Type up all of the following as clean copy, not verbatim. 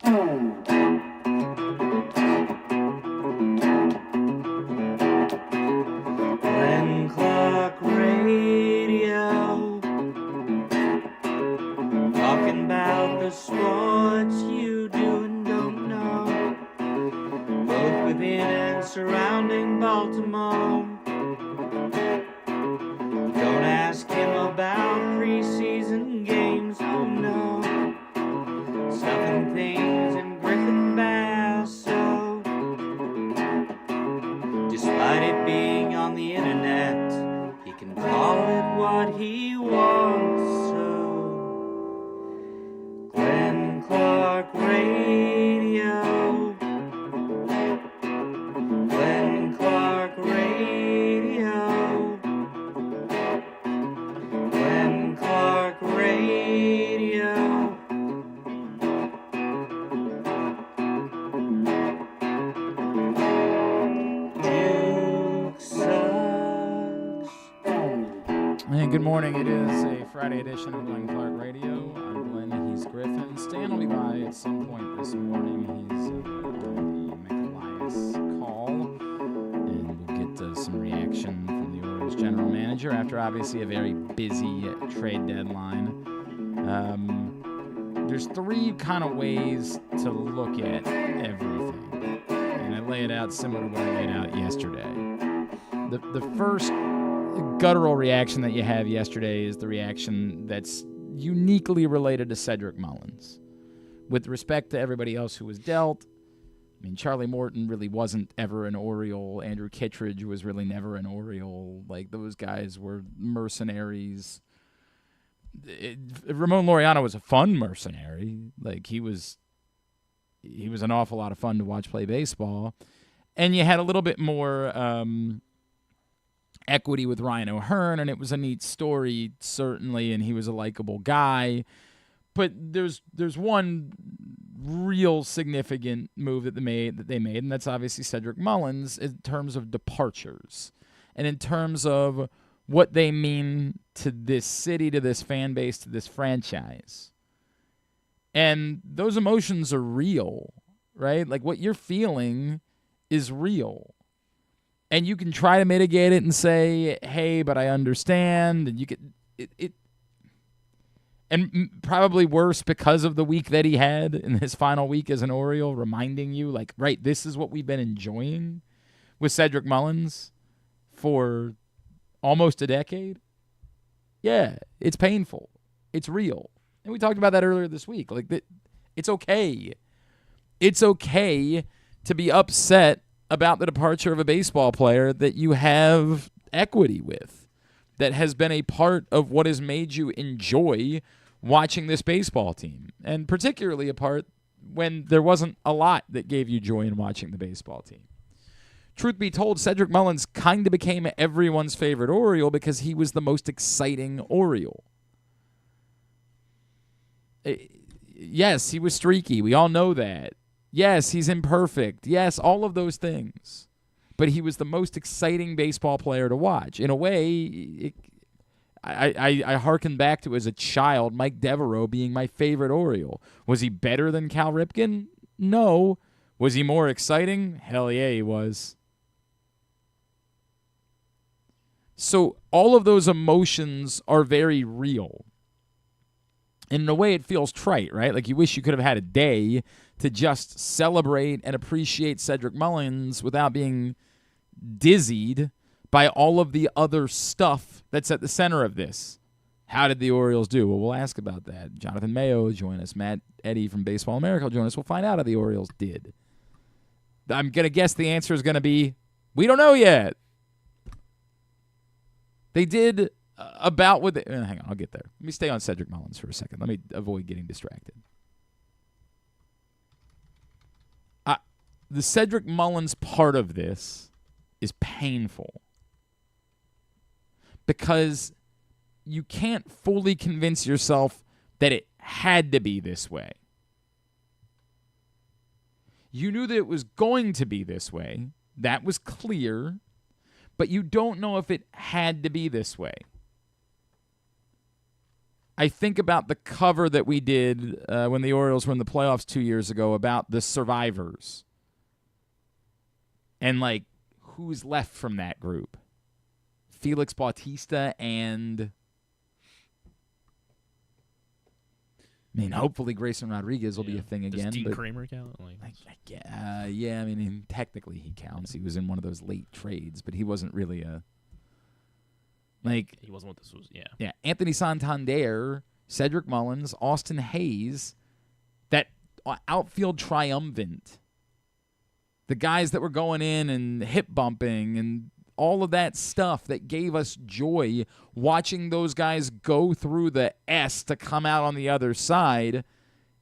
Glenn Clark Radio, talking about the sports you do and don't know, both within and surrounding Baltimore. Don't ask him about preseason games, oh no, stuff and things in Griffin Basso. Despite it being on the internet, he can call it what he wants, so Glenn Clark Radio, Glenn Clark Radio, Glenn Clark Radio. Duke sucks. And good morning. It is a Friday edition of Glenn Clark Radio. I'm Glenn. He's Griffin. Stan will be by at some point this morning. He's on the Mike Elias call. And we'll get some reaction from the Orioles general manager after obviously a very busy trade deadline. There's three kind of ways to look at everything. And I lay it out similar to what I laid out yesterday. The first guttural reaction that you have yesterday is the reaction that's uniquely related to Cedric Mullins. With respect to everybody else who was dealt, I mean, Charlie Morton really wasn't ever an Oriole. Andrew Kittredge was really never an Oriole. Like, those guys were mercenaries. Ramon Laureano was a fun mercenary. Like, he was an awful lot of fun to watch play baseball. And you had a little bit more equity with Ryan O'Hearn, and it was a neat story, certainly, and he was a likable guy. But there's one real significant move that they made, and that's obviously Cedric Mullins in terms of departures and in terms of what they mean to this city, to this fan base, to this franchise. And those emotions are real, right? Like, what you're feeling is real. And you can try to mitigate it and say, hey, but I understand. And you could, and probably worse because of the week that he had in his final week as an Oriole, reminding you, like, right, this is what we've been enjoying with Cedric Mullins for almost a decade. Yeah, it's painful. It's real. And we talked about that earlier this week. Like, it's okay. It's okay to be upset about the departure of a baseball player that you have equity with, that has been a part of what has made you enjoy watching this baseball team, and particularly a part when there wasn't a lot that gave you joy in watching the baseball team. Truth be told, Cedric Mullins kind of became everyone's favorite Oriole because he was the most exciting Oriole. Yes, he was streaky. We all know that. Yes, he's imperfect. Yes, all of those things. But he was the most exciting baseball player to watch. In a way, I hearken back to as a child, Mike Devereaux being my favorite Oriole. Was he better than Cal Ripken? No. Was he more exciting? Hell yeah, he was. So all of those emotions are very real. And in a way, it feels trite, right? Like, you wish you could have had a day to just celebrate and appreciate Cedric Mullins without being dizzied by all of the other stuff that's at the center of this. How did the Orioles do? Well, we'll ask about that. Jonathan Mayo will join us. Eddy from Baseball America will join us. We'll find out how the Orioles did. I'm going to guess the answer is going to be, we don't know yet. They did about what hang on, I'll get there. Let me stay on Cedric Mullins for a second. Let me avoid getting distracted. The Cedric Mullins part of this is painful because you can't fully convince yourself that it had to be this way. You knew that it was going to be this way. That was clear. But you don't know if it had to be this way. I think about the cover that we did when the Orioles were in the playoffs 2 years ago about the survivors. And, like, who's left from that group? Felix Bautista and... I mean, hopefully Grayson Rodriguez will be a thing again. Does Dean but Kramer count? yeah, I mean, technically he counts. He was in one of those late trades, but he wasn't really a... Like, he wasn't what this was, yeah. Yeah, Anthony Santander, Cedric Mullins, Austin Hayes, that outfield triumvirate. The guys that were going in and hip bumping and all of that stuff that gave us joy watching those guys go through the S to come out on the other side.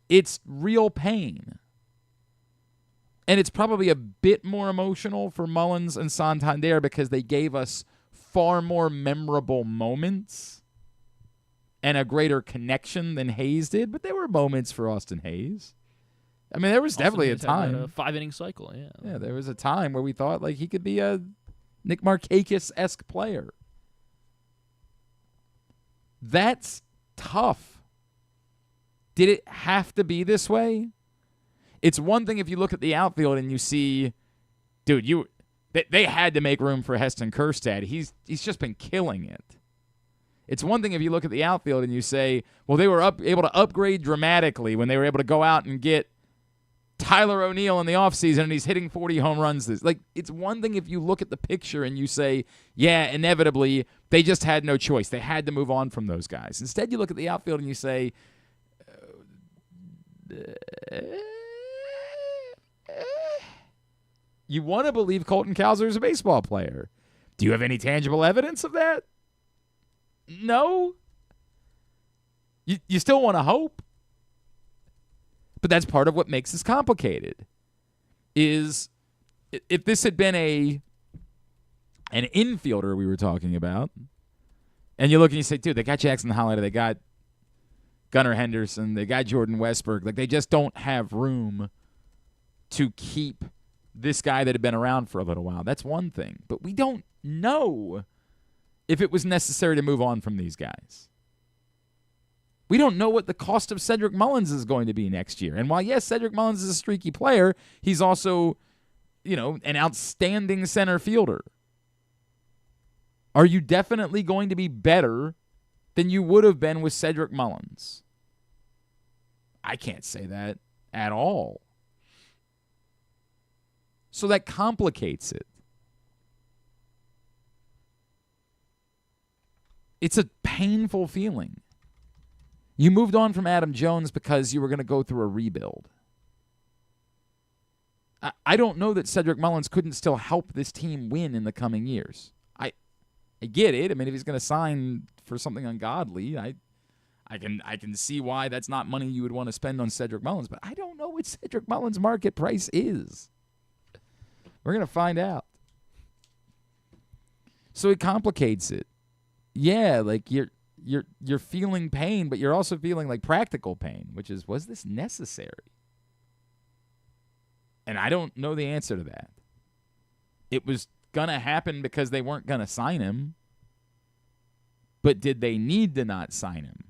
It's real pain. And it's probably a bit more emotional for Mullins and Santander because they gave us far more memorable moments and a greater connection than Hayes did, but there were moments for Austin Hayes. I mean, there was definitely a time. A 5-inning cycle, yeah. Yeah, there was a time where we thought like he could be a Nick Markakis-esque player. That's tough. Did it have to be this way? It's one thing if you look at the outfield and you see, dude, they had to make room for Heston Kjerstad. He's just been killing it. It's one thing if you look at the outfield and you say, well, they were able to upgrade dramatically when they were able to go out and get Tyler O'Neill in the offseason and he's hitting 40 home runs. It's one thing if you look at the picture and you say, yeah, inevitably, they just had no choice. They had to move on from those guys. Instead, you look at the outfield and you say, you want to believe Colton Cowser is a baseball player. Do you have any tangible evidence of that? No. You still want to hope. But that's part of what makes this complicated. Is if this had been an infielder we were talking about, and you look and you say, dude, they got Jackson Holliday, they got Gunnar Henderson, they got Jordan Westberg. Like, they just don't have room to keep this guy that had been around for a little while. That's one thing. But we don't know if it was necessary to move on from these guys. We don't know what the cost of Cedric Mullins is going to be next year. And while, yes, Cedric Mullins is a streaky player, he's also, an outstanding center fielder. Are you definitely going to be better than you would have been with Cedric Mullins? I can't say that at all. So that complicates it. It's a painful feeling. You moved on from Adam Jones because you were going to go through a rebuild. I don't know that Cedric Mullins couldn't still help this team win in the coming years. I get it. I mean, if he's going to sign for something ungodly, I can see why that's not money you would want to spend on Cedric Mullins. But I don't know what Cedric Mullins' market price is. We're going to find out. So it complicates it. Yeah, like you're feeling pain, but you're also feeling like practical pain, which is, was this necessary? And I don't know the answer to that. It was going to happen because they weren't going to sign him. But did they need to not sign him?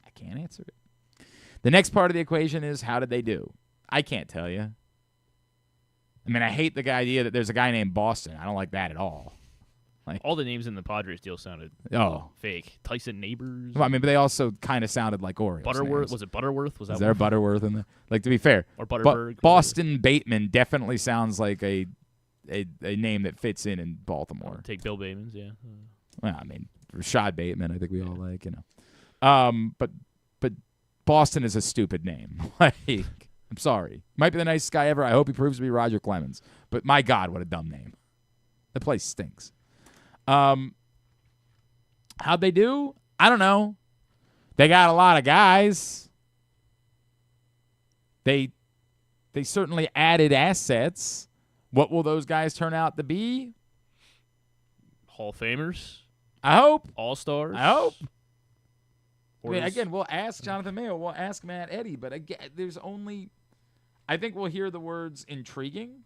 I can't answer it. The next part of the equation is, how did they do? I can't tell you. I mean, I hate the idea that there's a guy named Boston. I don't like that at all. Like, all the names in the Padres deal sounded fake. Tyson Neighbors. Well, I mean, but they also kind of sounded like Orioles. Butterworth. Names. Was it Butterworth? Was that? Is there a Butterworth in there? Like, to be fair, or Butterberg. Boston Bateman definitely sounds like a name that fits in Baltimore. Take Bill Bateman's, yeah. Well, I mean, Rashad Bateman, I think we all like, But Boston is a stupid name. Like, I'm sorry. Might be the nicest guy ever. I hope he proves to be Roger Clemens. But my God, what a dumb name. The place stinks. How'd they do? I don't know. They got a lot of guys. They certainly added assets. What will those guys turn out to be? Hall of Famers. I hope. All-Stars. I hope. I mean, again, we'll ask Jonathan Mayo. We'll ask Matt Eddy. But again, I think we'll hear the words intriguing.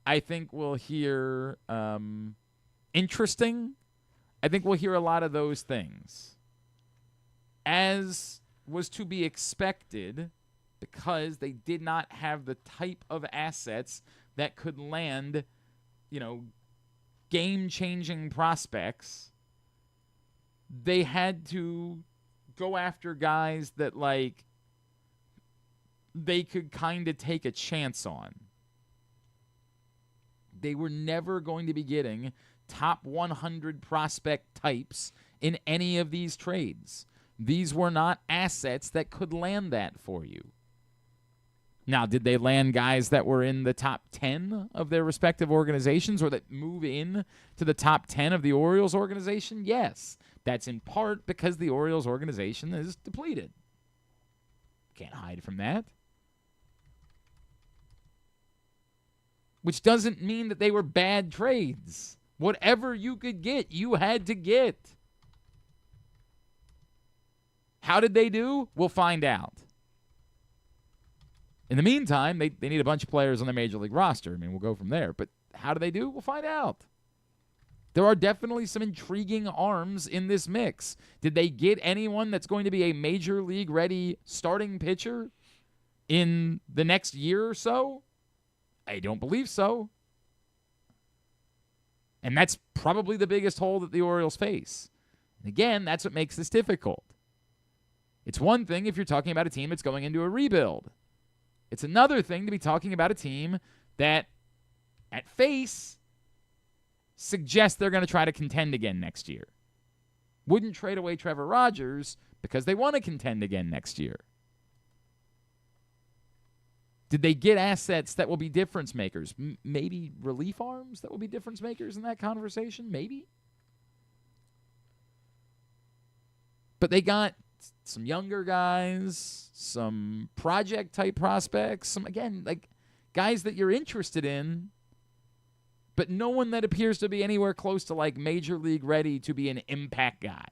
I think we'll hear interesting I think we'll hear a lot of those things. As was to be expected, because they did not have the type of assets that could land, game-changing prospects, they had to go after guys that, they could kind of take a chance on. They were never going to be getting top 100 prospect types in any of these trades. These were not assets that could land that for you. Now, did they land guys that were in the top 10 of their respective organizations or that move in to the top 10 of the Orioles organization? Yes. That's in part because the Orioles organization is depleted. Can't hide from that. Which doesn't mean that they were bad trades. Whatever you could get, you had to get. How did they do? We'll find out. In the meantime, they need a bunch of players on the Major League roster. I mean, we'll go from there. But how do they do? We'll find out. There are definitely some intriguing arms in this mix. Did they get anyone that's going to be a Major League-ready starting pitcher in the next year or so? I don't believe so. And that's probably the biggest hole that the Orioles face. And again, that's what makes this difficult. It's one thing if you're talking about a team that's going into a rebuild. It's another thing to be talking about a team that, at face, suggests they're going to try to contend again next year. Wouldn't trade away Trevor Rogers because they want to contend again next year. Did they get assets that will be difference makers? Maybe relief arms that will be difference makers in that conversation? Maybe. But they got some younger guys, some project-type prospects, some, again, guys that you're interested in, but no one that appears to be anywhere close to, Major League ready to be an impact guy.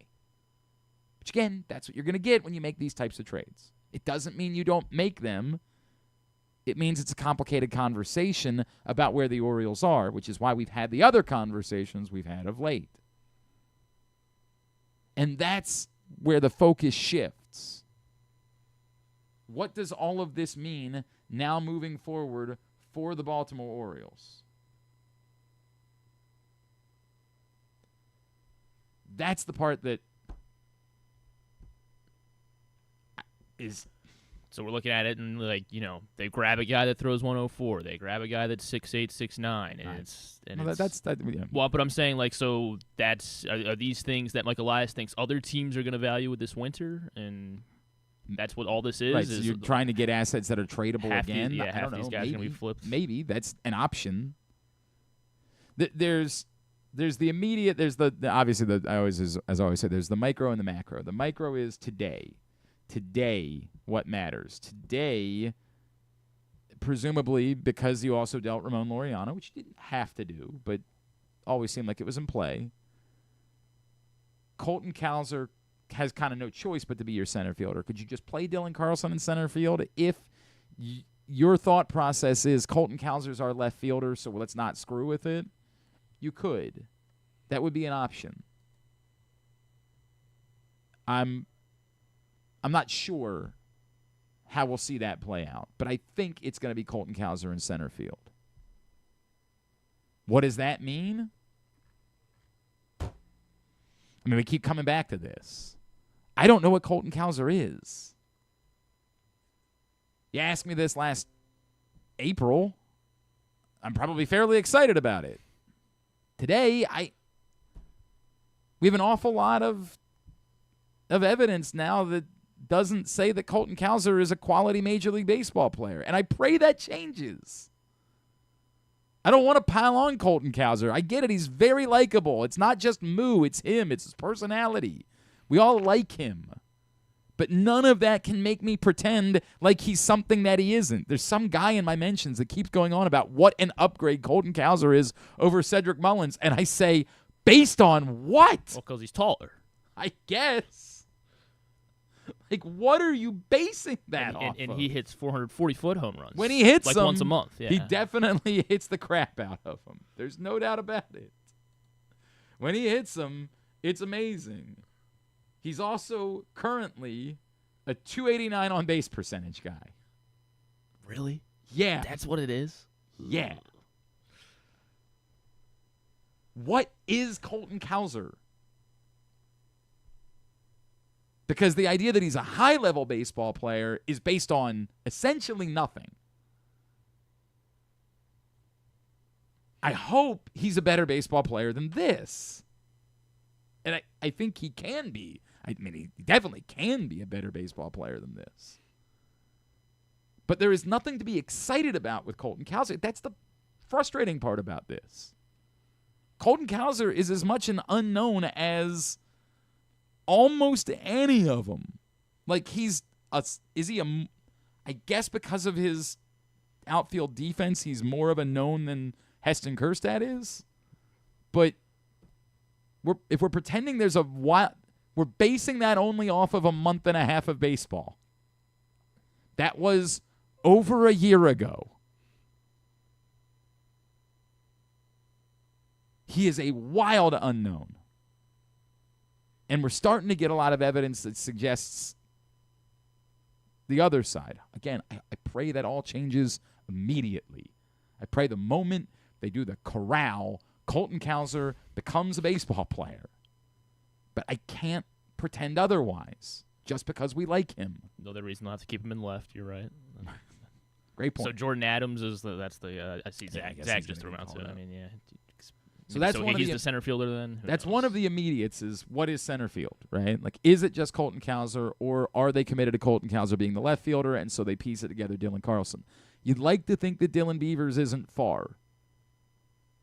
Which, again, that's what you're going to get when you make these types of trades. It doesn't mean you don't make them. It means it's a complicated conversation about where the Orioles are, which is why we've had the other conversations we've had of late. And that's where the focus shifts. What does all of this mean now moving forward for the Baltimore Orioles? That's the part that is... So we're looking at it and, they grab a guy that throws 104. They grab a guy that's 6'8", 6'9". And Well, but I'm saying, so that's are these things that Mike Elias thinks other teams are going to value with this winter? And that's what all this is? Right, so you're trying to get assets that are tradable again? I don't know. These guys are going to be flipped. Maybe. That's an option. There's the immediate, obviously, as I always say, there's the micro and the macro. The micro is today. Today, what matters? Today, presumably because you also dealt Ramon Laureano, which you didn't have to do, but always seemed like it was in play. Colton Cowser has kind of no choice but to be your center fielder. Could you just play Dylan Carlson in center field if your thought process is Colton Cowser's our left fielder, so let's not screw with it? You could. That would be an option. I'm not sure how we'll see that play out, but I think it's going to be Colton Cowser in center field. What does that mean? I mean, we keep coming back to this. I don't know what Colton Cowser is. You asked me this last April. I'm probably fairly excited about it. Today, we have an awful lot of evidence now that doesn't say that Colton Cowser is a quality Major League Baseball player. And I pray that changes. I don't want to pile on Colton Cowser. I get it. He's very likable. It's not just Moo. It's him. It's his personality. We all like him. But none of that can make me pretend like he's something that he isn't. There's some guy in my mentions that keeps going on about what an upgrade Colton Cowser is over Cedric Mullins. And I say, based on what? Well, because he's taller. I guess. What are you basing that off and of? he hits 440-foot home runs. When he hits them, once a month. Yeah. He definitely hits the crap out of them. There's no doubt about it. When he hits them, It's amazing. He's also currently a .289 on base percentage guy. Really? Yeah. That's what it is? Yeah. What is Colton Cowser? Because the idea that he's a high-level baseball player is based on essentially nothing. I hope he's a better baseball player than this. And I think he can be. I mean, he definitely can be a better baseball player than this. But there is nothing to be excited about with Colton Cowser. That's the frustrating part about this. Colton Cowser is as much an unknown as almost any of them. Like, I guess because of his outfield defense, he's more of a known than Heston Kjerstad is. But if we're pretending there's we're basing that only off of a month and a half of baseball. That was over a year ago. He is a wild unknown. And we're starting to get a lot of evidence that suggests the other side. Again, I pray that all changes immediately. I pray the moment they do the corral, Colton Cowser becomes a baseball player. But I can't pretend otherwise just because we like him. Another reason not to keep him in left. You're right. Great point. So Jordan Adams is I see Zach. Yeah, Zach just threw him out too. I mean, yeah. So that's one he's the center fielder then? That's one of the immediates is what is center field, right? Like, is it just Colton Cowser, or are they committed to Colton Cowser being the left fielder, and so they piece it together, Dylan Carlson? You'd like to think that Dylan Beavers isn't far.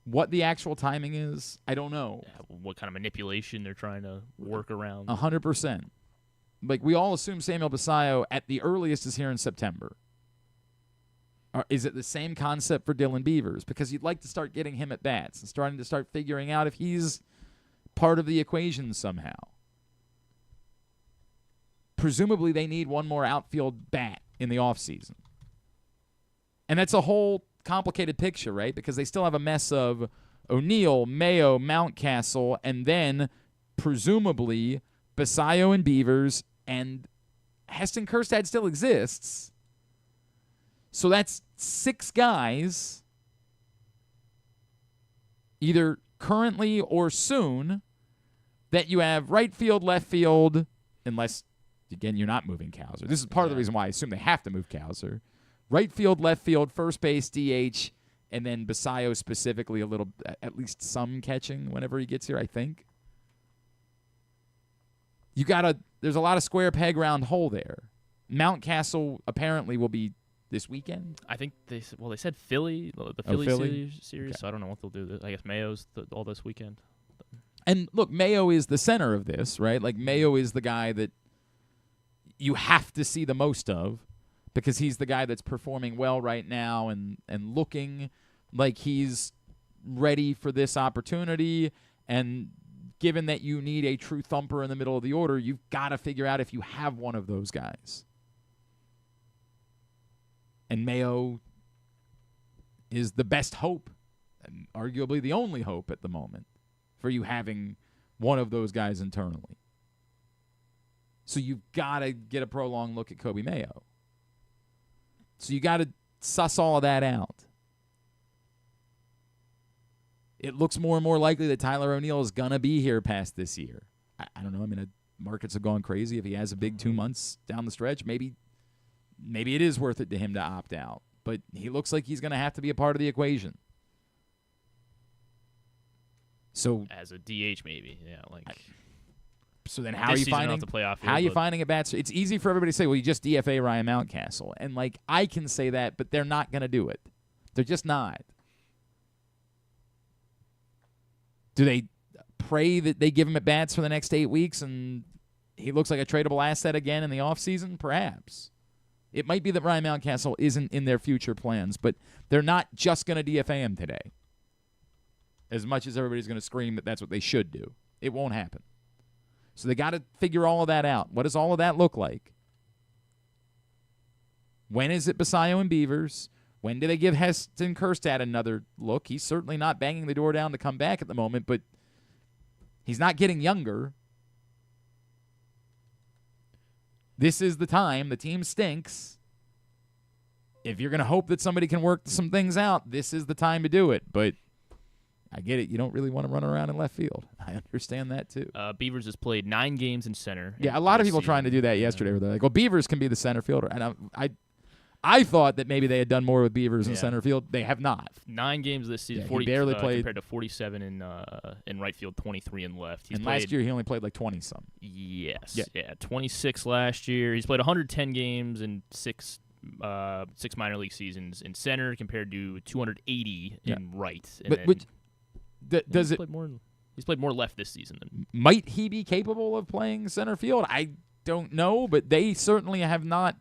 What the actual timing is, I don't know. Yeah, what kind of manipulation they're trying to work around. 100%. Like, we all assume Samuel Basayo at the earliest is here in September. Or is it the same concept for Dylan Beavers? Because you'd like to start getting him at bats and starting to start figuring out if he's part of the equation somehow. Presumably, they need one more outfield bat in the offseason. And that's a whole complicated picture, right? Because they still have a mess of O'Neill, Mayo, Mountcastle, and then presumably Basayo and Beavers, and Heston Kjerstad still exists. So that's 6 guys, either currently or soon, that you have right field, left field, unless, again, you're not moving Cowser. This is part of the reason why I assume they have to move Cowser. Right field, left field, first base, DH, and then Basayo specifically at least some catching whenever he gets here, I think. There's a lot of square peg round hole there. Mountcastle apparently will be this weekend. I think they said Philly, the Philly series. Okay. So I don't know what they'll do. I guess Mayo's all this weekend. And look, Mayo is the center of this, right? Like, Mayo is the guy that you have to see the most of because he's the guy that's performing well right now and looking like he's ready for this opportunity. And given that you need a true thumper in the middle of the order, you've got to figure out if you have one of those guys. And Mayo is the best hope, and arguably the only hope at the moment, for you having one of those guys internally. So you've got to get a prolonged look at Kobe Mayo. So you got to suss all of that out. It looks more and more likely that Tyler O'Neill is going to be here past this year. I don't know. I mean, markets have gone crazy. If he has a big 2 months down the stretch, maybe it is worth it to him to opt out. But he looks like he's going to have to be a part of the equation. So as a DH, maybe, yeah. So then, how are you finding a bat? It's easy for everybody to say, "Well, you just DFA Ryan Mountcastle," and I can say that, but they're not going to do it. They're just not. Do they pray that they give him at bats for the next 8 weeks and he looks like a tradable asset again in the offseason? Perhaps. It might be that Ryan Mountcastle isn't in their future plans, but they're not just going to DFA him today. As much as everybody's going to scream that that's what they should do. It won't happen. So they got to figure all of that out. What does all of that look like? When is it Basayo and Beavers? When do they give Heston Kjerstad another look? He's certainly not banging the door down to come back at the moment, but He's not getting younger. This is the time. The team stinks. If you're going to hope that somebody can work some things out, this is the time to do it. But I get it. You don't really want to run around in left field. I understand that, too. Beavers has played 9 games in center. Yeah, a lot of people trying to do that yesterday. Where they're like, well, Beavers can be the center fielder. And I thought that maybe they had done more with Beavers in center field. They have not. 9 games this season. Yeah, 40, he barely played. Compared to 47 in right field, 23 in left. And last year he only played like 20-some. Yes. Yeah, 26 last year. He's played 110 games in 6 minor league seasons in center compared to 280 in right. And he's played more left this season. Might he be capable of playing center field? I don't know, but they certainly have not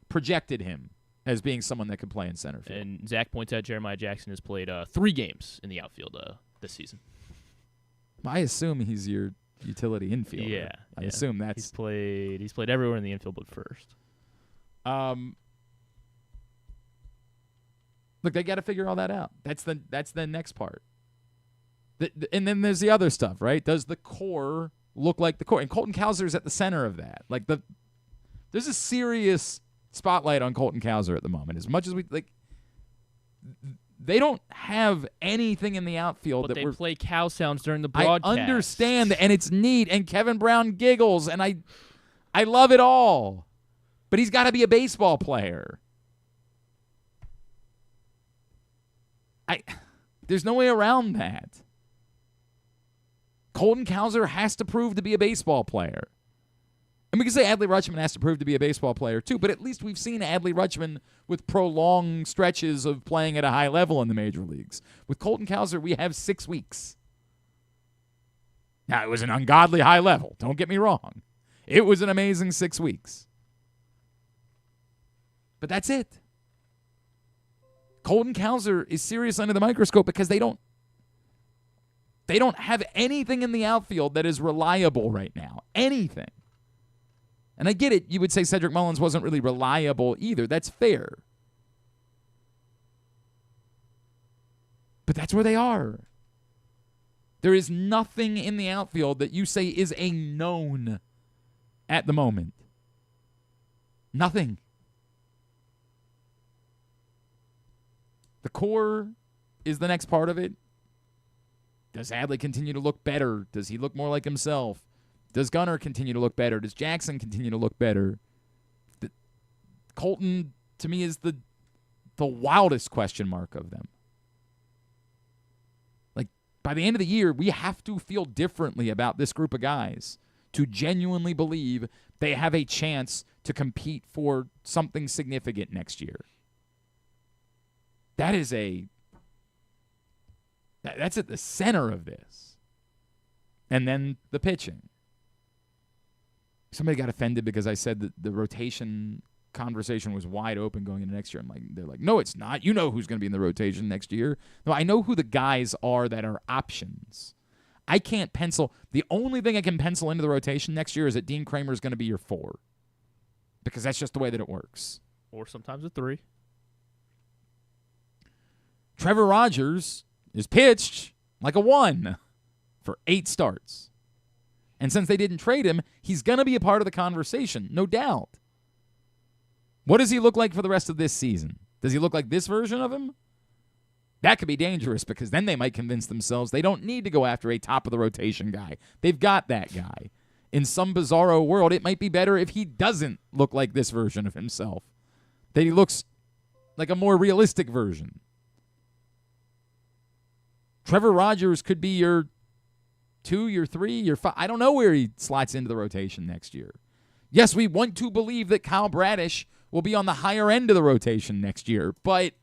projected him as being someone that could play in center field. And Zach points out Jeremiah Jackson has played 3 games in the outfield this season. I assume he's your utility infielder. Yeah. I assume that's... He's played everywhere in the infield but first. Look, they got to figure all that out. That's the next part. And then there's the other stuff, right? Does the core look like the core? And Colton Cowser's at the center of that. Like there's a serious spotlight on Colton Cowser at the moment. As much as we like, they don't have anything in the outfield but they play cow sounds during the broadcast. I understand, and it's neat. And Kevin Brown giggles, and I love it all. But he's got to be a baseball player. There's no way around that. Colton Cowser has to prove to be a baseball player. And we can say Adley Rutschman has to prove to be a baseball player too, but at least we've seen Adley Rutschman with prolonged stretches of playing at a high level in the major leagues. With Colton Cowser, we have 6 weeks. Now, it was an ungodly high level. Don't get me wrong. It was an amazing 6 weeks. But that's it. Colton Cowser is serious under the microscope because they don't have anything in the outfield that is reliable right now. Anything. And I get it. You would say Cedric Mullins wasn't really reliable either. That's fair. But that's where they are. There is nothing in the outfield that you say is a known at the moment. Nothing. The core is the next part of it. Does Adley continue to look better? Does he look more like himself? Does Gunnar continue to look better? Does Jackson continue to look better? Colton, to me, is the wildest question mark of them. Like, by the end of the year, we have to feel differently about this group of guys to genuinely believe they have a chance to compete for something significant next year. That's at the center of this. And then the pitching. Somebody got offended because I said that the rotation conversation was wide open going into next year. They're like, no, it's not. You know who's going to be in the rotation next year. No, I know who the guys are that are options. I can't pencil. The only thing I can pencil into the rotation next year is that Dean Kramer is going to be your 4. Because that's just the way that it works. Or sometimes a 3. Trevor Rogers is pitched like a 1 for 8 starts. And since they didn't trade him, he's going to be a part of the conversation, no doubt. What does he look like for the rest of this season? Does he look like this version of him? That could be dangerous because then they might convince themselves they don't need to go after a top-of-the-rotation guy. They've got that guy. In some bizarro world, it might be better if he doesn't look like this version of himself. That he looks like a more realistic version. Trevor Rogers could be your 2, your 3, your 5. I don't know where he slots into the rotation next year. Yes, we want to believe that Kyle Bradish will be on the higher end of the rotation next year, but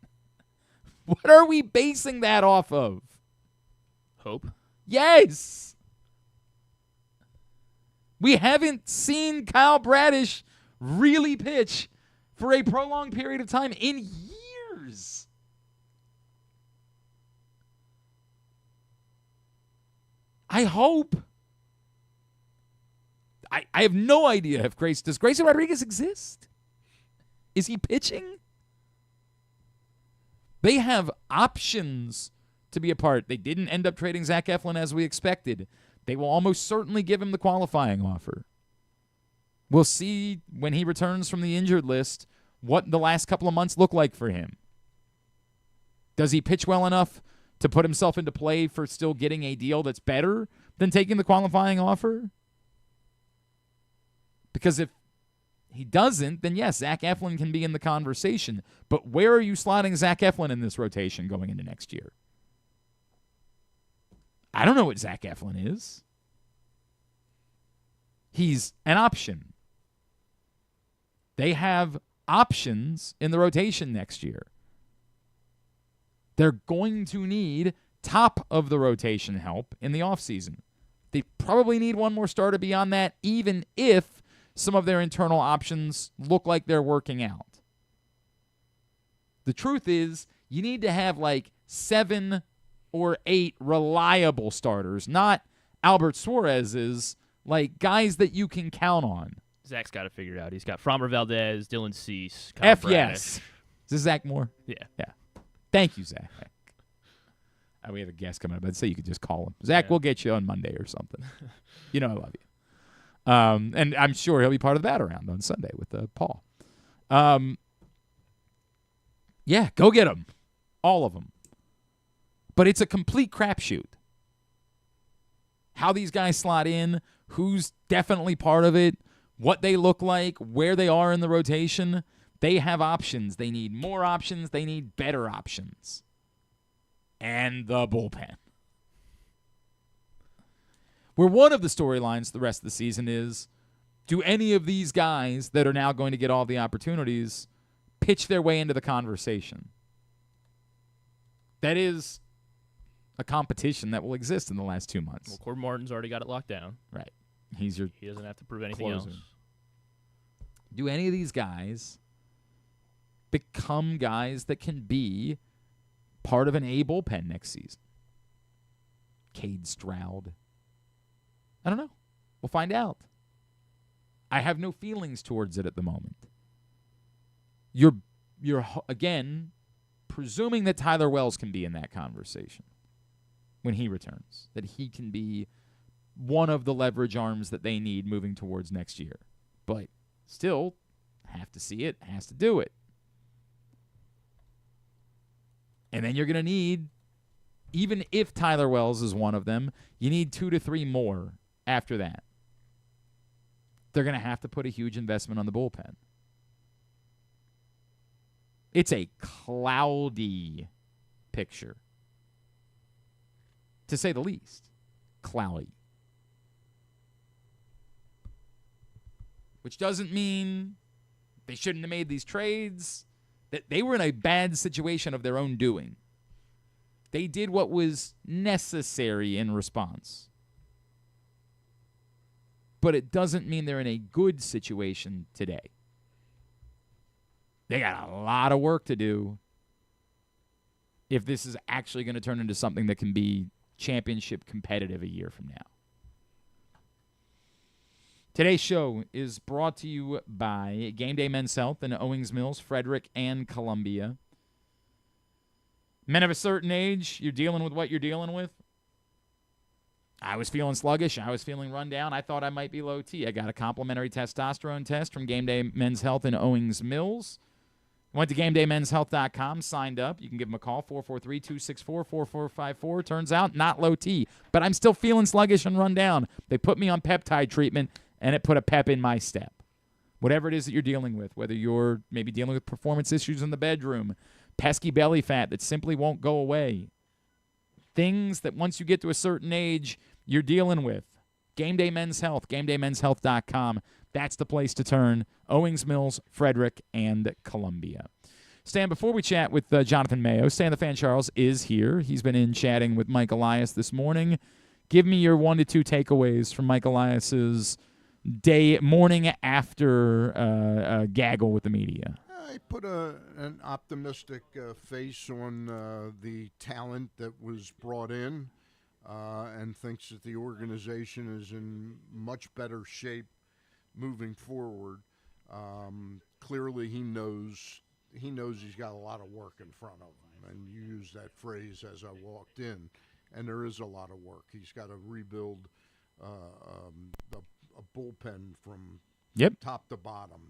what are we basing that off of? Hope. Yes. We haven't seen Kyle Bradish really pitch for a prolonged period of time in years. I hope. I have no idea if does Grayson Rodriguez exist? Is he pitching? They have options to be a part. They didn't end up trading Zach Eflin as we expected. They will almost certainly give him the qualifying offer. We'll see when he returns from the injured list what the last couple of months look like for him. Does he pitch well enough to put himself into play for still getting a deal that's better than taking the qualifying offer? Because if he doesn't, then yes, Zach Eflin can be in the conversation. But where are you slotting Zach Eflin in this rotation going into next year? I don't know what Zach Eflin is. He's an option. They have options in the rotation next year. They're going to need top of the rotation help in the offseason. They probably need one more starter beyond that, even if some of their internal options look like they're working out. The truth is, you need to have like 7 or 8 reliable starters, not Albert Suarez's, like guys that you can count on. Zach's got to figure it out. He's got Framber Valdez, Dylan Cease, Kyle F Bradish. yes. Is this Zach Moore? Yeah. Thank you, Zach. We have a guest coming up. I'd say you could just call him. Zach, we'll get you on Monday or something. You know I love you. And I'm sure he'll be part of the bat around on Sunday with Paul. Yeah, go get them. All of them. But it's a complete crapshoot. How these guys slot in, who's definitely part of it, what they look like, where they are in the rotation. They have options. They need more options. They need better options. And the bullpen. Where one of the storylines the rest of the season is, do any of these guys that are now going to get all the opportunities pitch their way into the conversation? That is a competition that will exist in the last 2 months. Well, Corbin Martin's already got it locked down. Right. He doesn't have to prove anything closer. else. Do any of these guys become guys that can be part of an A bullpen next season? Cade Stroud. I don't know. We'll find out. I have no feelings towards it at the moment. You're again presuming that Tyler Wells can be in that conversation when he returns, that he can be one of the leverage arms that they need moving towards next year. But still, have to see it, has to do it. And then you're going to need, even if Tyler Wells is one of them, you need 2 to 3 more after that. They're going to have to put a huge investment on the bullpen. It's a cloudy picture, to say the least. Cloudy. Which doesn't mean they shouldn't have made these trades. That they were in a bad situation of their own doing. They did what was necessary in response. But it doesn't mean they're in a good situation today. They got a lot of work to do if this is actually going to turn into something that can be championship competitive a year from now. Today's show is brought to you by Game Day Men's Health in Owings Mills, Frederick, and Columbia. Men of a certain age, you're dealing with what you're dealing with. I was feeling sluggish. I was feeling run down. I thought I might be low T. I got a complimentary testosterone test from Game Day Men's Health in Owings Mills. Went to GameDayMen'sHealth.com, signed up. You can give them a call, 443-264-4454. Turns out, not low T. But I'm still feeling sluggish and run down. They put me on peptide treatment, and it put a pep in my step. Whatever it is that you're dealing with, whether you're maybe dealing with performance issues in the bedroom, pesky belly fat that simply won't go away, things that once you get to a certain age, you're dealing with. Game Day Men's Health, GameDayMen'sHealth.com. That's the place to turn. Owings Mills, Frederick, and Columbia. Stan, before we chat with Jonathan Mayo, Stan the Fan Charles is here. He's been in chatting with Mike Elias this morning. Give me your 1 to 2 takeaways from Mike Elias's morning after gaggle with the media. I put an optimistic face on the talent that was brought in and thinks that the organization is in much better shape moving forward. Clearly he knows he's got a lot of work in front of him, and you used that phrase as I walked in, and there is a lot of work. He's got to rebuild a bullpen from top to bottom.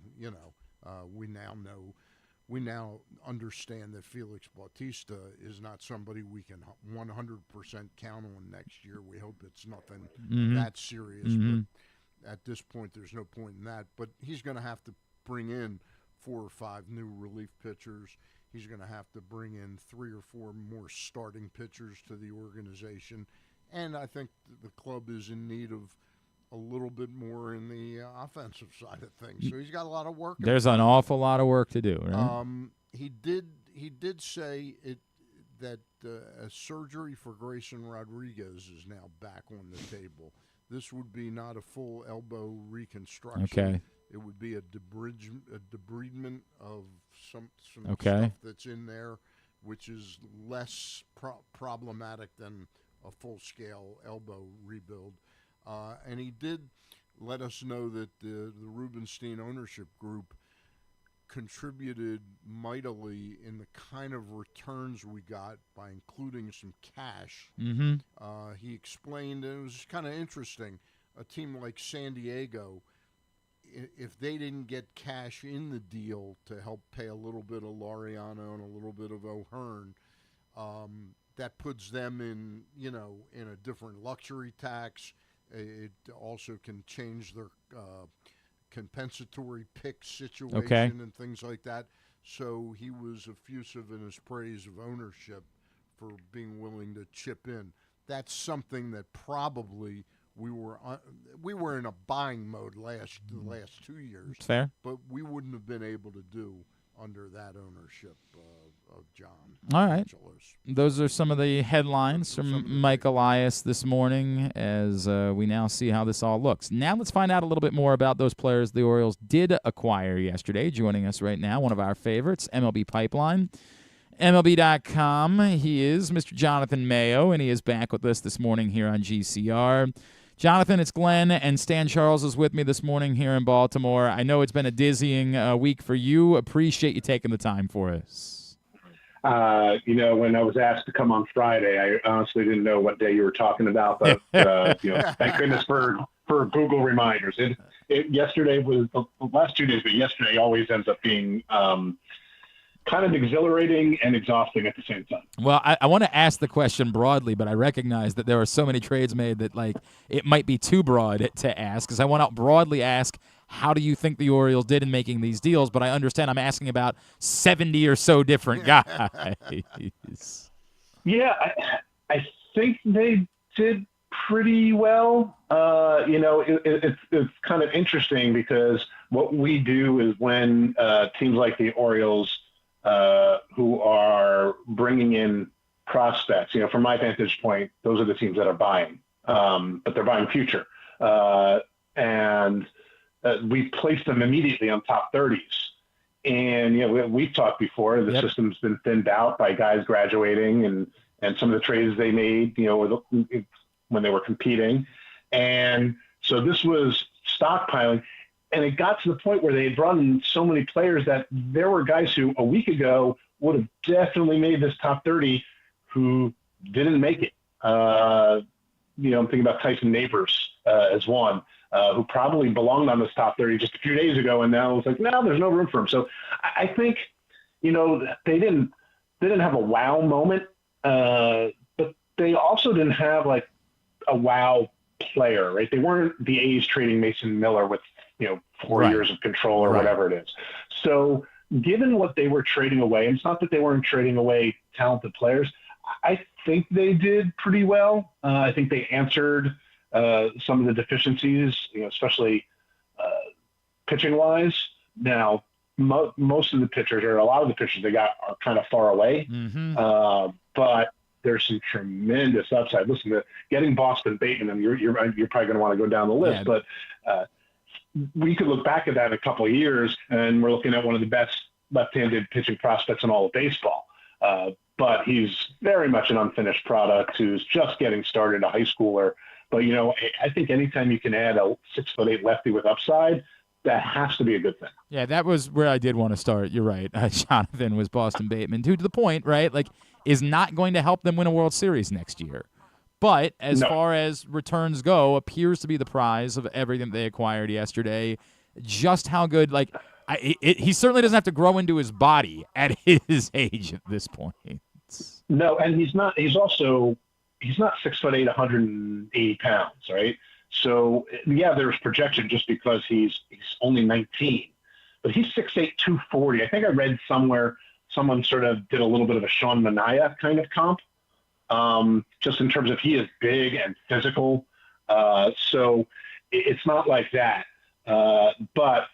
We now understand that Felix Bautista is not somebody we can 100% count on next year. We hope it's nothing that serious, but at this point, there's no point in that. But he's going to have to bring in 4 or 5 new relief pitchers. He's going to have to bring in 3 or 4 more starting pitchers to the organization. And I think the club is in need of a little bit more in the offensive side of things. So he's got a lot of work. There's an awful lot of work to do, right? He did say that a surgery for Grayson Rodriguez is now back on the table. This would be not a full elbow reconstruction. Okay. It would be a debridement of some okay. stuff that's in there, which is less problematic than a full-scale elbow rebuild. And he did let us know that the Rubenstein ownership group contributed mightily in the kind of returns we got by including some cash. He explained, and it was kind of interesting, a team like San Diego, if they didn't get cash in the deal to help pay a little bit of Laureano and a little bit of O'Hearn, that puts them in a different luxury tax. It also can change their compensatory pick situation and things like that. So he was effusive in his praise of ownership for being willing to chip in. That's something that probably we were in a buying mode the last 2 years. Fair. But we wouldn't have been able to do under that ownership of John. All right. Angelos. Those are some of the headlines from Mike Elias this morning as we now see how this all looks. Now let's find out a little bit more about those players the Orioles did acquire yesterday. Joining us right now, one of our favorites, MLB Pipeline. MLB.com. He is Mr. Jonathan Mayo, and he is back with us this morning here on GCR. Jonathan, it's Glenn, and Stan Charles is with me this morning here in Baltimore. I know it's been a dizzying week for you. Appreciate you taking the time for us. When I was asked to come on Friday, I honestly didn't know what day you were talking about, but thank goodness for Google reminders. Yesterday was the last 2 days, but yesterday always ends up being kind of exhilarating and exhausting at the same time. Well, I want to ask the question broadly, but I recognize that there are so many trades made that it might be too broad to ask, because I want to broadly ask, how do you think the Orioles did in making these deals? But I understand I'm asking about 70 or so different guys. Yeah, I think they did pretty well. It's kind of interesting because what we do is when teams like the Orioles who are bringing in prospects, from my vantage point, those are the teams that are buying, but they're buying future. And we place them immediately on top 30s. And, we've talked before, the system's been thinned out by guys graduating and some of the trades they made, when they were competing. And so this was stockpiling. And it got to the point where they had brought in so many players that there were guys who a week ago would have definitely made this top 30 who didn't make it. I'm thinking about Tyson Neighbors as one who probably belonged on this top 30 just a few days ago, and now it's like, no, there's no room for him. So I think, they didn't have a wow moment, but they also didn't have like a wow player, right? They weren't the A's trading Mason Miller with 4 years of control or whatever it is. So given what they were trading away, and it's not that they weren't trading away talented players, I think they did pretty well. I think they answered some of the deficiencies, especially pitching wise. Now, most of the pitchers, or a lot of the pitchers they got, are kind of far away, but there's some tremendous upside. Listen, to getting Boston Bateman, and you're probably going to want to go down the list, but we could look back at that in a couple of years, and we're looking at one of the best left-handed pitching prospects in all of baseball. But he's very much an unfinished product who's just getting started, a high schooler. But, I think anytime you can add a 6'8" lefty with upside, that has to be a good thing. Yeah, that was where I did want to start. You're right. Jonathan was Boston Bateman, who, to the point, right, is not going to help them win a World Series next year. But as far as returns go, appears to be the prize of everything they acquired yesterday. Just how good, like, he certainly doesn't have to grow into his body at his age at this point. No, and he's not 6'8", 180 pounds, right? So yeah, there's projection just because he's only 19, but he's 6'8", 240. I think I read somewhere someone sort of did a little bit of a Sean Manaea kind of comp, just in terms of he is big and physical. So it's not like that, but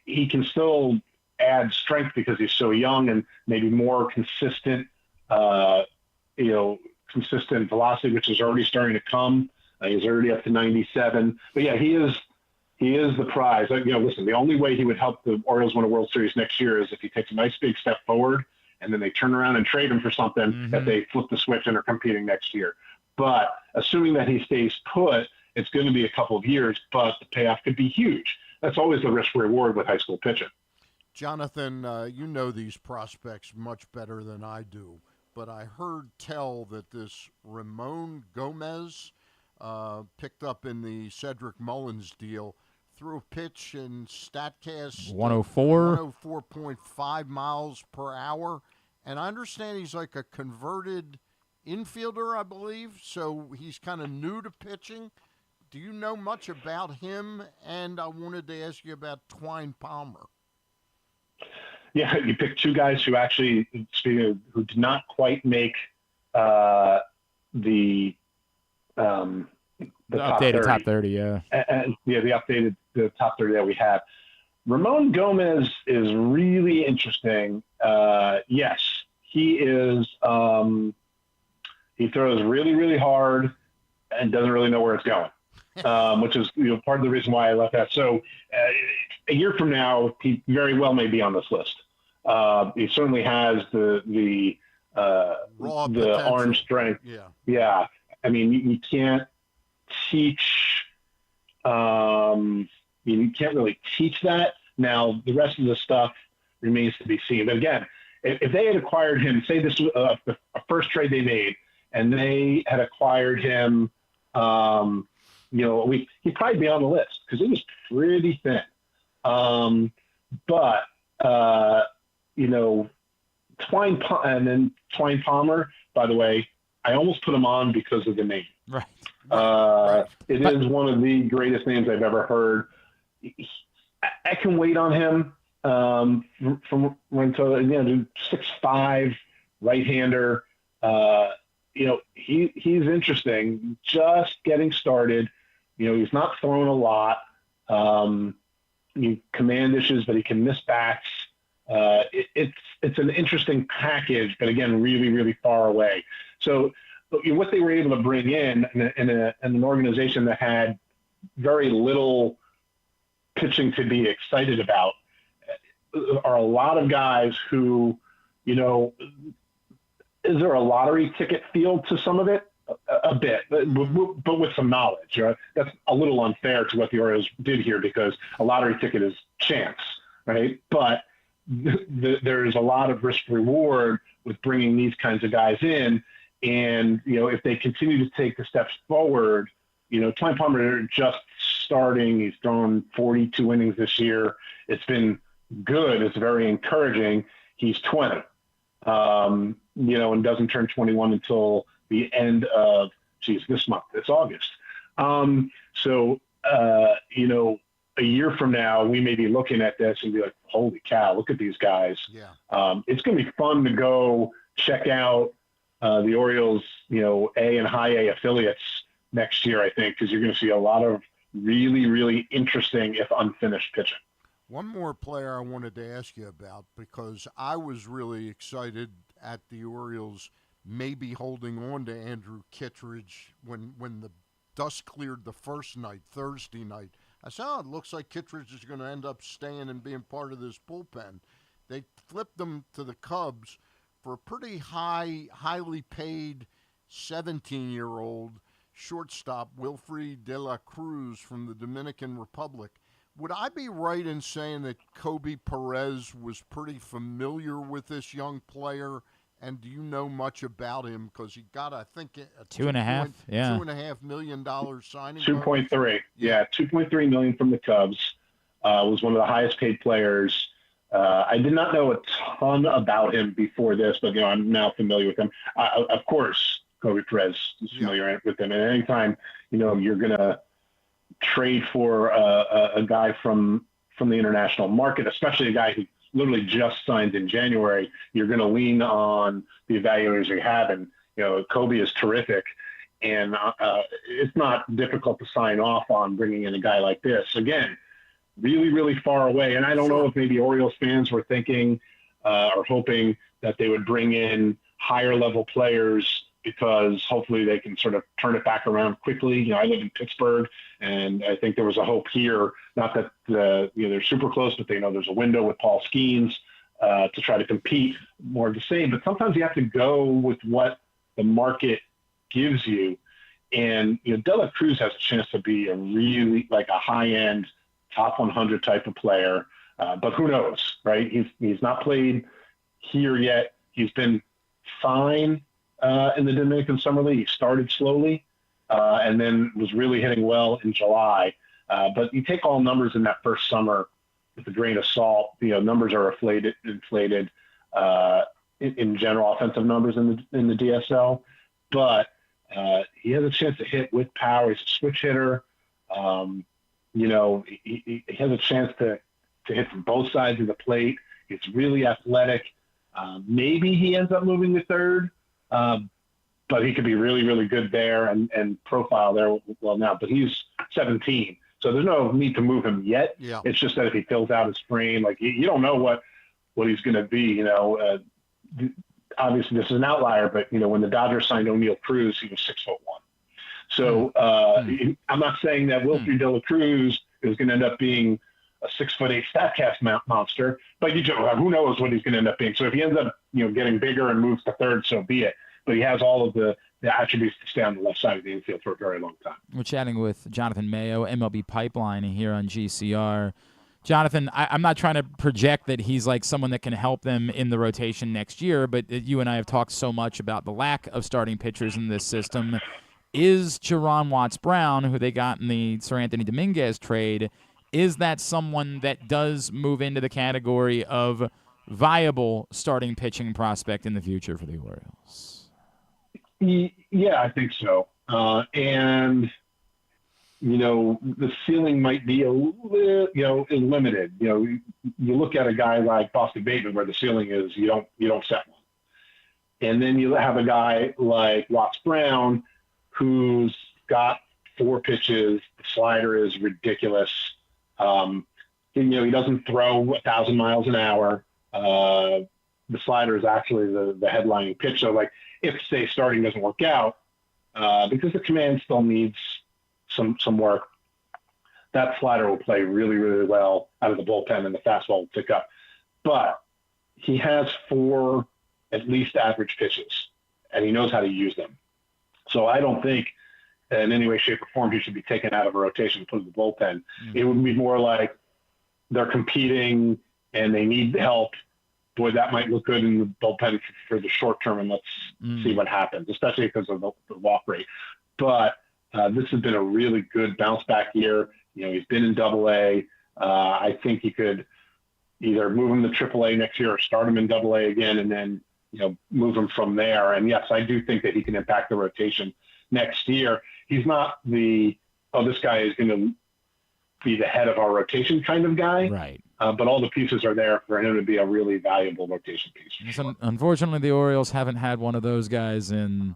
he can still add strength because he's so young and maybe more consistent, consistent velocity, which is already starting to come. He's already up to 97. But yeah, he is the prize. Listen, the only way he would help the Orioles win a World Series next year is if he takes a nice big step forward and then they turn around and trade him for something that they flip the switch and are competing next year. But assuming that he stays put, it's going to be a couple of years, but the payoff could be huge. That's always the risk reward with high school pitching. Jonathan, you know these prospects much better than I do, but I heard tell that this Ramon Gomez, picked up in the Cedric Mullins deal, threw a pitch in StatCast 104.5 miles per hour, and I understand he's like a converted infielder, I believe, so he's kind of new to pitching. Do you know much about him? And I wanted to ask you about Twine Palmer. Yeah, you picked two guys who actually, who did not quite make the updated top 30, yeah. The top 30 that we have. Ramon Gomez is really interesting. Yes, he is. He throws really, really hard and doesn't really know where it's going, which is part of the reason why I left that. So a year from now, he very well may be on this list. He certainly has the raw arm strength. Yeah. I mean, you can't teach. You can't really teach that. Now, the rest of the stuff remains to be seen. But again, if they had acquired him, say this was the first trade they made, and they had acquired him, he'd probably be on the list because it was pretty thin. But Twine Palmer, by the way, I almost put him on because of the name. Right. It is one of the greatest names I've ever heard. I can wait on him from 6'5", right-hander. He's interesting. Just getting started. He's not throwing a lot. Command issues, but he can miss bats. It's an interesting package, but again, really, really far away. So what they were able to bring in an organization that had very little pitching to be excited about are a lot of guys who, is there a lottery ticket feel to some of it? A bit, but with some knowledge. Right? That's a little unfair to what the Orioles did here because a lottery ticket is chance, right? But there's a lot of risk reward with bringing these kinds of guys in. And, if they continue to take the steps forward, Twine Palmer just starting, he's thrown 42 innings this year. It's been good. It's very encouraging. He's 20, and doesn't turn 21 until the end of, this month. It's August. A year from now, we may be looking at this and be like, holy cow, look at these guys. Yeah. It's going to be fun to go check out the Orioles, A and high A affiliates next year, I think, because you're going to see a lot of really, really interesting, if unfinished, pitching. One more player I wanted to ask you about because I was really excited at the Orioles maybe holding on to Andrew Kittredge when the dust cleared the first night, Thursday night. I said, it looks like Kittredge is going to end up staying and being part of this bullpen. They flipped him to the Cubs for a pretty highly paid 17-year-old shortstop, Wilfred de la Cruz from the Dominican Republic. Would I be right in saying that Kobe Perez was pretty familiar with this young player And do you know much about him? Because he got, I think, a $2.5 million signing. 2.3, yeah, 2.3 million from the Cubs. Was one of the highest paid players. I did not know a ton about him before this, but I'm now familiar with him. Of course, Kobe Perez is familiar with him. And anytime you're gonna trade for a guy from the international market, especially a guy who literally just signed in January, you're going to lean on the evaluators you have. And, Kobe is terrific. And it's not difficult to sign off on bringing in a guy like this. Again, really, really far away. And I don't know if maybe Orioles fans were thinking or hoping that they would bring in higher level players because hopefully they can sort of turn it back around quickly. I live in Pittsburgh, and I think there was a hope here, not that they're super close, but they know there's a window with Paul Skeens to try to compete more of the same. But sometimes you have to go with what the market gives you. And, De La Cruz has a chance to be a really like a high-end top 100 type of player. But who knows, right? He's not played here yet. He's been fine in the Dominican Summer League. He started slowly and then was really hitting well in July. But you take all numbers in that first summer with a grain of salt. Numbers are inflated in general, offensive numbers in the DSL. But he has a chance to hit with power. He's a switch hitter. He has a chance to hit from both sides of the plate. He's really athletic. Maybe he ends up moving to third. But he could be really, really good there and profile there well now. But he's 17, so there's no need to move him yet. Yeah. It's just that if he fills out his frame, like you don't know what he's going to be. Obviously this is an outlier, but when the Dodgers signed O'Neal Cruz, he was 6'1". So I'm not saying that Wilfred De La Cruz is going to end up being a 6'8" Statcast monster, but who knows what he's going to end up being. So if he ends up getting bigger and moves to third, so be it. But he has all of the attributes to stay on the left side of the infield for a very long time. We're chatting with Jonathan Mayo, MLB Pipeline, here on GCR. Jonathan, I'm not trying to project that he's like someone that can help them in the rotation next year, but you and I have talked so much about the lack of starting pitchers in this system. Is Jerron Watts-Brown, who they got in the Sir Anthony Dominguez trade, is that someone that does move into the category of viable starting pitching prospect in the future for the Orioles? Yeah, I think so. And, the ceiling might be a little, limited. You look at a guy like Boston Bateman where the ceiling is you don't set one. And then you have a guy like Watts-Brown who's got 4 pitches. The slider is ridiculous. He doesn't throw 1,000 miles an hour. The slider is actually the headlining pitch. So, if, say, starting doesn't work out, because the command still needs some work, that slider will play really, really well out of the bullpen, and the fastball will pick up. But he has 4 at least average pitches, and he knows how to use them. So I don't think in any way, shape, or form he should be taken out of a rotation and put in the bullpen. Mm-hmm. It would be more like they're competing and they need help. Boy, that might look good in the bullpen for the short term, and let's see what happens, especially because of the walk rate. But this has been a really good bounce back year. He's been in Double-A. I think you could either move him to Triple-A next year or start him in Double-A again, and then move him from there. And yes, I do think that he can impact the rotation next year. He's not this guy is going to be the head of our rotation kind of guy. Right. But all the pieces are there for him to be a really valuable rotation piece. Unfortunately, the Orioles haven't had one of those guys in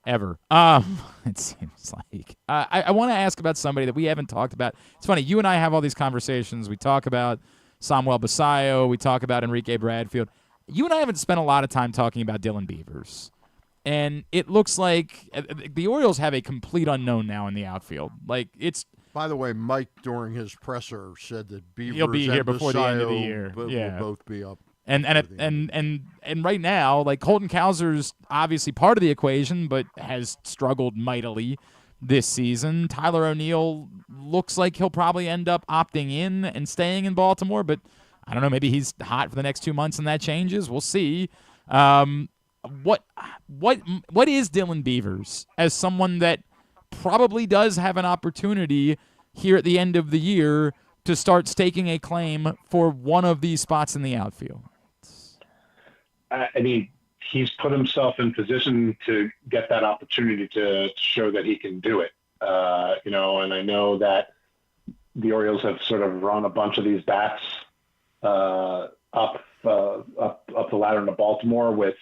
ever. It seems like. I want to ask about somebody that we haven't talked about. It's funny. You and I have all these conversations. We talk about Samuel Basallo. We talk about Enrique Bradfield. You and I haven't spent a lot of time talking about Dylan Beavers. And it looks like the Orioles have a complete unknown now in the outfield. By the way, Mike, during his presser, said that Beavers he'll be here before the end of the Basallo year. will both be up. And right now, Colton Cowser's obviously part of the equation, but has struggled mightily this season. Tyler O'Neill looks like he'll probably end up opting in and staying in Baltimore, but I don't know. Maybe he's hot for the next 2 months and that changes. We'll see. what is Dylan Beavers as someone that probably does have an opportunity here at the end of the year to start staking a claim for one of these spots in the outfield? I mean, he's put himself in position to get that opportunity to show that he can do it. And I know that the Orioles have sort of run a bunch of these bats up the ladder into Baltimore with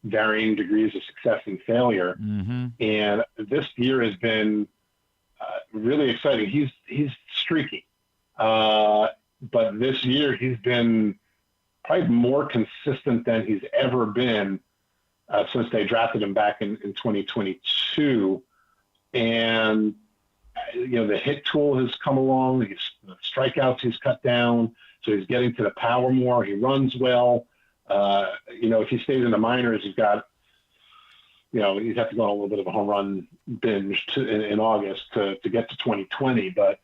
varying degrees of success and failure. Mm-hmm. And this year has been really exciting. He's streaky. But this year he's been probably more consistent than he's ever been since they drafted him back in 2022. And, the hit tool has come along. The strikeouts he's cut down. So he's getting to the power more. He runs well. If he stays in the minors, he's got, he'd have to go on a little bit of a home run binge in August to get to 2020. But,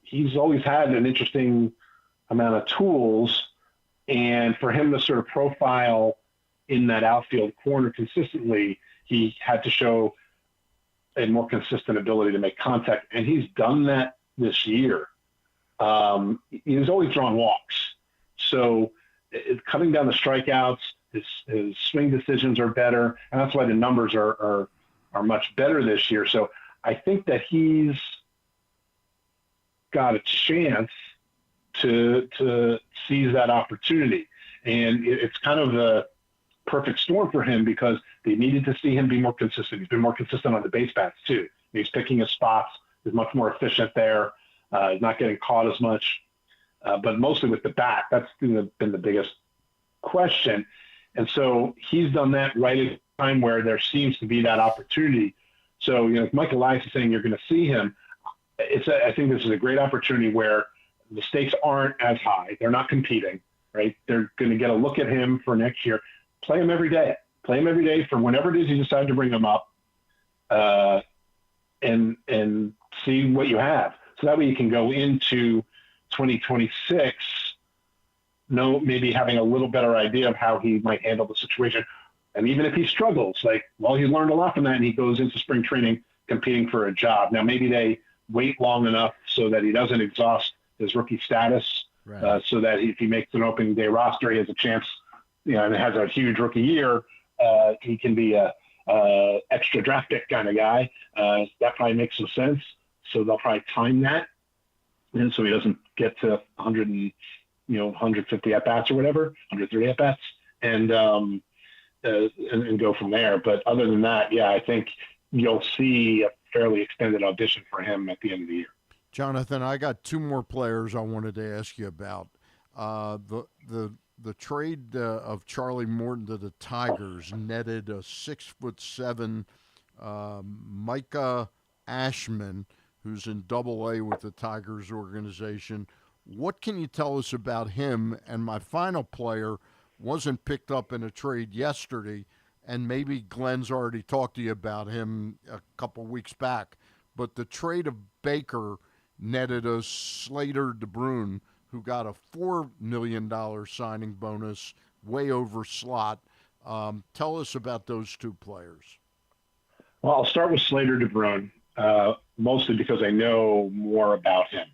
he's always had an interesting amount of tools. And for him to sort of profile in that outfield corner consistently, he had to show a more consistent ability to make contact. And he's done that this year. He's always drawn walks. So cutting down the strikeouts, his swing decisions are better. And that's why the numbers are much better this year. So I think that he's got a chance to seize that opportunity. And it's kind of the perfect storm for him because they needed to see him be more consistent. He's been more consistent on the base paths too. He's picking his spots. He's much more efficient there. He's not getting caught as much, but mostly with the bat. That's been the biggest question. And so he's done that right at a time where there seems to be that opportunity. So, if Mike Elias is saying you're going to see him, I think this is a great opportunity where the stakes aren't as high. They're not competing, right? They're going to get a look at him for next year. Play him every day. Play him every day for whenever it is you decide to bring him up, and see what you have. So that way you can go into 2026, maybe having a little better idea of how he might handle the situation. And even if he struggles, he's learned a lot from that, and he goes into spring training competing for a job. Now, maybe they wait long enough so that he doesn't exhaust his rookie status, right. So that if he makes an opening day roster, he has a chance, and has a huge rookie year, he can be a extra draft pick kind of guy. That probably makes some sense. So they'll probably time that, and so he doesn't get to 150 at bats or whatever, 130 at bats, and go from there. But other than that, I think you'll see a fairly extended audition for him at the end of the year. Jonathan, I got two more players I wanted to ask you about. The trade of Charlie Morton to the Tigers netted a 6'7" Micah Ashman, who's in Double-A with the Tigers organization. What can you tell us about him? And my final player wasn't picked up in a trade yesterday, and maybe Glenn's already talked to you about him a couple weeks back, but the trade of Baker netted us Slater DeBrune, who got a $4 million signing bonus, way over slot. Tell us about those two players. Well, I'll start with Slater DeBrune, mostly because I know more about him.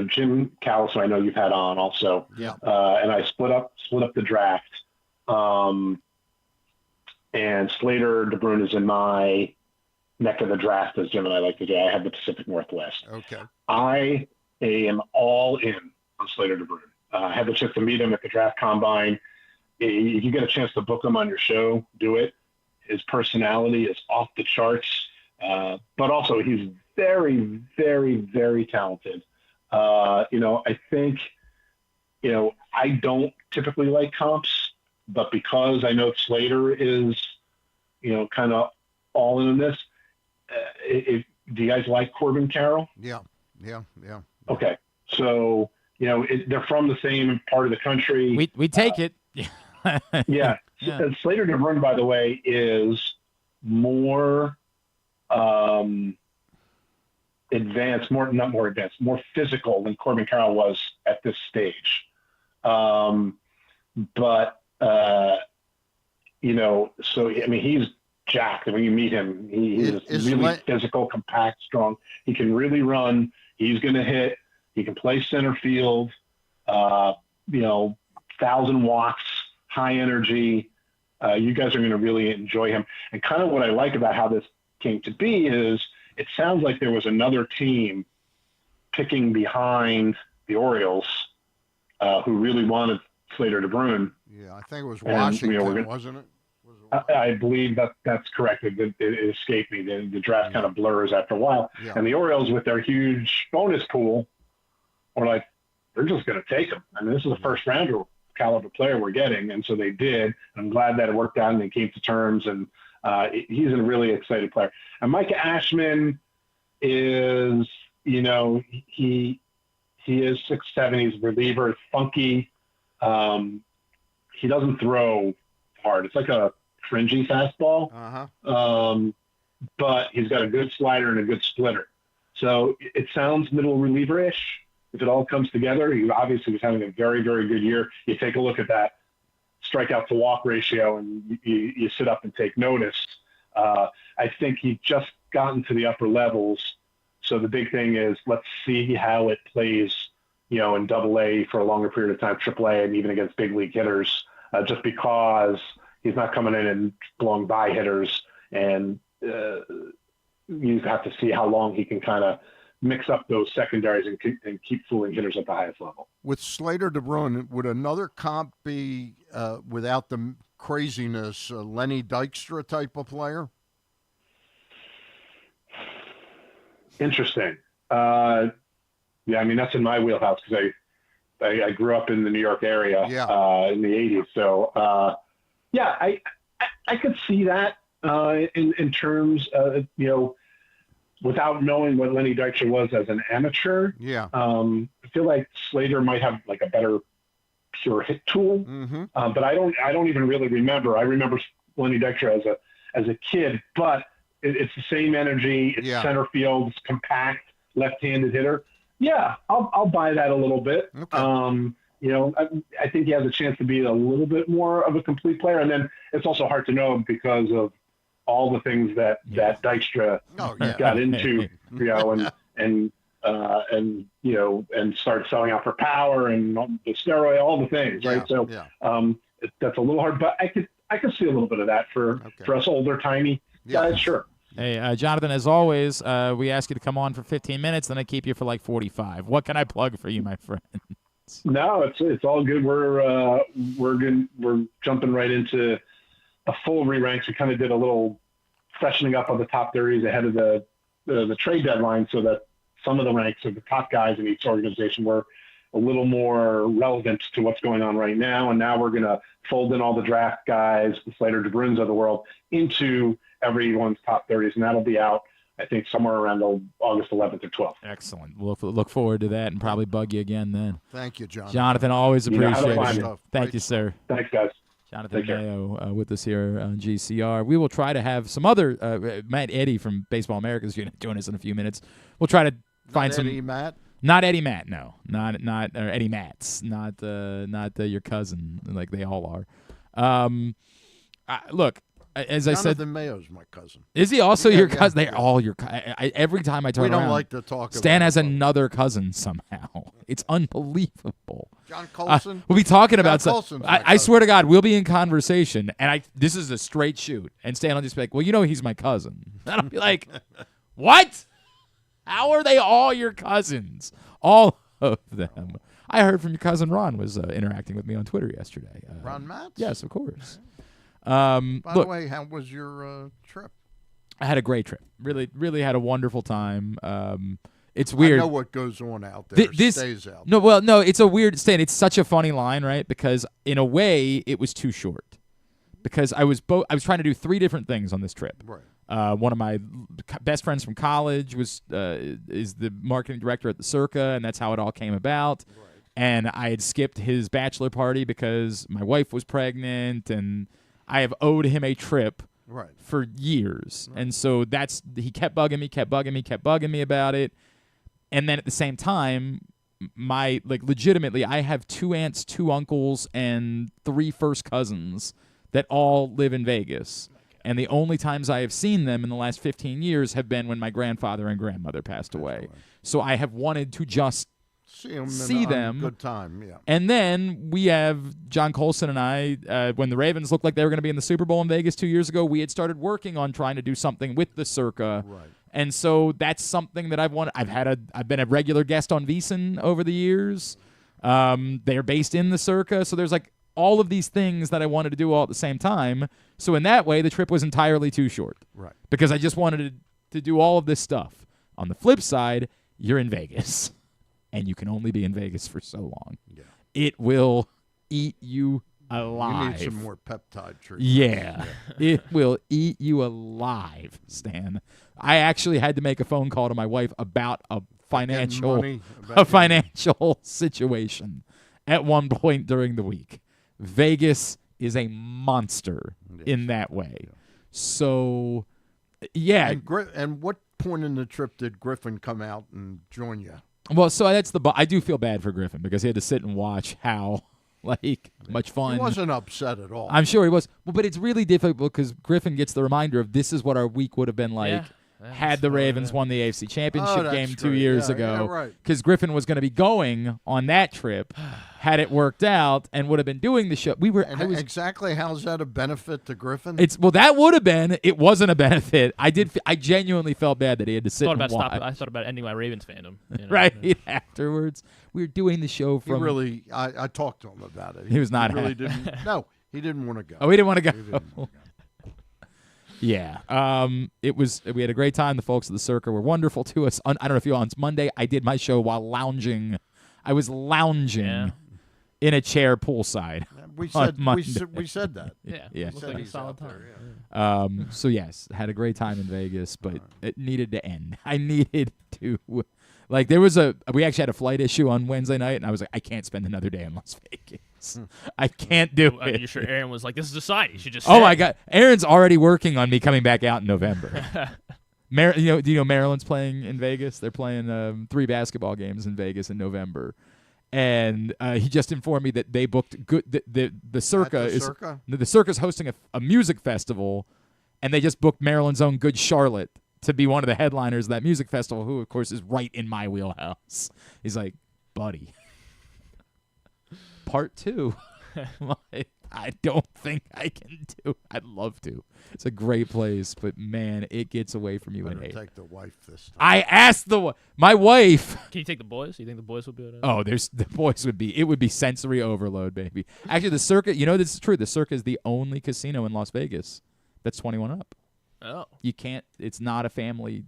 Jim Callis, who I know you've had on also. Yeah. And I split up the draft. And Slater DeBrune is in my neck of the draft, as Jim and I like to do. I have the Pacific Northwest. Okay. I am all in on Slater DeBrune. I had the chance to meet him at the draft combine. If you get a chance to book him on your show, do it. His personality is off the charts, but also he's very, very, very talented. I think, I don't typically like comps, but because I know Slater is, kind of all in on this, do you guys like Corbin Carroll? Yeah. Okay. So, they're from the same part of the country. We take it. Yeah. And Slater DeBrune, by the way, is more advanced, more physical than Corbin Carroll was at this stage. But so I mean, he's jacked. When you meet him, he is really physical, compact, strong. He can really run. He's going to hit. He can play center field. 1,000 watts, high energy. You guys are going to really enjoy him. And kind of what I like about how this came to be is it sounds like there was another team picking behind the Orioles who really wanted Slater DeBruin. Yeah, I think it was Washington, wasn't it? I believe that's correct. It escaped me. The draft kind of blurs after a while. Yeah. And the Orioles, with their huge bonus pool, were like, they're just going to take him. I mean, this is a first-rounder caliber player we're getting, and so they did. I'm glad that it worked out and they came to terms, and he's a really excited player. And Mike Ashman is, he is 6'7". He's a reliever. It's funky. He doesn't throw hard. It's like a fringy fastball. But he's got a good slider and a good splitter. So it sounds middle reliever-ish. If it all comes together, he obviously was having a very, very good year. You take a look at that strikeout to walk ratio and you sit up and take notice. I think he just gotten to the upper levels. So the big thing is let's see how it plays, in Double-A for a longer period of time, Triple-A, and even against big league hitters, just because he's not coming in and blowing by hitters. And you have to see how long he can kind of mix up those secondaries and keep fooling hitters at the highest level. With Slater DeBruin, would another comp be, without the craziness, Lenny Dykstra type of player? Interesting. Yeah, I mean, that's in my wheelhouse because I grew up in the New York area in the 80s. So, I could see that in terms of, without knowing what Lenny Dykstra was as an amateur. Yeah. I feel like Slater might have like a better pure hit tool. But I don't even really remember. I remember Lenny Dykstra as a kid, but it's the same energy. It's center field. It's compact, left-handed hitter. Yeah, I'll buy that a little bit. Okay. I think he has a chance to be a little bit more of a complete player. And then it's also hard to know because of all the things that Dykstra got into, and started selling out for power and the steroid, all the things, right? So that's a little hard, but I could see a little bit of that for us older, tiny guys, sure. Hey, Jonathan, as always, we ask you to come on for 15 minutes, then I keep you for like 45. What can I plug for you, my friend? No, it's all good. We're jumping right into a full re-ranks. We kind of did a little freshening up of the top 30s ahead of the trade deadline, so that some of the ranks of the top guys in each organization were a little more relevant to what's going on right now. And now we're going to fold in all the draft guys, the Slater DeBruins of the world, into everyone's top 30s, and that'll be out, I think, somewhere around August 11th or 12th. Excellent. We'll look forward to that and probably bug you again then. Thank you, Jonathan. Jonathan, always appreciate it. Thank you, stuff. sir. Thanks, guys. Jonathan Mayo with us here on GCR. We will try to have some other Matt Eddy from Baseball America is going to join us in a few minutes. We'll try to find some. Eddie Matt? Not Eddie Matt, no. Not or Eddie Matz. Not your cousin like they all are. Look, as I said, Jonathan Mayo's my cousin. Is he also your cousin? They're all your. Every time I turn around, we don't like to talk. Stan about has another cousin somehow. It's unbelievable. John Colson. We'll be talking about some. I swear to God, we'll be in conversation, and this is a straight shoot, and Stan will just be like, "Well, he's my cousin," and I'll be like, "What? How are they all your cousins? All of them." I heard from your cousin Ron was interacting with me on Twitter yesterday. Ron Matz? Yes, of course. By the way, how was your trip? I had a great trip. Really, really had a wonderful time. It's weird. I know what goes on out there. Stays out. No, it's a weird Stan. It's such a funny line, right? Because in a way, it was too short. Because I was trying to do 3 different things on this trip. Right. One of my best friends from college is the marketing director at the Circa, and that's how it all came about. Right. And I had skipped his bachelor party because my wife was pregnant, and I have owed him a trip for years. Right. And so he kept bugging me about it. And then at the same time, legitimately, I have 2 aunts, 2 uncles, and 3 first cousins that all live in Vegas. And the only times I have seen them in the last 15 years have been when my grandfather and grandmother passed away. So I have wanted to just see them. Good time, yeah. And then we have John Colson and I, when the Ravens looked like they were going to be in the Super Bowl in Vegas 2 years ago, we had started working on trying to do something with the Circa. Right. And so that's something that I've wanted. I've been a regular guest on VSiN over the years. They're based in the Circa, so there's like all of these things that I wanted to do all at the same time. So in that way, the trip was entirely too short. Right. Because I just wanted to do all of this stuff. On the flip side, you're in Vegas, and you can only be in Vegas for so long. Yeah. It will eat you alive. You need some more peptide treatment. Yeah. It will eat you alive, Stan. I actually had to make a phone call to my wife about a financial situation at one point during the week. Vegas is a monster in that way. Yeah. So, yeah. And what point in the trip did Griffin come out and join you? Well, so I do feel bad for Griffin because he had to sit and watch how much fun. He wasn't upset at all. I'm sure he was. Well, but it's really difficult because Griffin gets the reminder of this is what our week would have been like had the Ravens won the AFC Championship game 2 years ago. Right. Because Griffin was going to be going on that trip had it worked out and would have been doing the show. Exactly how's that a benefit to Griffin? That would have been. It wasn't a benefit. I genuinely felt bad that he had to sit and watch. I thought about ending my Ravens fandom. Right afterwards, we were doing the show from. I talked to him about it. He was not. He really didn't. No, he didn't want to go. Oh, he didn't want to go. Yeah. It was. We had a great time. The folks at the Circa were wonderful to us. I don't know if you on Monday. I did my show while lounging. I was lounging in a chair poolside. We said that. Yeah. Looked like a solid time. So yes, had a great time in Vegas, but it needed to end. I needed to. Like we actually had a flight issue on Wednesday night, and I was like, I can't spend another day in Las Vegas. I can't do it. You're sure Aaron was like, this is a sign. You should just. Oh my God, Aaron's already working on me coming back out in November. Do you know Maryland's playing in Vegas? They're playing 3 basketball games in Vegas in November, and he just informed me that they booked good. The Circa the Circa's hosting a music festival, and they just booked Maryland's own Good Charlotte to be one of the headliners of that music festival, who, of course, is right in my wheelhouse. He's like, buddy, part 2. I don't think I can do. I'd love to. It's a great place, but, man, it gets away from you. Better and hate. Take the wife this time. I asked my wife. Can you take the boys? You think the boys would be able to? Oh, the boys would be. It would be sensory overload, baby. Actually, the Circa, this is true. The Circa is the only casino in Las Vegas that's 21 up. Oh. You can't. It's not a family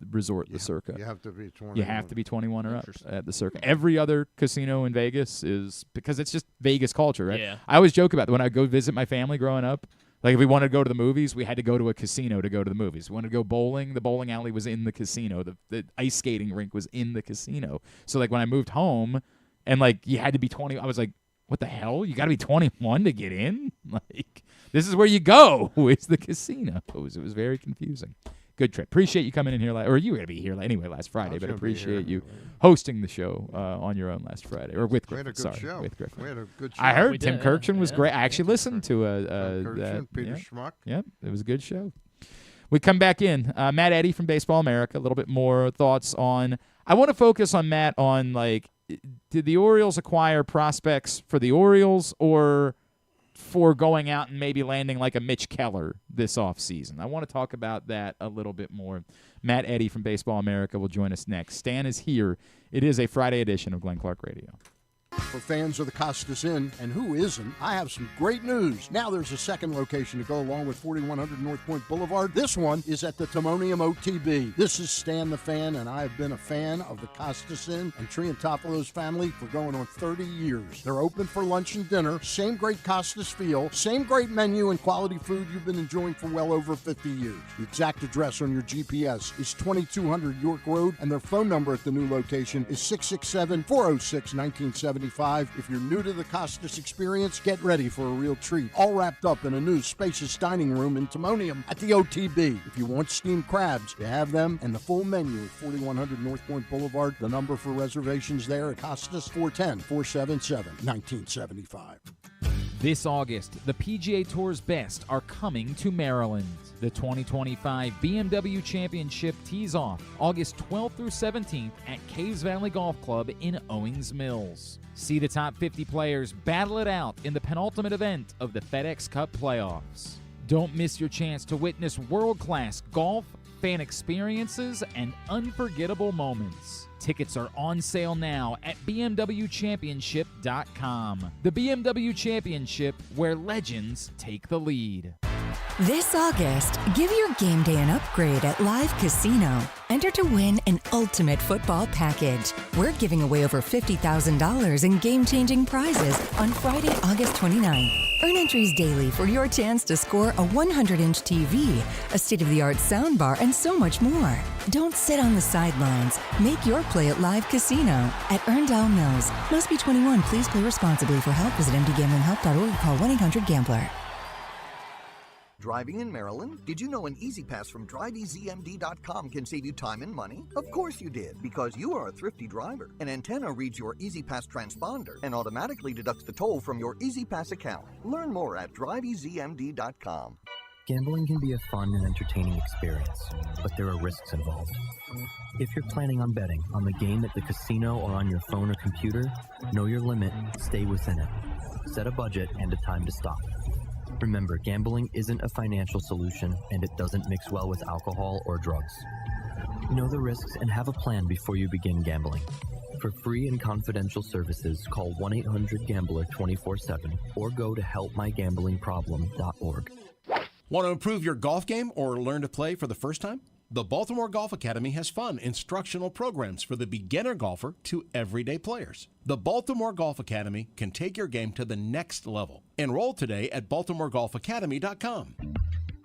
resort. The Circa. You have to be 21. You have to be 21 or up at the Circa. Every other casino in Vegas is because it's just Vegas culture, right? Yeah. I always joke about that when I go visit my family growing up. Like if we wanted to go to the movies, we had to go to a casino to go to the movies. We wanted to go bowling. The bowling alley was in the casino. The ice skating rink was in the casino. So like when I moved home, and like you had to be 20, I was like, what the hell? You got to be 21 to get in? Like. This is where you go. It's the casino. It was very confusing. Good trip. Appreciate you coming in here. Or you were going to be here anyway last Friday, but appreciate you hosting the show on your own last Friday. Or with Griffin. Show. With Griffin. We had a good show. I heard Tim Kirkchen was great. I actually listened to Peter Schmuck. Yep, it was a good show. We come back in. Matt Eddy from Baseball America. A little bit more thoughts on. I want to focus on Matt on did the Orioles acquire prospects for the Orioles or for going out and maybe landing like a Mitch Keller this offseason? I want to talk about that a little bit more. Matt Eddy from Baseball America will join us next. Stan is here. It is a Friday edition of Glenn Clark Radio. For fans of the Costas Inn, and who isn't, I have some great news. Now there's a second location to go along with 4100 North Point Boulevard. This one is at the Timonium OTB. This is Stan the Fan, and I have been a fan of the Costas Inn and Triantafalo's family for going on 30 years. They're open for lunch and dinner, same great Costas feel, same great menu and quality food you've been enjoying for well over 50 years. The exact address on your GPS is 2200 York Road, and their phone number at the new location is 667-406-1970. If you're new to the Costas experience, get ready for a real treat. All wrapped up in a new spacious dining room in Timonium at the OTB. If you want steamed crabs, you have them, and the full menu at 4100 North Point Boulevard. The number for reservations there at Costas, 410-477-1975. This August, the PGA Tour's best are coming to Maryland. The 2025 BMW Championship tees off August 12th through 17th at Caves Valley Golf Club in Owings Mills. See the top 50 players battle it out in the penultimate event of the FedEx Cup playoffs. Don't miss your chance to witness world-class golf, fan experiences, and unforgettable moments. Tickets are on sale now at bmwchampionship.com. The BMW Championship, where legends take the lead. This August, give your game day an upgrade at Live Casino. Enter to win an ultimate football package. We're giving away over $50,000 in game-changing prizes on Friday, August 29th. Earn entries daily for your chance to score a 100-inch TV, a state-of-the-art soundbar, and so much more. Don't sit on the sidelines. Make your play at Live Casino at Erndale Mills. Must be 21. Please play responsibly. For help, visit mdgamblinghelp.org or call 1-800-GAMBLER. Driving in Maryland? Did you know an Easy Pass from driveeasymd.com can save you time and money? Of course you did, because you are a thrifty driver. An antenna reads your Easy Pass transponder and automatically deducts the toll from your Easy Pass account. Learn more at driveeasymd.com. Gambling can be a fun and entertaining experience, but there are risks involved. If you're planning on betting on the game at the casino or on your phone or computer, know your limit, stay within it. Set a budget and a time to stop. Remember, gambling isn't a financial solution, and it doesn't mix well with alcohol or drugs. Know the risks and have a plan before you begin gambling. For free and confidential services, call 1-800-GAMBLER 24/7 or go to helpmygamblingproblem.org. Want to improve your golf game or learn to play for the first time? The Baltimore Golf Academy has fun, instructional programs for the beginner golfer to everyday players. The Baltimore Golf Academy can take your game to the next level. Enroll today at baltimoregolfacademy.com.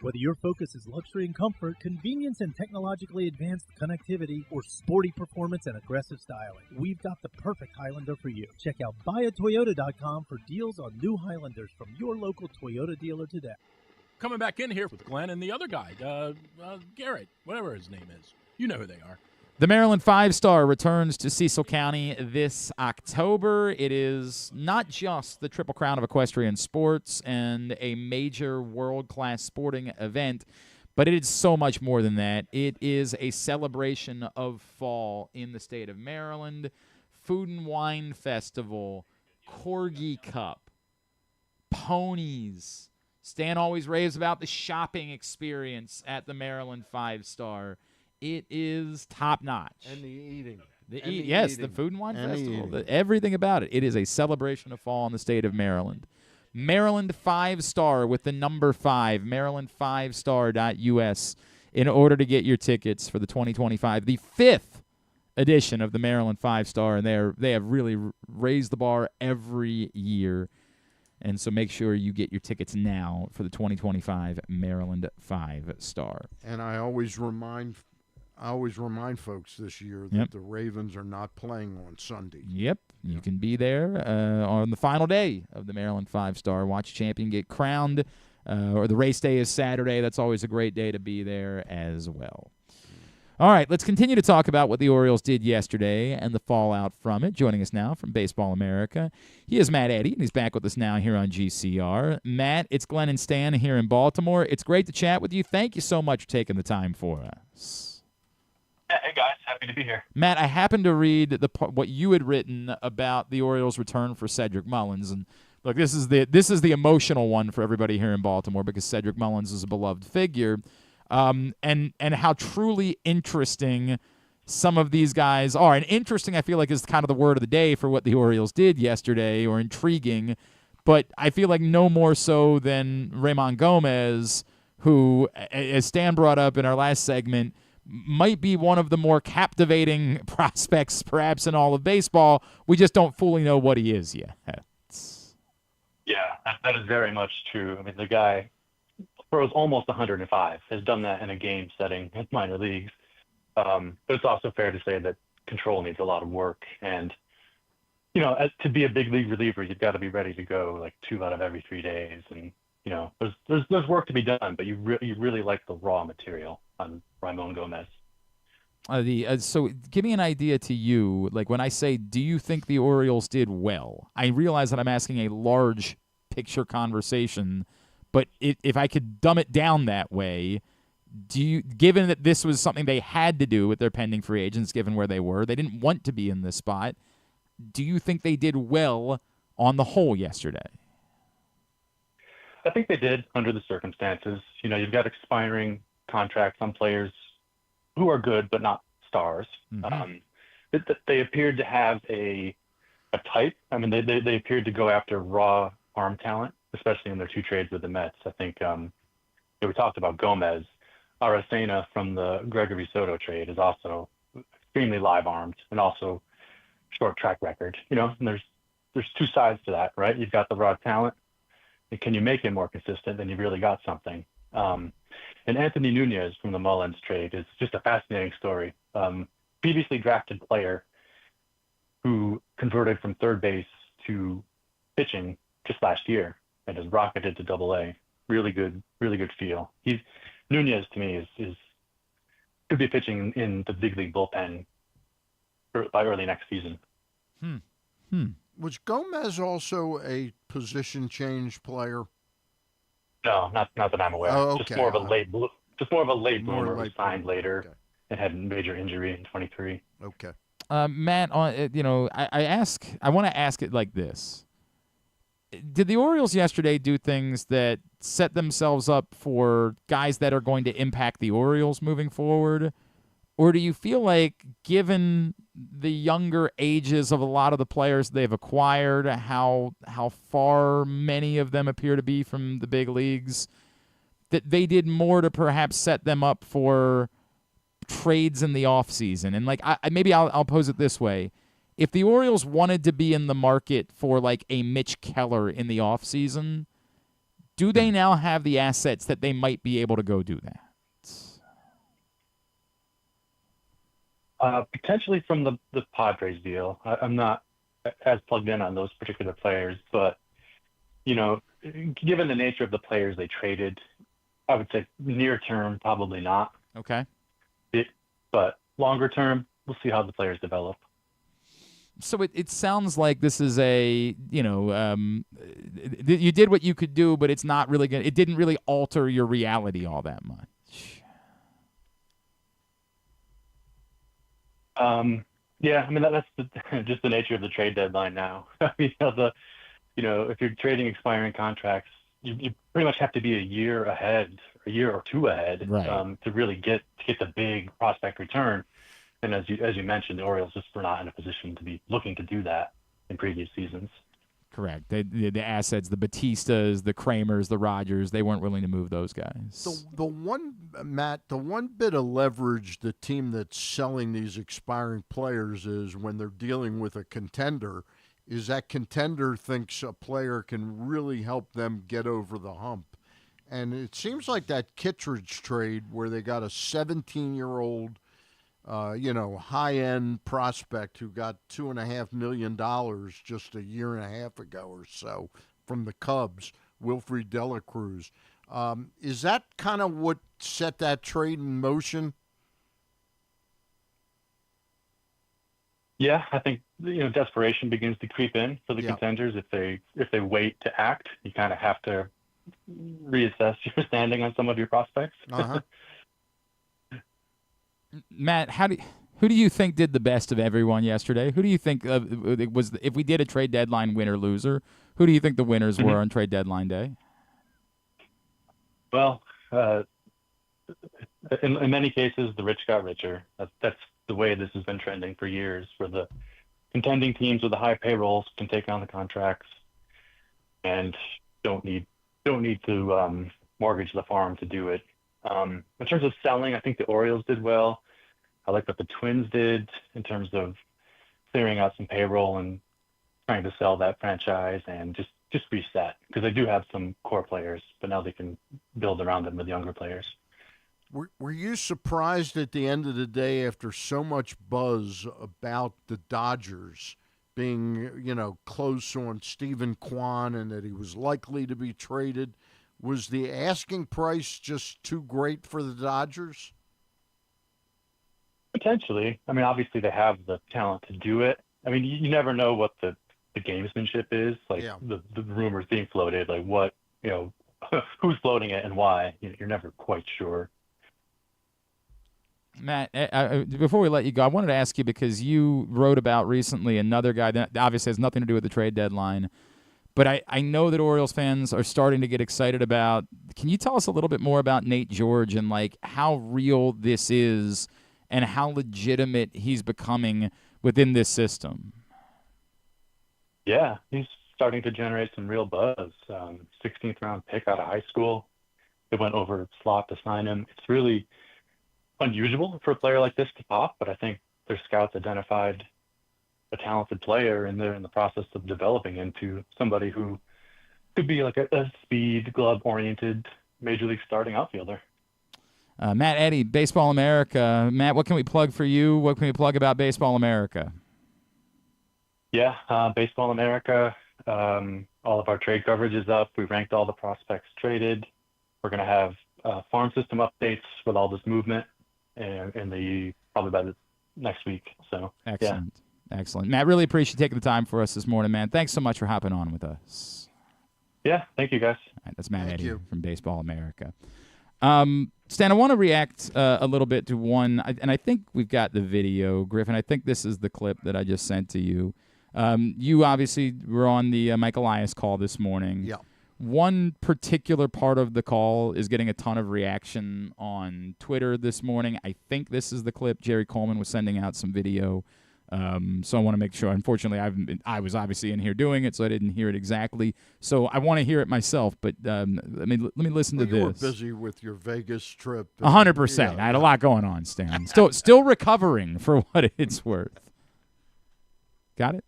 Whether your focus is luxury and comfort, convenience and technologically advanced connectivity, or sporty performance and aggressive styling, we've got the perfect Highlander for you. Check out buyatoyota.com for deals on new Highlanders from your local Toyota dealer today. Coming back in here with Glenn and the other guy, Garrett, whatever his name is. You know who they are. The Maryland 5-star returns to Cecil County this October. It is not just the Triple Crown of equestrian sports and a major world-class sporting event, but it is so much more than that. It is a celebration of fall in the state of Maryland, Food and Wine Festival, Corgi Cup, ponies. Stan always raves about the shopping experience at the Maryland 5-star. It is top-notch. And the eating. Yes, the Food and Wine Festival. Everything about it. It is a celebration of fall in the state of Maryland. Maryland 5-star with the number 5, maryland5star.us, in order to get your tickets for the 2025, the 5th edition of the Maryland 5-star, and they have really raised the bar every year. And so make sure you get your tickets now for the 2025 Maryland 5-star. And I always remind folks this year that the Ravens are not playing on Sunday. Yep. You can be there on the final day of the Maryland 5-star. Watch champion get crowned. Or the race day is Saturday. That's always a great day to be there as well. All right, let's continue to talk about what the Orioles did yesterday and the fallout from it. Joining us now from Baseball America, he is Matt Eddy, and he's back with us now here on GCR. Matt, it's Glenn and Stan here in Baltimore. It's great to chat with you. Thank you so much for taking the time for us. Yeah, hey, guys. Happy to be here. Matt, I happened to read what you had written about the Orioles' return for Cedric Mullins, and look, this is the emotional one for everybody here in Baltimore because Cedric Mullins is a beloved figure. And how truly interesting some of these guys are. And interesting, I feel like, is kind of the word of the day for what the Orioles did yesterday, or intriguing. But I feel like no more so than Raymond Gomez, who, as Stan brought up in our last segment, might be one of the more captivating prospects perhaps in all of baseball. We just don't fully know what he is yet. Yeah, that is very much true. I mean, the guy throws almost 105, has done that in a game setting in minor leagues. But it's also fair to say that control needs a lot of work. And, to be a big league reliever, you've got to be ready to go like 2 out of every 3 days. And, there's work to be done, but you really like the raw material on Ramon Gomez. So give me an idea to you, like when I say, do you think the Orioles did well? I realize that I'm asking a large picture conversation. But if I could dumb it down that way, given that this was something they had to do with their pending free agents, given where they were, they didn't want to be in this spot, do you think they did well on the whole yesterday? I think they did under the circumstances. You've got expiring contracts on players who are good but not stars. Mm-hmm. They appeared to have a type. I mean, they appeared to go after raw arm talent, especially in their 2 trades with the Mets. I think we talked about Gomez. Aracena from the Gregory Soto trade is also extremely live armed and also short track record. And there's 2 sides to that, right? You've got the raw talent, and can you make it more consistent? Then you've really got something. And Anthony Nunez from the Mullins trade is just a fascinating story. Previously drafted player who converted from third base to pitching just last year and has rocketed to AA. Really good feel. Nunez to me is could be pitching in the big league bullpen by early next season. Was Gomez also a position change player? No, not that I'm aware. Oh, okay. Just more of a late bloomer who signed later and had a major injury in 23. Okay. Matt, I want to ask it like this. Did the Orioles yesterday do things that set themselves up for guys that are going to impact the Orioles moving forward? Or do you feel like, given the younger ages of a lot of the players they've acquired, how far many of them appear to be from the big leagues, that they did more to perhaps set them up for trades in the offseason? And maybe I'll pose it this way. If the Orioles wanted to be in the market for like a Mitch Keller in the offseason, do they now have the assets that they might be able to go do that? Potentially from the Padres deal. I'm not as plugged in on those particular players, but, given the nature of the players they traded, I would say near term, probably not. Okay. But longer term, we'll see how the players develop. So it sounds like this is you did what you could do, but it's not really good. It didn't really alter your reality all that much. Yeah, I mean that's just the nature of the trade deadline now. If you're trading expiring contracts, you pretty much have to be a year or 2 ahead, right, to really get the big prospect return. And as you mentioned, the Orioles just were not in a position to be looking to do that in previous seasons. Correct. The assets, the Batistas, the Kramers, the Rogers, they weren't willing to move those guys. The one bit of leverage the team that's selling these expiring players is when they're dealing with a contender, is that contender thinks a player can really help them get over the hump. And it seems like that Kittredge trade where they got a 17-year-old high-end prospect who got $2.5 million just a year and a half ago or so from the Cubs, Wilfred De La Cruz. Is that kind of what set that trade in motion? Yeah, I think desperation begins to creep in for the contenders. If they wait to act, you kind of have to reassess your standing on some of your prospects. Matt, who do you think did the best of everyone yesterday? Who do you think it was? If we did a trade deadline winner loser, who do you think the winners were on trade deadline day? Well, in many cases, the rich got richer. That's the way this has been trending for years, where the contending teams with the high payrolls can take on the contracts and don't need to mortgage the farm to do it. In terms of selling, I think the Orioles did well. I like what the Twins did in terms of clearing out some payroll and trying to sell that franchise and just reset, because they do have some core players, but now they can build around them with younger players. Were you surprised at the end of the day, after so much buzz about the Dodgers being, close on Stephen Kwan and that he was likely to be traded? Was the asking price just too great for the Dodgers? Potentially. I mean, obviously they have the talent to do it. I mean, you never know what the the gamesmanship is. Like the rumors being floated, like what, who's floating it and why. You're never quite sure. Matt, before we let you go, I wanted to ask you, because you wrote about recently another guy that obviously has nothing to do with the trade deadline, but I know that Orioles fans are starting to get excited about. Can you tell us a little bit more about Nate George and like how real this is and how legitimate he's becoming within this system? Yeah, he's starting to generate some real buzz. 16th round pick out of high school. It went over slot to sign him. It's really unusual for a player like this to pop, but I think their scouts identified a talented player, and they're in the process of developing into somebody who could be like a speed, glove-oriented major league starting outfielder. Matt Eddy, Baseball America. Matt, what can we plug for you? What can we plug about Baseball America? Yeah, Baseball America. All of our trade coverage is up. We ranked all the prospects traded. We're going to have farm system updates with all this movement and probably by the next week. So excellent. Yeah. Excellent. Matt, really appreciate you taking the time for us this morning, man. Thanks so much for hopping on with us. Yeah, thank you, guys. All right, that's Matt Eddy from Baseball America. Stan, I want to react a little bit to one, and I think we've got the video, Griffin. I think this is the clip that I just sent to you. You obviously were on the Mike Elias call this morning. Yeah. One particular part of the call is getting a ton of reaction on Twitter this morning. I think this is the clip. Jerry Coleman was sending out some video. So I want to make sure. Unfortunately, I was obviously in here doing it, so I didn't hear it exactly. So I want to hear it myself. But let me listen to this. You were busy with your Vegas trip. 100%. I had a lot going on, Stan. Still recovering for what it's worth. Got it?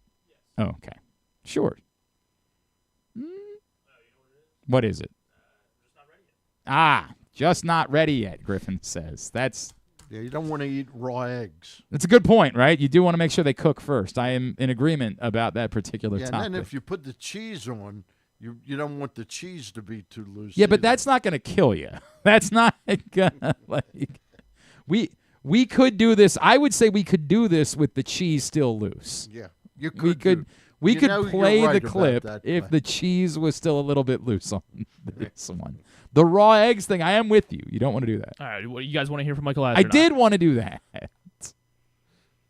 Oh, okay. Sure. What is it? Just not ready yet, Griffin says. Yeah, you don't want to eat raw eggs. That's a good point, right? You do want to make sure they cook first. I am in agreement about that particular topic. And then if you put the cheese on, you don't want the cheese to be too loose. Yeah, but that's not going to kill you. That's not going to, we could do this. I would say we could do this with the cheese still loose. Yeah, you could. We could play the clip if the cheese was still a little bit loose on this one. The raw eggs thing, I am with you. You don't want to do that. All right, what, you guys want to hear from Mike Elias? I did want to do that.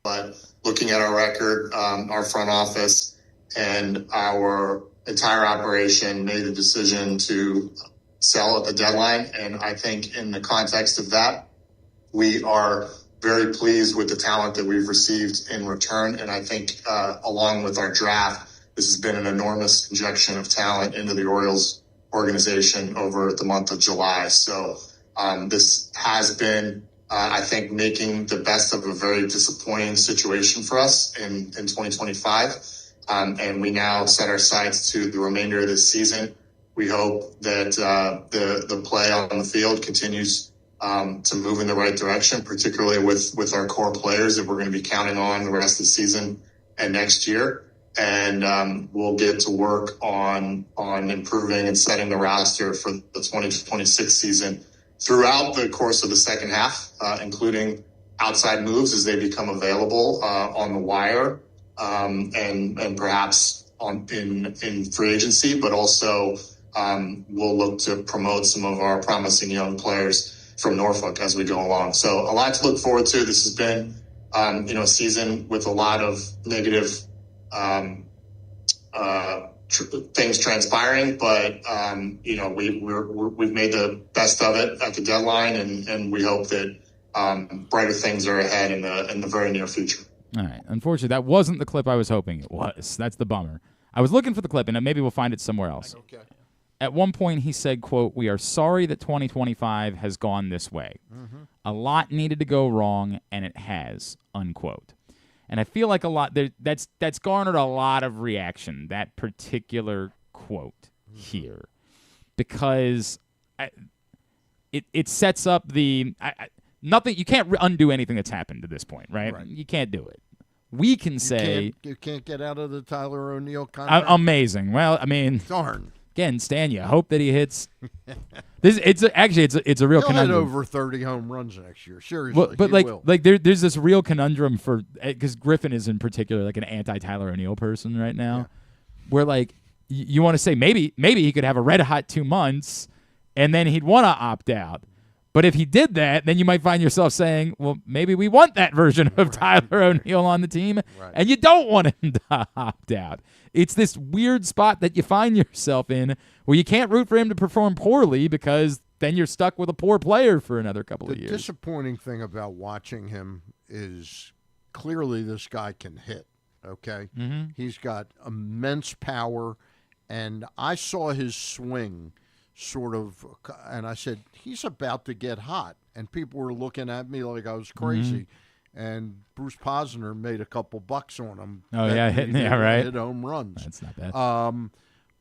But looking at our record, our front office and our entire operation made the decision to sell at the deadline. And I think in the context of that, we are very pleased with the talent that we've received in return. And I think along with our draft, this has been an enormous injection of talent into the Orioles organization over the month of July. So this has been, I think, making the best of a very disappointing situation for us in 2025. And we now set our sights to the remainder of this season. We hope that the play on the field continues to move in the right direction, particularly with our core players that we're going to be counting on the rest of the season and next year. And we'll get to work on improving and setting the roster for the 2026 season throughout the course of the second half, including outside moves as they become available on the wire and perhaps in free agency, but also we'll look to promote some of our promising young players from Norfolk as we go along. So a lot to look forward to. This has been, a season with a lot of negative things transpiring, but we've made the best of it at the deadline, and we hope that brighter things are ahead in the very near future. All right. Unfortunately, that wasn't the clip I was hoping it was. That's the bummer. I was looking for the clip, and maybe we'll find it somewhere else. Okay. At one point, he said, quote, "We are sorry that 2025 has gone this way. Mm-hmm. A lot needed to go wrong, and it has," unquote. And I feel like that's garnered a lot of reaction, that particular quote here, because it sets up nothing. You can't undo anything that's happened to this point, right? You can't do it. We can say you can't get out of the Tyler O'Neill contract. Amazing. Well, I mean, darn. Again, Stan, you hope that he hits. It's a real He'll conundrum. hit over 30 home runs next year. Seriously, but he will. There's this real conundrum for because Griffin is in particular like an anti-Tyler O'Neill person right now. where like you want to say maybe he could have a red hot 2 months and then he'd want to opt out. But if he did that, then you might find yourself saying, well, maybe we want that version of Tyler O'Neill on the team, and you don't want him to opt out. It's this weird spot that you find yourself in where you can't root for him to perform poorly because then you're stuck with a poor player for another couple of years. The disappointing thing about watching him is clearly this guy can hit, okay? Mm-hmm. He's got immense power, and I saw his swing sort of, and I said, he's about to get hot. And people were looking at me like I was crazy. Mm-hmm. And Bruce Posner made a couple bucks on him. Oh, yeah, right. Hit home runs. That's not bad.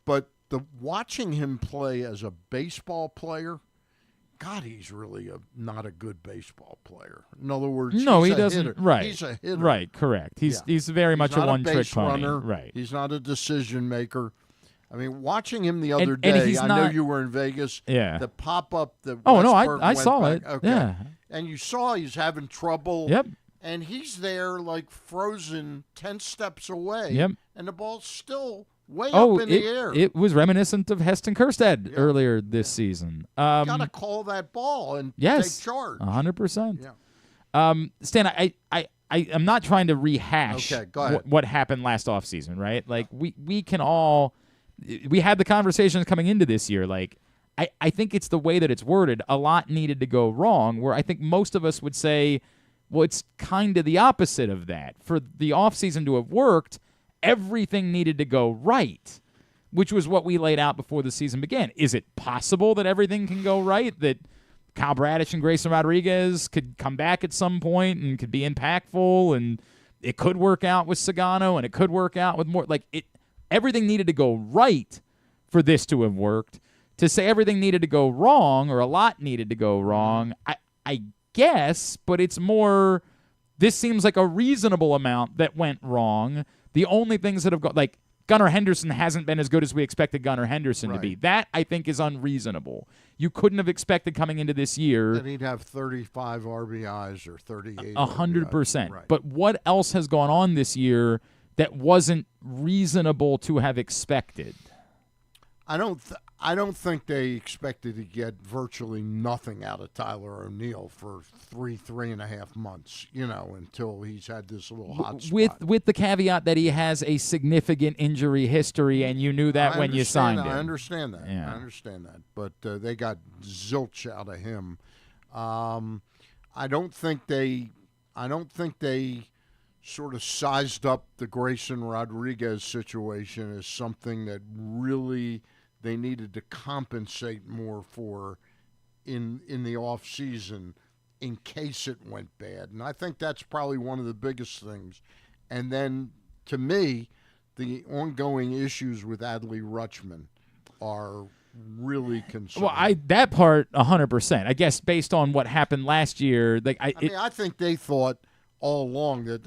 But watching him play as a baseball player, God, he's really not a good baseball player. In other words, he doesn't. Hitter. Right, he's a hitter. Right, correct. He's very much a one-trick pony. Right. He's not a decision maker. I mean, watching him the other day, I know you were in Vegas. Yeah. The pop-up. I saw back. it. Okay. Yeah. And you saw he's having trouble. Yep. And he's there like frozen 10 steps away. Yep. And the ball's still way up in the air. It was reminiscent of Heston Kjerstad earlier this season. You got to call that ball and take charge. 100%. Yeah. Stan, I'm not trying to rehash what happened last offseason, right? Like, we can all – we had the conversations coming into this year. Like, I think it's the way that it's worded. A lot needed to go wrong, where I think most of us would say, well, it's kind of the opposite of that. For the offseason to have worked, everything needed to go right, which was what we laid out before the season began. Is it possible that everything can go right, that Kyle Bradish and Grayson Rodriguez could come back at some point and could be impactful, and it could work out with Sagano, and it could work out with more? Like, everything needed to go right for this to have worked. To say everything needed to go wrong or a lot needed to go wrong, I guess, but it's more, this seems like a reasonable amount that went wrong. The only things that have gone, like Gunnar Henderson hasn't been as good as we expected Gunnar Henderson to be. That, I think, is unreasonable. You couldn't have expected coming into this year that he'd have 35 RBIs or 38 100%. Right. But what else has gone on this year that wasn't reasonable to have expected? I don't think they expected to get virtually nothing out of Tyler O'Neill for 3.5 months, until he's had this little hot spot. With the caveat that he has a significant injury history, and you knew that when you signed him. I understand that. Yeah. I understand that. But they got zilch out of him. I don't think they sort of sized up the Grayson Rodriguez situation as something that really they needed to compensate more for in the off season in case it went bad. And I think that's probably one of the biggest things. And then, to me, the ongoing issues with Adley Rutschman are really concerning. Well, that part 100%. I guess based on what happened last year, I think they thought all along that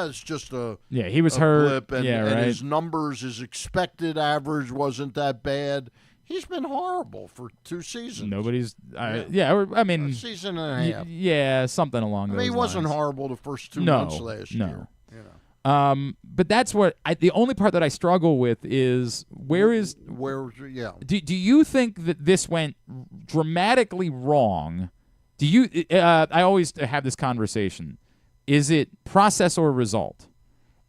it's just he was hurt, blip, and his numbers, his expected average wasn't that bad. He's been horrible for 2 seasons. Nobody's a season and a half. Yeah, something along those lines. He wasn't horrible the first 2 months last year. But that's what the only part that I struggle with is do you think that this went dramatically wrong? Do you I always have this conversation. Is it process or result?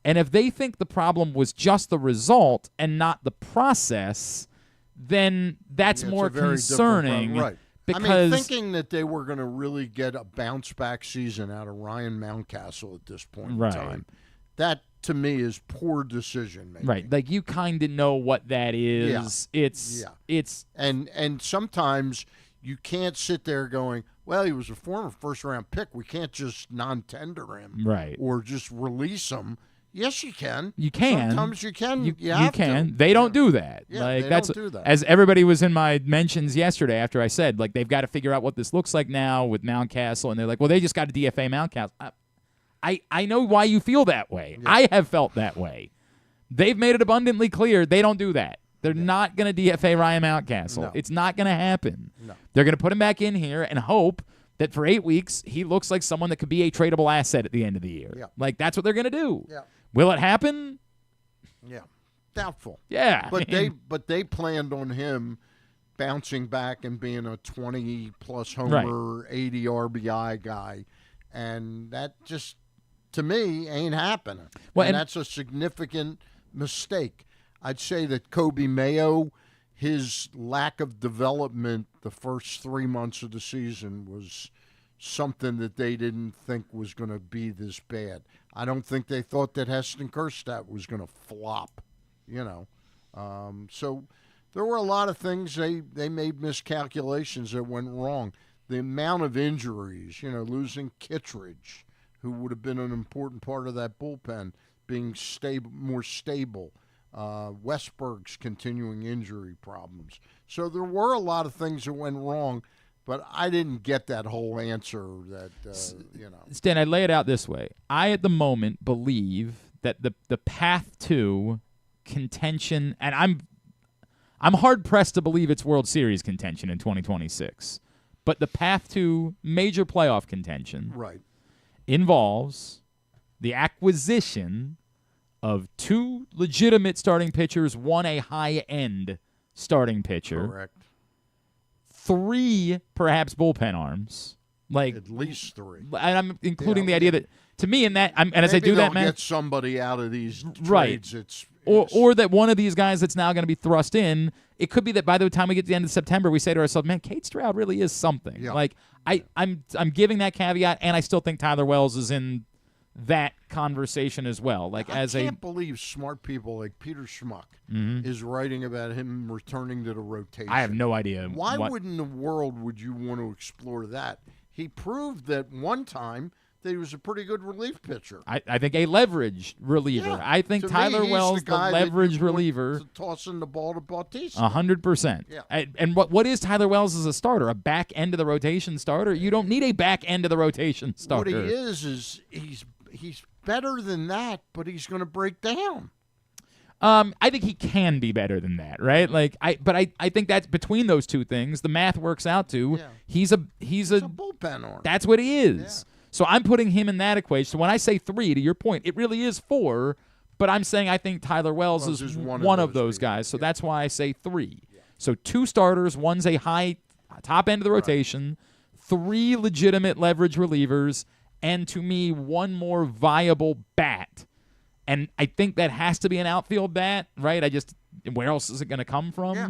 And if they think the problem was just the result and not the process, then that's more concerning. Right. Because thinking that they were going to really get a bounce-back season out of Ryan Mountcastle at this point in time, that, to me, is poor decision-making. Right. Like, you kind of know what that is. Yeah. It's And sometimes you can't sit there going, well, he was a former first-round pick. We can't just non-tender him, right, or just release him. Yes, you can. You can. Sometimes you can. You can. To. They don't do that. Yeah, like, they don't do that. As everybody was in my mentions yesterday after I said, like, they've got to figure out what this looks like now with Mountcastle, and they're like, well, they just got to DFA Mountcastle. I know why you feel that way. Yeah. I have felt that way. They've made it abundantly clear they don't do that. They're not going to DFA Ryan Mountcastle. No. It's not going to happen. No. They're going to put him back in here and hope that for 8 weeks he looks like someone that could be a tradable asset at the end of the year. Yeah. Like, that's what they're going to do. Yeah. Will it happen? Yeah. Doubtful. Yeah. But they planned on him bouncing back and being a 20-plus homer, 80 RBI guy. And that just, to me, ain't happening. Well, and that's a significant mistake. I'd say that Kobe Mayo, his lack of development the first 3 months of the season was something that they didn't think was going to be this bad. I don't think they thought that Heston Kjerstad was going to flop, So there were a lot of things they made miscalculations that went wrong. The amount of injuries, losing Kittredge, who would have been an important part of that bullpen, being more stable. Westberg's continuing injury problems. So there were a lot of things that went wrong, but I didn't get that whole answer that, Stan, I lay it out this way. I, at the moment, believe that the path to contention, and I'm hard-pressed to believe it's World Series contention in 2026, but the path to major playoff contention involves the acquisition of 2 legitimate starting pitchers, 1 a high-end starting pitcher. Correct. 3 perhaps bullpen arms. At least 3. And I'm including the idea that, to me, in that, and as I do that, man, get somebody out of these trades. Or that one of these guys that's now going to be thrust in, it could be that by the time we get to the end of September, we say to ourselves, man, Kate Stroud really is something. Yeah. Like, I'm giving that caveat, and I still think Tyler Wells is in that conversation as well. Like, I can't believe smart people like Peter Schmuck is writing about him returning to the rotation. I have no idea. Why wouldn't the world would you want to explore that? He proved that one time that he was a pretty good relief pitcher. I think a leverage reliever. Yeah. I think Tyler Wells, the leverage reliever. Tossing the ball to Bautista. 100%. Yeah. And what is Tyler Wells as a starter? A back end of the rotation starter? You don't need a back end of the rotation starter. What he is he's better than that, but he's going to break down. I think he can be better than that, right? Like, I think that's between those two things. The math works out to he's a bullpen arm. That's what he is. Yeah. So I'm putting him in that equation. So when I say 3, to your point, it really is 4. But I'm saying I think Tyler Wells is one of those guys. So that's why I say 3. Yeah. So 2 starters, 1's a high top end of the rotation, 3 legitimate leverage relievers, and to me, 1 more viable bat. And I think that has to be an outfield bat, right? Where else is it going to come from? Yeah.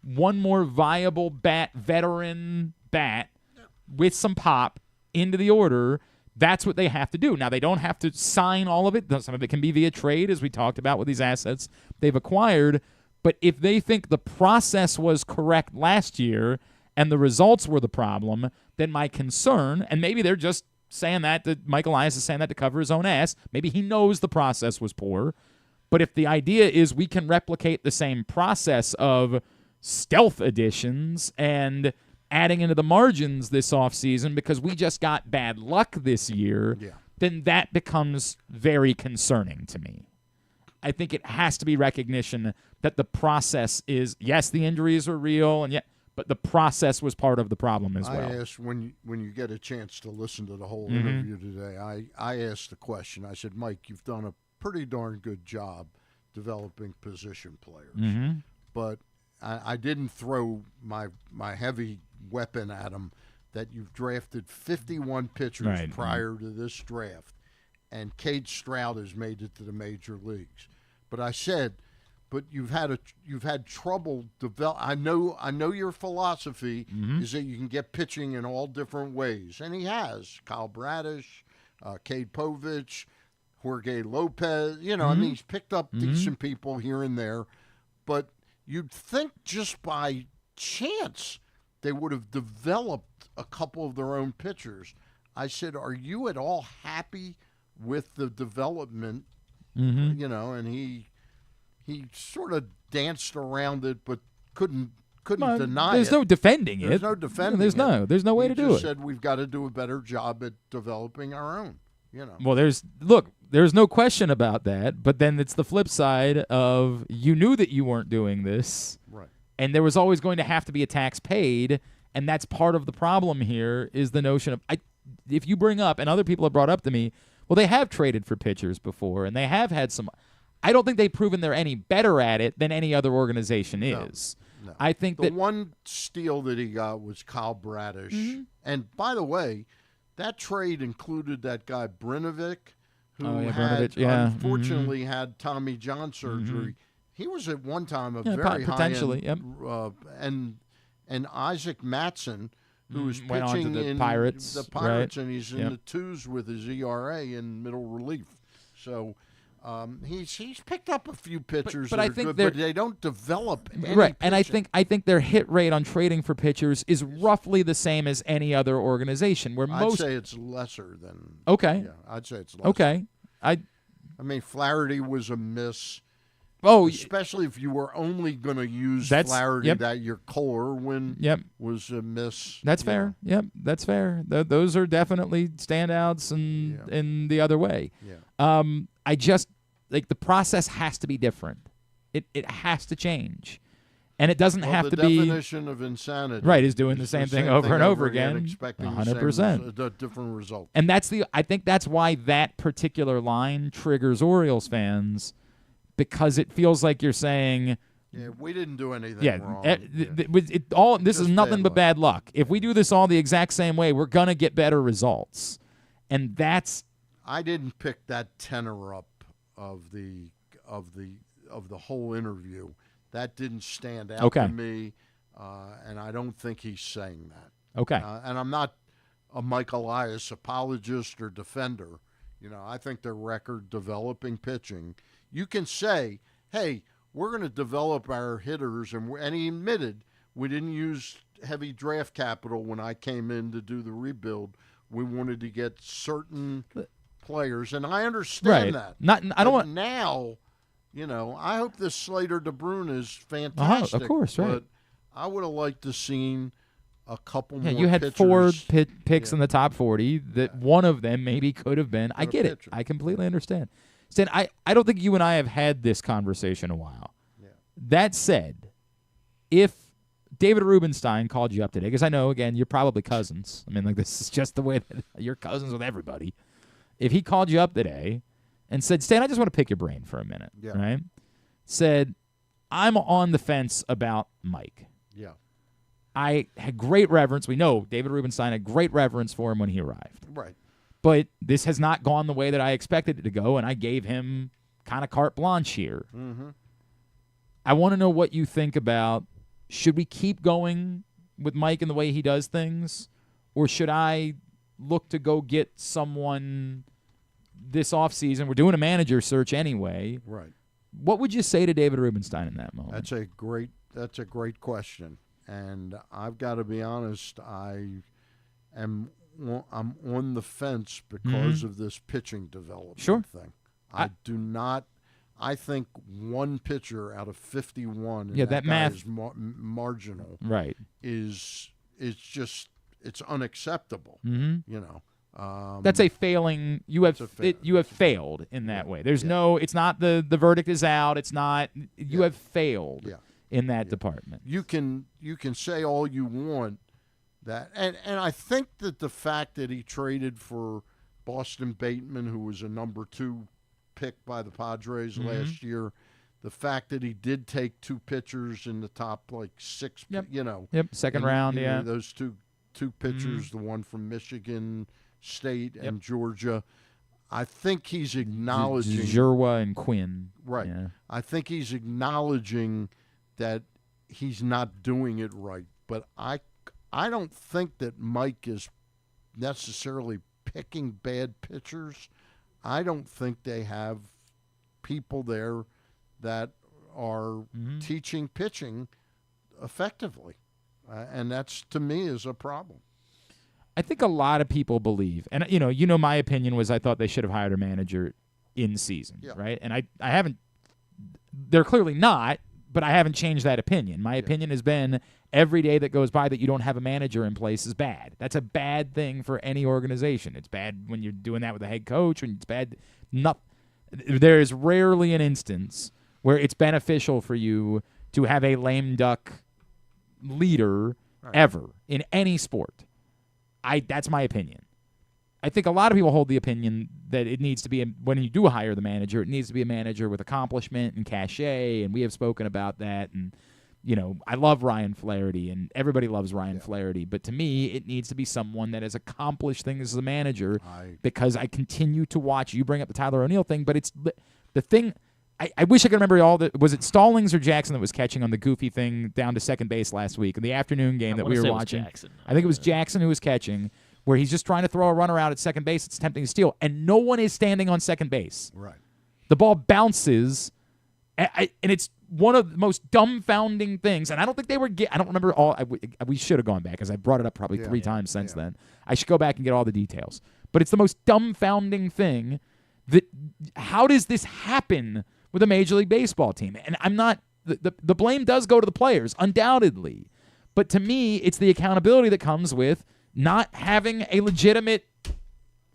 1 more viable bat, veteran bat with some pop into the order. That's what they have to do. Now, they don't have to sign all of it. Some of it can be via trade, as we talked about with these assets they've acquired. But if they think the process was correct last year and the results were the problem, then my concern, and maybe they're just saying that Mike Elias is saying that to cover his own ass. Maybe he knows the process was poor. But if the idea is we can replicate the same process of stealth additions and adding into the margins this offseason because we just got bad luck this year, then that becomes very concerning to me. I think it has to be recognition that the process is, yes, the injuries are real, but the process was part of the problem as well. I asked when you get a chance to listen to the whole interview today, I asked the question. I said, Mike, you've done a pretty darn good job developing position players. But I didn't throw my heavy weapon at him that you've drafted 51 pitchers prior to this draft, and Cade Stroud has made it to the major leagues. But I said, but you've had trouble develop. I know your philosophy is that you can get pitching in all different ways, and he has. Kyle Bradish, Cade Povich, Jorge Lopez. I mean, he's picked up decent people here and there, but you'd think just by chance they would have developed a couple of their own pitchers. I said, are you at all happy with the development? And he sort of danced around it, but couldn't deny it. There's no defending it. There's no defending it. There's no way to do it. He said we've got to do a better job at developing our own. Well, there's no question about that, but then it's the flip side of you knew that you weren't doing this. Right. And there was always going to have to be a tax paid, and that's part of the problem here is the notion of if you bring up, and other people have brought up to me, well, they have traded for pitchers before, and they have had some. I don't think they've proven they're any better at it than any other organization is. No. I think the one steal that he got was Kyle Bradish. Mm-hmm. And by the way, that trade included that guy Brinovic, who unfortunately had Tommy John surgery. He was at one time a very potentially, high-end, and Isaac Matson, who was went on pitching to the in Pirates, the Pirates, right? and he's in the twos with his ERA in middle relief. So he's picked up a few pitchers but that I are think good, but they don't develop any right. And I pitching. think their hit rate on trading for pitchers is roughly the same as any other organization. Where I'd say it's lesser than. Okay. Yeah, I'd say it's lesser. Okay. I mean, Flaherty was a miss. Oh, especially if you were only going to use that's, Flaherty, yep. that your Kohler win was a miss. That's fair. know. Yep, that's fair. Those are definitely standouts and in the other way. Yeah. I just like the process has to be different. It has to change. And it doesn't have to be the definition of insanity. Right, is doing the same thing over and over again, expecting 100%. A different result. And I think that's why that particular line triggers Orioles fans, because it feels like you're saying, yeah, we didn't do anything wrong. This is nothing but bad luck. If we do this all the exact same way, we're gonna get better results. And that's I didn't pick that tenor up of the whole interview. That didn't stand out to me, and I don't think he's saying that. Okay. And I'm not a Mike Elias apologist or defender. You know, I think their record developing pitching. You can say, hey, we're going to develop our hitters, and he admitted we didn't use heavy draft capital when I came in to do the rebuild. We wanted to get certain players, and I understand that. I don't want now. You know, I hope this Slater DeBrune is fantastic. Of course, right. But I would have liked to seen a couple more. You had pitchers. 4 picks in the top 40. That one of them maybe could have been. I get it. I completely understand. Stan, I don't think you and I have had this conversation in a while. Yeah. That said, if David Rubenstein called you up today, because I know, again, you're probably cousins. I mean, like, this is just the way that you're cousins with everybody. If he called you up today and said, Stan, I just want to pick your brain for a minute, right? Said, I'm on the fence about Mike. Yeah. I had great reverence. We know David Rubenstein had great reverence for him when he arrived. Right. But this has not gone the way that I expected it to go, and I gave him kind of carte blanche here. Mm-hmm. I want to know what you think about, should we keep going with Mike and the way he does things, or should I look to go get someone this offseason? We're doing a manager search anyway. Right. What would you say to David Rubenstein in that moment? That's a great question. And I've got to be honest, I'm on the fence because of this pitching development thing. I think one pitcher out of 51, and that math is marginal. Right. It's unacceptable. Mm-hmm. You know. That's a failing. You have failed in that way. There's it's not the verdict is out. It's not. You have failed in that department. You can say all you want that, and I think that the fact that he traded for Boston Bateman, who was a number 2 pick by the Padres last year, the fact that he did take 2 pitchers in the top 6, second round, those two pitchers, the one from Michigan State and Georgia, I think he's acknowledging Zerwa and Quinn. Right. Yeah. I think he's acknowledging that he's not doing it right. But I don't think that Mike is necessarily picking bad pitchers. I don't think they have people there that are teaching pitching effectively. And that's, to me, is a problem. I think a lot of people believe, and you know, my opinion was I thought they should have hired a manager in season, right? And I haven't. They're clearly not, but I haven't changed that opinion. My opinion has been every day that goes by that you don't have a manager in place is bad. That's a bad thing for any organization. It's bad when you're doing that with a head coach, and it's bad. There is rarely an instance where it's beneficial for you to have a lame duck leader ever in any sport. That's my opinion. I think a lot of people hold the opinion that it needs to be, when you do hire the manager, it needs to be a manager with accomplishment and cachet, and we have spoken about that. And, I love Ryan Flaherty, and everybody loves Ryan Flaherty, but to me, it needs to be someone that has accomplished things as a manager, because I continue to watch. You bring up the Tyler O'Neill thing, but it's the thing. I wish I could remember all the. Was it Stallings or Jackson that was catching on the goofy thing down to second base last week in the afternoon game that we were watching? I think it was Jackson who was catching, where he's just trying to throw a runner out at second base. It's attempting to steal, and no one is standing on second base. Right. The ball bounces, and it's one of the most dumbfounding things. And I don't think they were. I don't remember all. We should have gone back, because I brought it up probably 3 times since then. I should go back and get all the details. But it's the most dumbfounding thing. How does this happen with a Major League Baseball team? And I'm not. The blame does go to the players, undoubtedly. But to me, it's the accountability that comes with not having a legitimate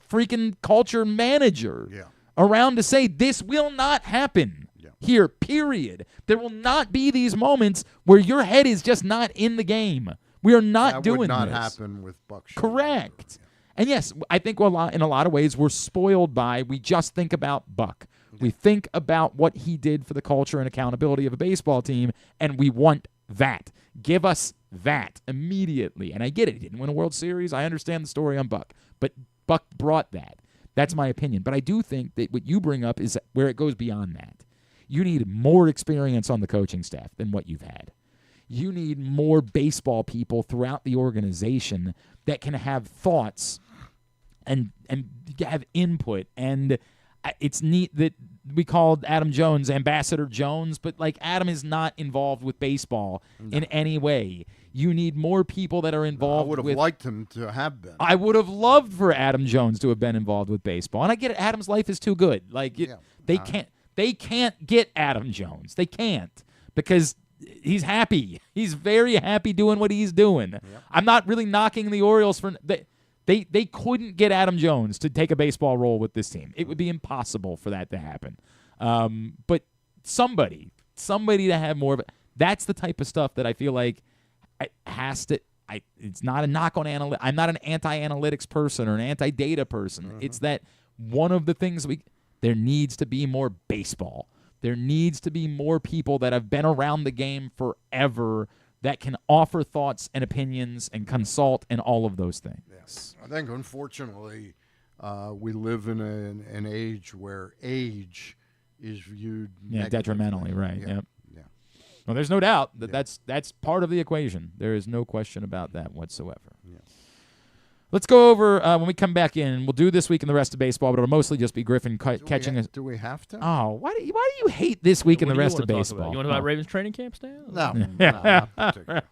freaking culture manager around to say this will not happen here, period. There will not be these moments where your head is just not in the game. We are not doing this. That would not happen with Buck Showalter. Correct. And yes, I think in a lot of ways we're spoiled by, we just think about Buck. We think about what he did for the culture and accountability of a baseball team, and we want that. Give us that immediately. And I get it. He didn't win a World Series. I understand the story on Buck. But Buck brought that. That's my opinion. But I do think that what you bring up is where it goes beyond that. You need more experience on the coaching staff than what you've had. You need more baseball people throughout the organization that can have thoughts and have input. And it's neat that we called Adam Jones Ambassador Jones, but Adam is not involved with baseball in any way. You need more people that are involved. I would have liked him to have been. I would have loved for Adam Jones to have been involved with baseball. And I get it. Adam's life is too good. They can't get Adam Jones. They can't, because he's happy. He's very happy doing what he's doing. Yep. I'm not really knocking the Orioles for they couldn't get Adam Jones to take a baseball role with this team. It would be impossible for that to happen. But somebody to have more of it. That's the type of stuff that I feel like it has to. It's not a knock on analytics. I'm not an anti-analytics person or an anti-data person. Mm-hmm. It's that one of the things there needs to be more baseball. There needs to be more people that have been around the game forever that can offer thoughts and opinions and consult and all of those things. Yes. I think, unfortunately, we live in an age where age is viewed detrimentally, right. Yeah. Well, there's no doubt that that's part of the equation. There is no question about that whatsoever. Yeah. Let's go over when we come back in. We'll do this week in the rest of baseball, but it'll mostly just be Griffin catching us. Do we have to? Oh, why do you hate this week in the rest of baseball? You want to talk about Ravens training camp, Stan? No, not particularly.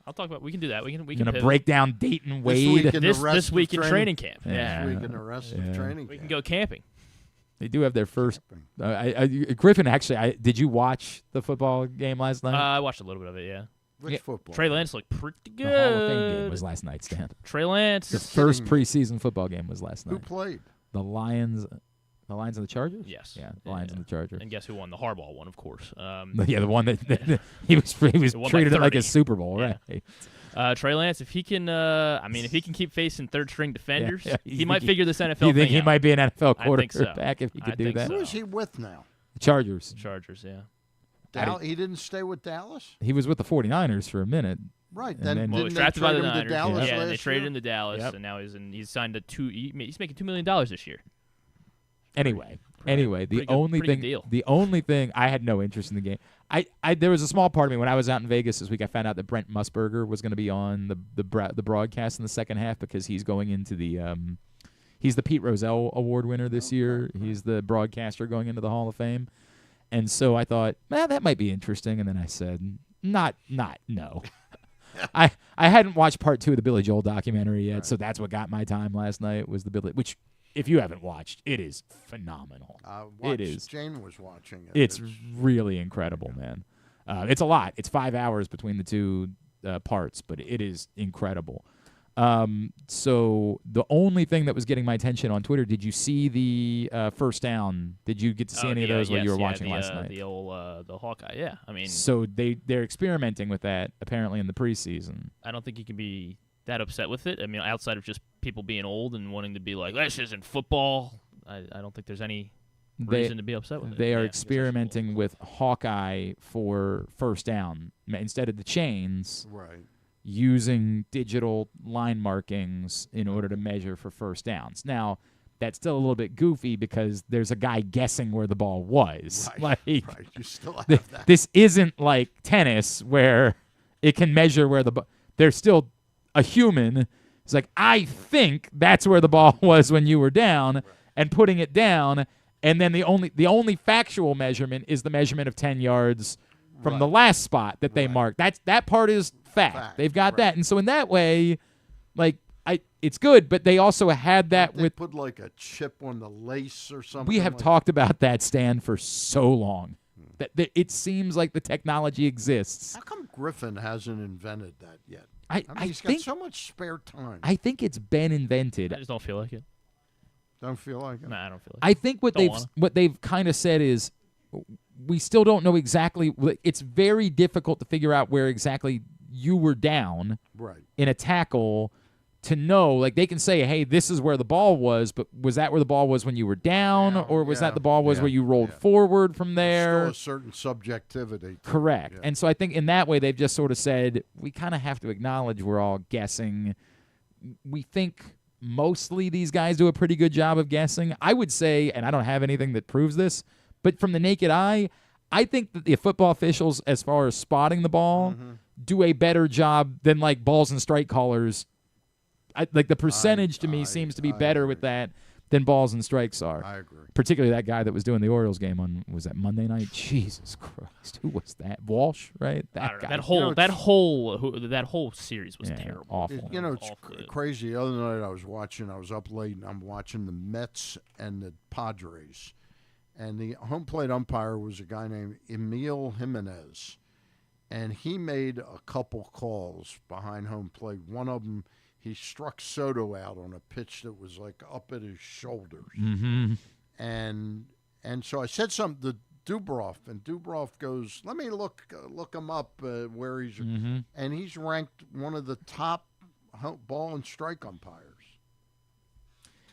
I'll talk about. We can do that. We can. Gonna break down Dayton Wade this week in training camp. Yeah. This week in the rest of training camp. We can go camping. They do have their first. Griffin, actually, did you watch the football game last night? I watched a little bit of it. Yeah. Which football? Trey Lance looked pretty good. The Hall of Fame game was last night, Stan. Trey Lance. The first preseason football game was last night. Who played? The Lions. The Lions and the Chargers? Yes. Yeah, the Lions and the Chargers. And guess who won? The Harbaugh one, of course. The one that he was treated it like a Super Bowl, right? Trey Lance, if he can, if he can keep facing third-string defenders, he might figure this NFL thing out. You think he might be an NFL quarterback if he could do that? Who is he with now? The Chargers. Chargers, yeah. He didn't stay with Dallas? He was with the 49ers for a minute. Right. Then didn't was they drafted by trade the him to Niners. Dallas Yeah, last they traded year? him to Dallas, and now he's signed he's making $2 million this year. Anyway, the only thing I had no interest in the game. There was a small part of me when I was out in Vegas this week. I found out that Brent Musburger was going to be on the broadcast in the second half because he's going into he's the Pete Rozelle Award winner this year. He's the broadcaster going into the Hall of Fame, and so I thought, that might be interesting. And then I said, no. I hadn't watched part 2 of the Billy Joel documentary yet, so that's what got my time last night was the Billy, which. If you haven't watched, it is phenomenal. It is. Jane was watching it. It's really incredible, man. It's a lot. It's 5 hours between the two parts, but it is incredible. So the only thing that was getting my attention on Twitter, did you see the first down? Did you get to see any of those while you were watching last night? The old the Hawkeye, yeah. I mean, so they're experimenting with that apparently in the preseason. I don't think he can be that upset with it. I mean, outside of just people being old and wanting to be like, this isn't football, I don't think there's any reason to be upset with it. They are experimenting with Hawkeye for first down. Instead of the chains, right, using digital line markings in order to measure for first downs. Now, that's still a little bit goofy because there's a guy guessing where the ball was. Right, like, right. You still have that. This isn't like tennis where it can measure where the ball. There's still a human. It's like, I think that's where the ball was when you were down, right, and putting it down, and then the only factual measurement is the measurement of 10 yards from the last spot that they marked. That part is fact. They've got that, and so in that way, like, it's good, but they also had that they with put like a chip on the lace or something. We have talked about that, Stan, for so long that it seems like the technology exists. How come Griffin hasn't invented that yet? I mean, he's got so much spare time. I think it's been invented. I just don't feel like it. Don't feel like it? Nah, I don't feel like I think what they've kind of said is we still don't know exactly. It's very difficult to figure out where exactly you were down in a tackle to know. Like, they can say, hey, this is where the ball was, but was that where the ball was when you were down, or was that the ball was where you rolled forward from there? There's still a certain subjectivity. Correct. And so I think in that way they've just sort of said, we kind of have to acknowledge we're all guessing. We think mostly these guys do a pretty good job of guessing. I would say, and I don't have anything that proves this, but from the naked eye, I think that the football officials, as far as spotting the ball, do a better job than like balls and strike callers. Like the percentage to me seems to be better with that than balls and strikes are. I agree. Particularly that guy that was doing the Orioles game on, was that Monday night? Jesus Christ, who was that? Walsh, right? That guy. That whole series was terrible. Awful. It's crazy. The other night I was up late and I'm watching the Mets and the Padres, and the home plate umpire was a guy named Emil Jimenez, and he made a couple calls behind home plate. One of them, he struck Soto out on a pitch that was like up at his shoulders. Mm-hmm. And so I said something to Dubroff, and Dubroff goes, let me look him up where he's – and he's ranked one of the top ball and strike umpires.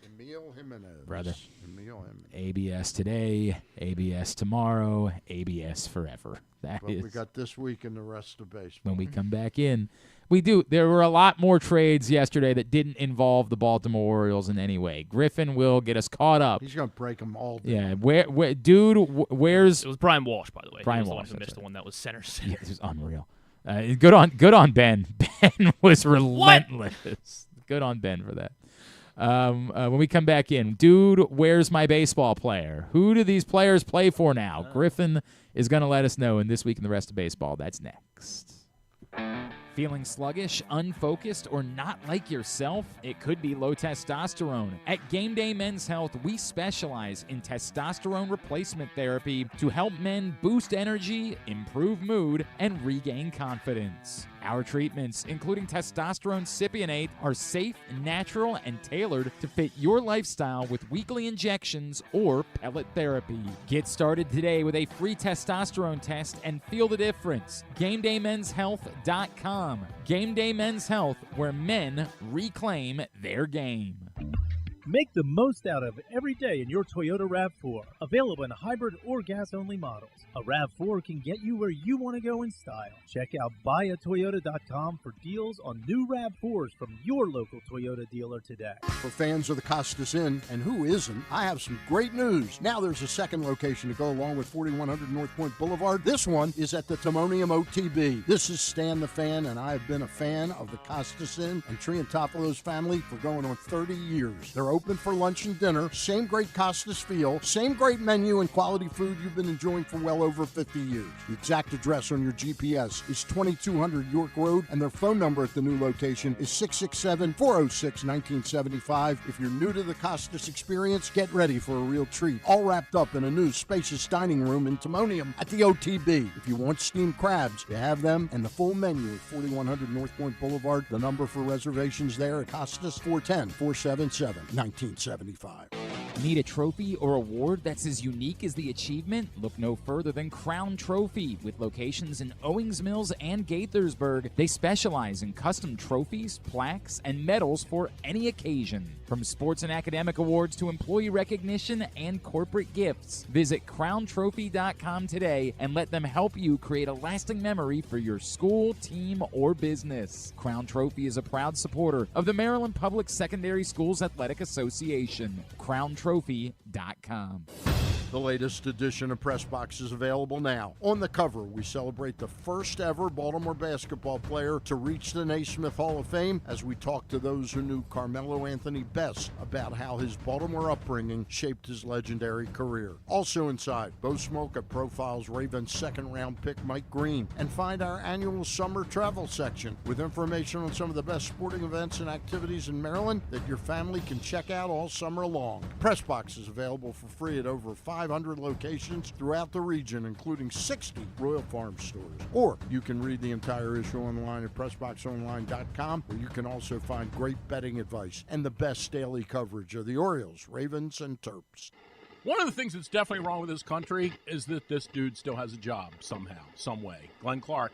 Emil Jimenez. Brother. Emil Jimenez. ABS today, ABS tomorrow, ABS forever. We got this week and the rest of baseball. When we come back in. We do. There were a lot more trades yesterday that didn't involve the Baltimore Orioles in any way. Griffin will get us caught up. He's going to break them all down. Yeah, where's... It was Brian Walsh, by the way. Brian Walsh. Walsh, Who missed the one that was center. Yeah, this is unreal. Good on Ben. Ben was relentless. What? Good on Ben for that. When we come back in, dude, where's my baseball player? Who do these players play for now? Griffin is going to let us know in This Week in the Rest of Baseball. That's next. Feeling sluggish, unfocused, or not like yourself? It could be low testosterone. At Game Day Men's Health, we specialize in testosterone replacement therapy to help men boost energy, improve mood, and regain confidence. Our treatments, including testosterone cypionate, are safe, natural, and tailored to fit your lifestyle with weekly injections or pellet therapy. Get started today with a free testosterone test and feel the difference. GameDayMen'sHealth.com. Game Day Men's Health, where men reclaim their game. Make the most out of every day in your Toyota RAV4. Available in hybrid or gas-only models. A RAV4 can get you where you want to go in style. Check out buyatoyota.com for deals on new RAV4s from your local Toyota dealer today. For fans of the Costas Inn, and who isn't, I have some great news. Now there's a second location to go along with 4100 North Point Boulevard. This one is at the Timonium OTB. This is Stan the Fan, and I have been a fan of the Costas Inn and Triantafalo's family for going on 30 years. They're open for lunch and dinner, same great Costas feel, same great menu and quality food you've been enjoying for well over 50 years. The exact address on your GPS is 2200 York Road, and their phone number at the new location is 667-406-1975. If you're new to the Costas experience, get ready for a real treat. All wrapped up in a new spacious dining room in Timonium at the OTB. If you want steamed crabs, you have them, and the full menu at 4100 North Point Boulevard. The number for reservations there at Costas, 410-477-1975. Need a trophy or award that's as unique as the achievement? Look no further than Crown Trophy. With locations in Owings Mills and Gaithersburg, they specialize in custom trophies, plaques, and medals for any occasion. From sports and academic awards to employee recognition and corporate gifts, visit crowntrophy.com today and let them help you create a lasting memory for your school, team, or business. Crown Trophy is a proud supporter of the Maryland Public Secondary Schools Athletic Association. crowntrophy.com. The latest edition of Press Box is available now. On the cover, we celebrate the first ever Baltimore basketball player to reach the Naismith Hall of Fame as we talk to those who knew Carmelo Anthony best about how his Baltimore upbringing shaped his legendary career. Also inside, Bo Smolka profiles Ravens second-round pick Mike Green and find our annual summer travel section with information on some of the best sporting events and activities in Maryland that your family can check out all summer long. Press Box is available for free at over 500 locations throughout the region, including 60 Royal Farm stores. Or you can read the entire issue online at PressBoxOnline.com, where you can also find great betting advice and the best daily coverage of the Orioles, Ravens, and Terps. One of the things that's definitely wrong with this country is that this dude still has a job somehow, some way. Glenn Clark.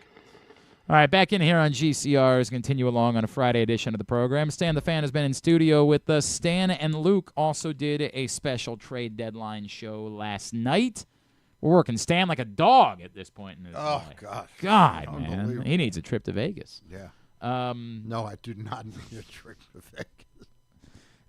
All right, back in here on GCRs, continue along on a Friday edition of the program. Stan the Fan has been in studio with us. Stan and Luke also did a special trade deadline show last night. We're working Stan like a dog at this point in his life. God, man. He needs a trip to Vegas. Yeah. No, I do not need a trip to Vegas.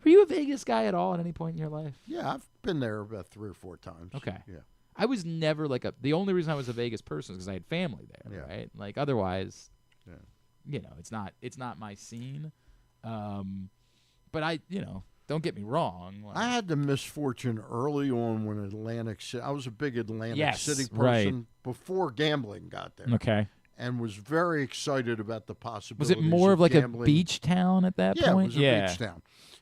Were you a Vegas guy at all at any point in your life? Yeah, I've been there about 3 or 4 times. Okay. Yeah. I was never the only reason I was a Vegas person is because I had family there, right? Like otherwise, you know, it's not my scene. But don't get me wrong. I had the misfortune early on when Atlantic City, I was a big Atlantic City person before gambling got there. Okay. And was very excited about the possibility. Was it more of like gambling. A beach town at that point? It was a beach town.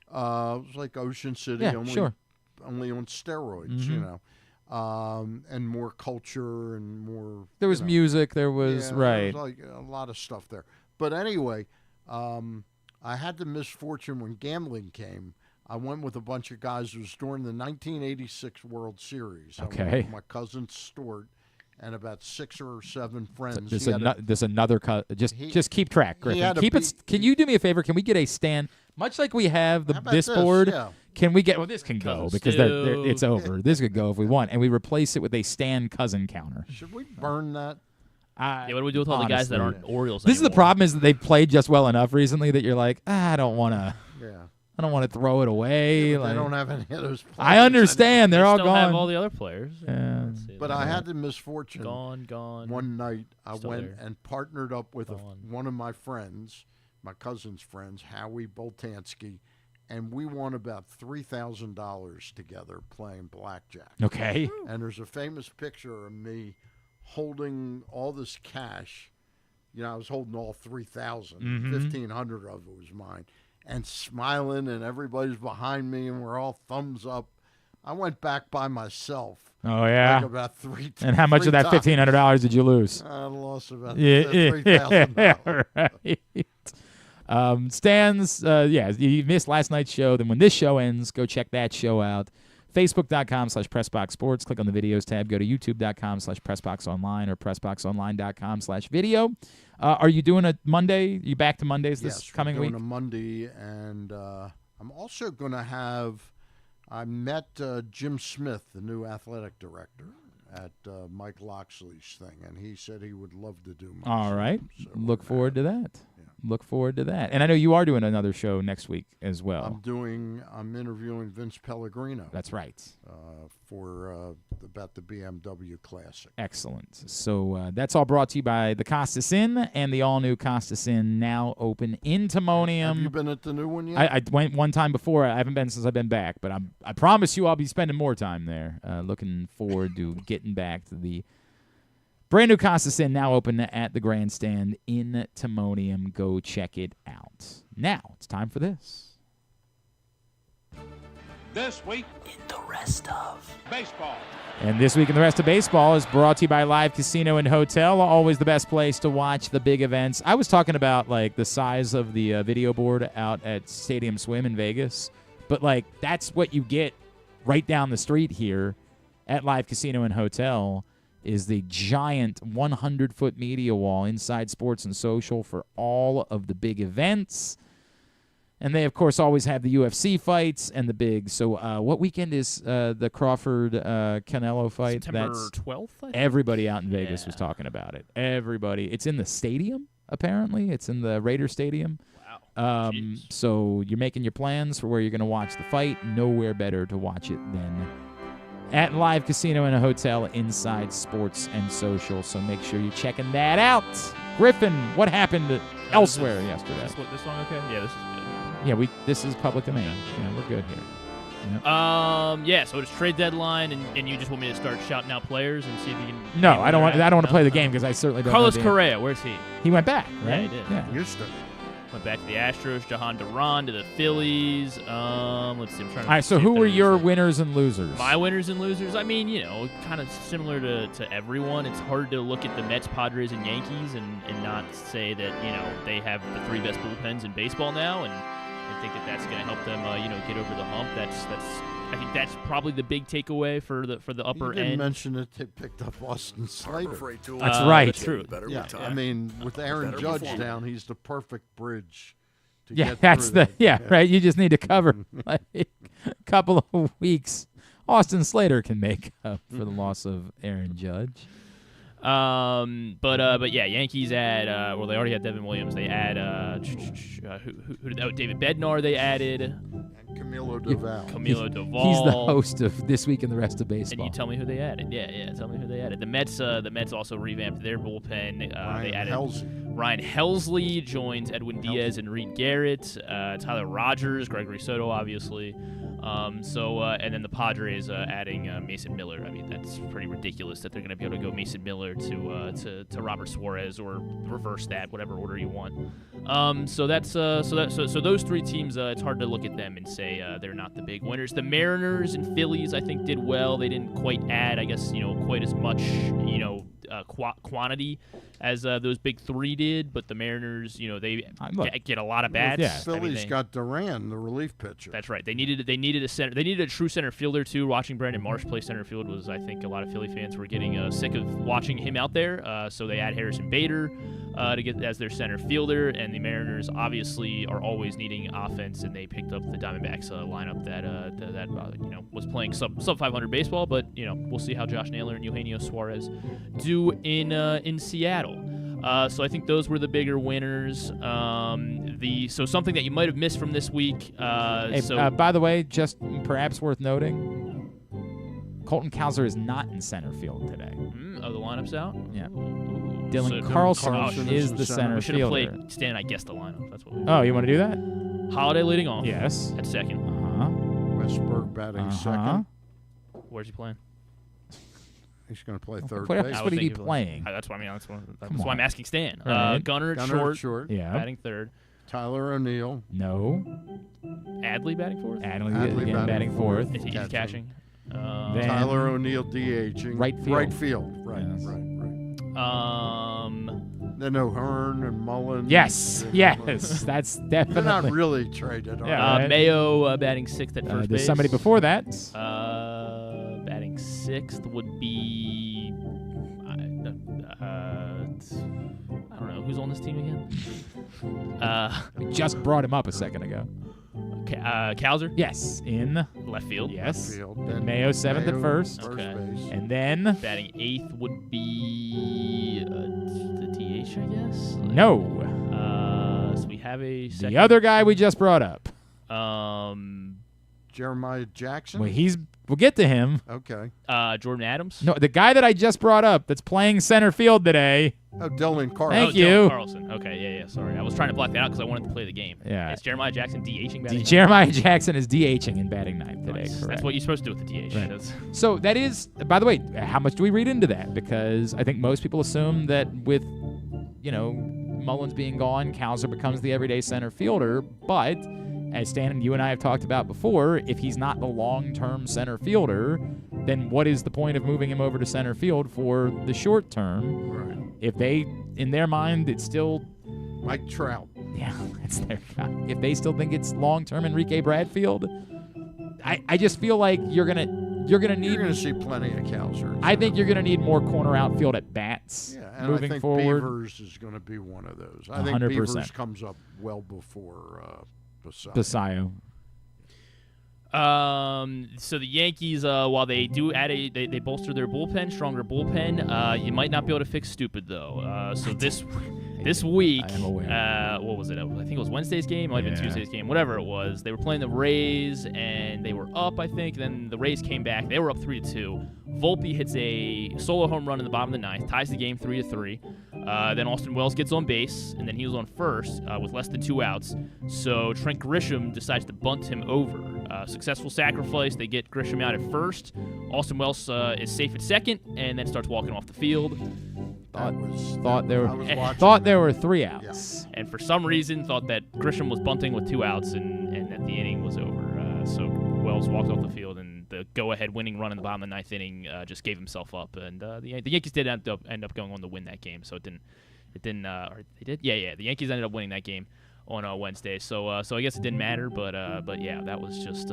It was like Ocean City, only on steroids, you know. And more culture and more. There was music. There was there was like a lot of stuff there. But anyway, I had the misfortune when gambling came. I went with a bunch of guys. It was during the 1986 World Series. I went with my cousin Stuart and about 6 or 7 friends. Just keep track, Griffin. Can you do me a favor? Can we get a Stan, much like we have this board? Yeah. Can we get? Well, this can go because it's over. This could go if we want, and we replace it with a Stan cousin counter. Should we burn that? What do we do with all the guys that aren't Orioles? This is the problem: is that they've played just well enough recently that you're like, I don't want to. Yeah. I don't want to throw it away. They don't have any of those players. I understand. They're all gone. Have all the other players. Yeah. But I had the misfortune. Gone. One night I went and partnered up with one of my friends, my cousin's friends, Howie Boltanski, and we won about $3,000 together playing blackjack. Okay. And there's a famous picture of me holding all this cash. You know, I was holding all 3,000. 1,500 of it was mine. And smiling, and everybody's behind me, and we're all thumbs up. I went back by myself. Oh, yeah? Like about 3 times. And how much of that $1,500 did you lose? I lost about $3,000. Right. Stan's, you missed last night's show. Then when this show ends, go check that show out. Facebook.com/PressBoxSports. Click on the videos tab. Go to YouTube.com/PressBoxOnline or PressBoxOnline.com/video. Are you doing a Monday? Are you back to Mondays this coming week? Yes, we're doing a Monday, and I'm also going to have. I met Jim Smith, the new athletic director, at Mike Loxley's thing, and he said he would love to do. All right, so look forward to that. Look forward to that. And I know you are doing another show next week as well. I'm interviewing Vince Pellegrino. That's right. For about the BMW Classic. Excellent. So that's all brought to you by the Costas Inn and the all-new Costas Inn, now open in Timonium. Have you been at the new one yet? I went one time before. I haven't been since I've been back, but I promise you I'll be spending more time there. Looking forward to getting back to the brand new Costas Inn, now open at the Grandstand in Timonium. Go check it out. Now it's time for this. This week in the rest of baseball. And this week in the rest of baseball is brought to you by Live Casino and Hotel, always the best place to watch the big events. I was talking about like the size of the video board out at Stadium Swim in Vegas, but like that's what you get right down the street here at Live Casino and Hotel is the giant 100-foot media wall inside Sports and Social for all of the big events. And they, of course, always have the UFC fights and the big. So what weekend is the Crawford-Canelo fight? September 12th, I think? Everybody out in Vegas was talking about it. Everybody. It's in the stadium, apparently. It's in the Raider Stadium. Wow. So you're making your plans for where you're going to watch the fight. Nowhere better to watch it than at Live Casino and a Hotel inside Sports and Social. So make sure you're checking that out. Griffin, what happened elsewhere yesterday? This song okay? Yeah, this is good. Yeah, this is public domain. Yeah, we're good here. Yep. So it's trade deadline, and you just want me to start shouting out players and see if you can. No, I don't want to play the game because I certainly don't. Carlos know Correa, where's he? He went back, right? Yeah, he did. Yeah. Houston. Went back to the Astros. Jahan Duran to the Phillies. Let's see. I'm trying to. All right. So who were your winners and losers? My winners and losers. I mean, kind of similar to everyone. It's hard to look at the Mets, Padres, and Yankees and not say that they have the 3 best bullpens in baseball now, and I think that's going to help them, get over the hump. I think that's probably the big takeaway for the upper end. You didn't mention that they picked up Austin Slater. That's right. That's true. Yeah, I mean, with Aaron Judge down, he's the perfect bridge to yeah, get that's through that. right. You just need to cover like a couple of weeks. Austin Slater can make up for the loss of Aaron Judge. But yeah, Yankees add. Well, they already had Devin Williams. They add David Bednar. They added. And Camilo Doval. He's the host of This Week in the Rest of Baseball. And you tell me who they added. Yeah. Tell me who they added. The Mets also revamped their bullpen. They added Ryan Helsley joins Edwin Diaz and Reed Garrett. Tyler Rogers, Gregory Soto, obviously. And then the Padres adding Mason Miller. I mean, that's pretty ridiculous that they're going to be able to go Mason Miller to Robert Suarez or reverse that, whatever order you want. So those 3 teams, it's hard to look at them and say they're not the big winners. The Mariners and Phillies, I think, did well. They didn't quite add, I guess, quite as much, quantity as those big 3 did, but the Mariners, they get a lot of bats. Yeah. Phillies got Duran, the relief pitcher. That's right. They needed a center. They needed a true center fielder too. Watching Brandon Marsh play center field was, I think, a lot of Philly fans were getting sick of watching him out there. So they add Harrison Bader to get as their center fielder, and the Mariners obviously are always needing offense, and they picked up the Diamondbacks lineup that was playing sub 500 baseball, but we'll see how Josh Naylor and Eugenio Suarez do in Seattle. So I think those were the bigger winners. So something that you might have missed from this week. By the way, just perhaps worth noting, Colton Cowser is not in center field today. The lineup's out? Yeah. Dylan Carlson is the center fielder. We should have played Stan, I guess, the lineup. That's what we Oh, you want to do that? Holiday leading off. Yes. At second. Westberg batting second. Where's he playing? He's going to play third base. base. What are you playing? That's why I'm asking Stan. Right. Gunnar at short. Yeah. Batting third. Tyler O'Neill. No. Adley batting fourth. Adley again batting fourth. He's catching. Tyler O'Neill DHing. Right field. Right. Yes. Right. Then O'Hearn and Mullins. Yes. That's definitely. They're not really traded. Right. Mayo batting sixth at first base. There's somebody before that. Batting sixth would be. I don't know who's on this team again. We just brought him up a second ago. Cowser? Yes, in left field. Yes. Left field. Then Mayo seventh at first. Okay. Base. And then batting eighth would be the DH, I guess. No. So we have a second. The other guy we just brought up. Jeremiah Jackson. Well, we'll get to him. Okay. Jordan Adams. No, the guy that I just brought up that's playing center field today. Oh, Dylan Carlson. Thank you. Dylan Carlson. Okay, yeah. Sorry, I was trying to block that out because I wanted to play the game. Yeah. It's Jeremiah Jackson DHing batting. Jeremiah Jackson is DHing in batting ninth today. Nice. Correct. That's what you're supposed to do with the DH. Right. So that is, by the way, how much do we read into that? Because I think most people assume that with, Mullins being gone, Cowser becomes the everyday center fielder. But as Stan and you and I have talked about before, if he's not the long-term center fielder, then what is the point of moving him over to center field for the short term? Right. If they, in their mind, it's still Mike Trout. Yeah, it's their guy. If they still think it's long-term Enrique Bradfield, I just feel like you're gonna need. You're gonna see plenty of Cowser. I think you're gonna need more corner outfield at bats. Yeah, and moving I think forward. Beavers is gonna be one of those. I 100%. think Beavers comes up well before Basayo. So the Yankees, while they do add they bolster their bullpen, stronger bullpen. You might not be able to fix stupid though. So this week, I am aware. what was it? I think it was Wednesday's game, might have been Tuesday's game, whatever it was. They were playing the Rays and they were up, I think. Then the Rays came back. They were up 3-2. Volpe hits a solo home run in the bottom of the ninth, ties the game 3-3. Then Austin Wells gets on base, and then he was on first with less than 2 outs. So Trent Grisham decides to bunt him over. Successful sacrifice. They get Grisham out at first. Austin Wells is safe at second, and then starts walking off the field. Thought there were 3 outs. Yeah. And for some reason thought that Grisham was bunting with 2 outs and that the inning was over. So Wells walked off the field, and the go-ahead winning run in the bottom of the 9th inning just gave himself up. And the Yankees did end up going on to win that game. So it didn't. Or they did. Yeah. The Yankees ended up winning that game on Wednesday. So I guess it didn't matter. But yeah, that was just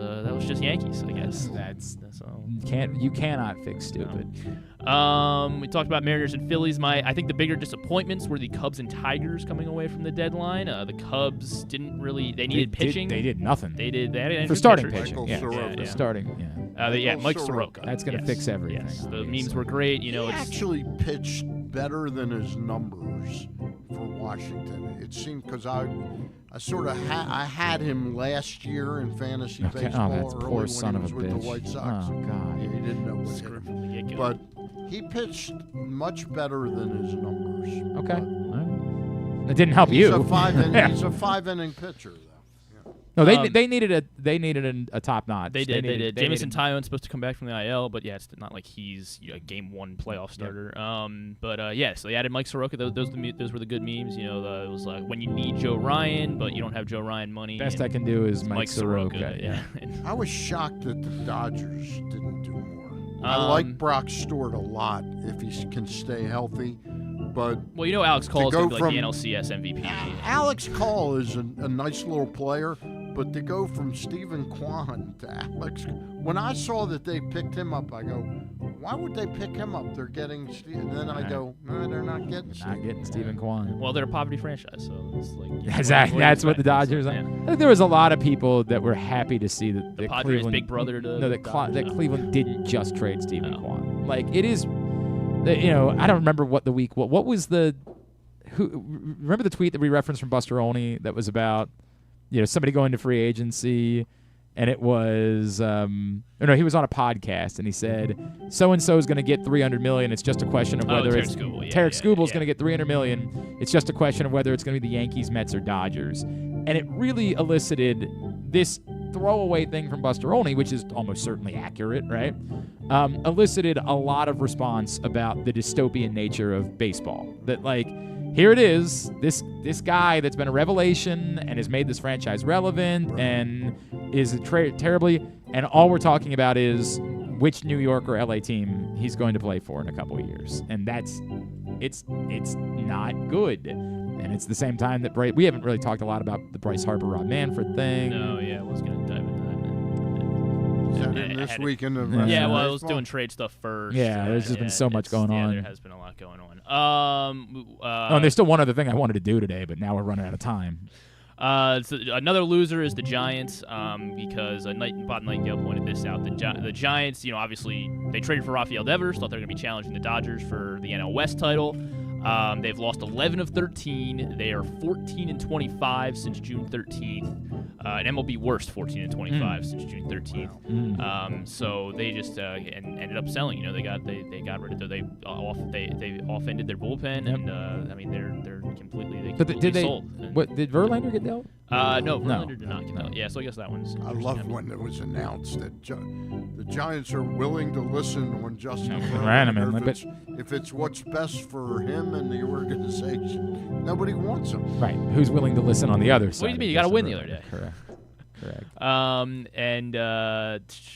Yankees. I guess that's all. You cannot fix stupid. We talked about Mariners and Phillies. I think the bigger disappointments were the Cubs and Tigers coming away from the deadline. The Cubs didn't really. They needed pitching. They did nothing. They had for starting pitchers. pitching. For starting. Mike Soroka. That's going to fix everything. Yes, the memes were great. He actually pitched better than his numbers for Washington. It seemed because I sort of had him last year in fantasy baseball that's early poor when son he was of a with bitch. the White Sox. Oh God, he didn't know what hit him. But he pitched much better than his numbers. Okay, that didn't help you. He's a 5-inning pitcher. No, they needed a top notch. They did. Jameson Taillon's supposed to come back from the IL, but yeah, it's not like he's a game 1 playoff starter. Yeah. So they added Mike Soroka. Those were the good memes. It was like when you need Joe Ryan, but you don't have Joe Ryan money. Best I can do is Mike Soroka. Yeah. I was shocked that the Dodgers didn't do more. I like Brock Stewart a lot if he can stay healthy. But Alex Call is going to be like the NLCS MVP. Alex Call is a nice little player, but to go from Stephen Kwan to Alex, when I saw that they picked him up, I go, why would they pick him up? They're getting Stephen. And then I go, no, they're not getting Stephen. Not getting Stephen Kwan. Well, they're a poverty franchise, so it's like exactly. That's what the Dodgers are. I think there was a lot of people that were happy to see that the Padres' Cleveland, big brother. That Cleveland didn't just trade Stephen Kwan. Like it is. I don't remember what the week. What was the? Remember the tweet that we referenced from Buster Olney that was about, somebody going to free agency, and it was. He was on a podcast and he said, so and so is going to get $300 million. It's just a question of whether Tarek Skubal is going to get $300 million. It's just a question of whether it's going to be the Yankees, Mets, or Dodgers, and it really elicited this throwaway thing from Buster Olney, which is almost certainly accurate, right? Elicited a lot of response about the dystopian nature of baseball. That here it is, this guy that's been a revelation and has made this franchise relevant and is terribly, and all we're talking about is which New York or LA team he's going to play for in a couple of years, and it's not good. And it's the same time that we haven't really talked a lot about the Bryce Harper, Rob Manfred thing. No, yeah, I was going to dive into that. This weekend of I was doing trade stuff first. Yeah, there's just been so much going on. Yeah, there has been a lot going on. And there's still one other thing I wanted to do today, but now we're running out of time. So another loser is the Giants, because Bob Nightingale pointed this out. The Giants, obviously they traded for Rafael Devers, thought they were going to be challenging the Dodgers for the NL West title. They've lost 11 of 13. They are 14-25 since June 13th. An MLB worst 14-25 since June 13th. So they just ended up selling. They got rid of they off-ended their bullpen, and they're completely sold. What did Verlander get dealt? No, Verlander did not get dealt. Yeah, so I guess that one's. I love when it was announced that the Giants are willing to listen on Justin Verlander if it's what's best for him and the organization. Nobody wants him. Right. Who's willing to listen on the other side? What do you mean? You got to win the other day. Correct. Correct. And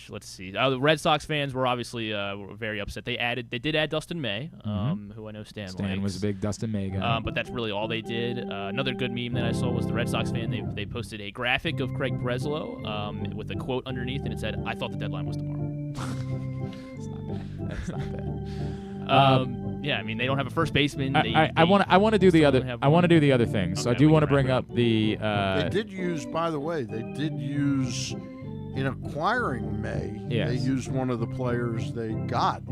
let's see. The Red Sox fans were obviously were very upset. They did add Dustin May, who I know Stan likes. Was a big Dustin May guy. But that's really all they did. Another good meme that I saw was the Red Sox fan. They posted a graphic of Craig Breslow with a quote underneath, and it said, "I thought the deadline was tomorrow." It's not bad. That's not bad. Yeah, I mean they don't have a first baseman. I want to do the other. I want to do the other thing. So I do want to bring up the. They did use, by the way, in acquiring May. Yes. They used one of the players they got.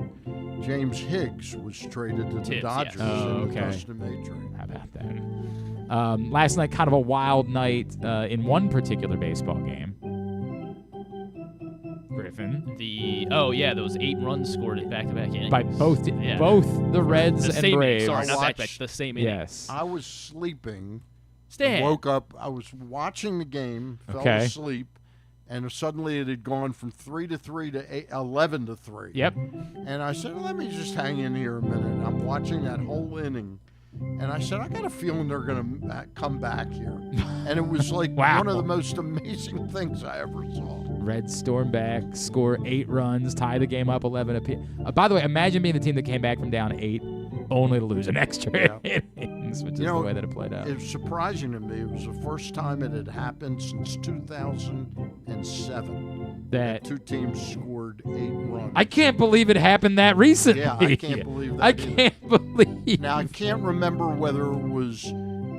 James Higgs was traded to the Dodgers in the Dustin May trade. How about that? Last night, kind of a wild night in one particular baseball game. Griffin. Those 8 runs scored in back-to-back innings by both the Reds and Braves. Sorry, not back-to-back, the same inning. Yes. I was sleeping. Stan. Woke up. I was watching the game. Fell asleep. And suddenly it had gone from 3-3 to 11-3. Yep. And I said, let me just hang in here a minute. I'm watching that whole inning. And I said, I got a feeling they're going to come back here. And it was like one of the most amazing things I ever saw. Reds storm back, score 8 runs, tie the game up 11 apiece. By the way, imagine being the team that came back from down 8 only to lose an extra innings, which is the way that it played out. It was surprising to me. It was the first time it had happened since 2007 that 2 teams scored 8 runs. I can't believe it happened that recently. Yeah, I can't believe that. I can't believe. Now, I can't remember whether it was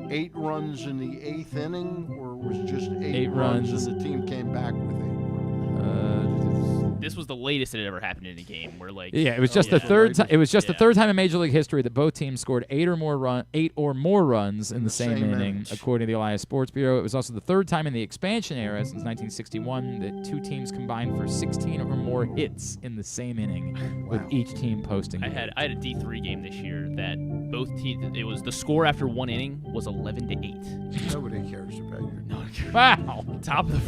8 runs in the 8th inning or it was just 8 runs and the team came back with 8 runs. This was the latest it had ever happened in a game where it was just the third time. It was just the third time in Major League history that both teams scored 8 or more runs in the same inning, according to the Elias Sports Bureau. It was also the third time in the expansion era since 1961 that 2 teams combined for 16 or more hits in the same inning, with each team posting. I had a D3 game this year that both teams. It was the score after 1 inning was 11-8. Nobody cares about you. Wow. Top of the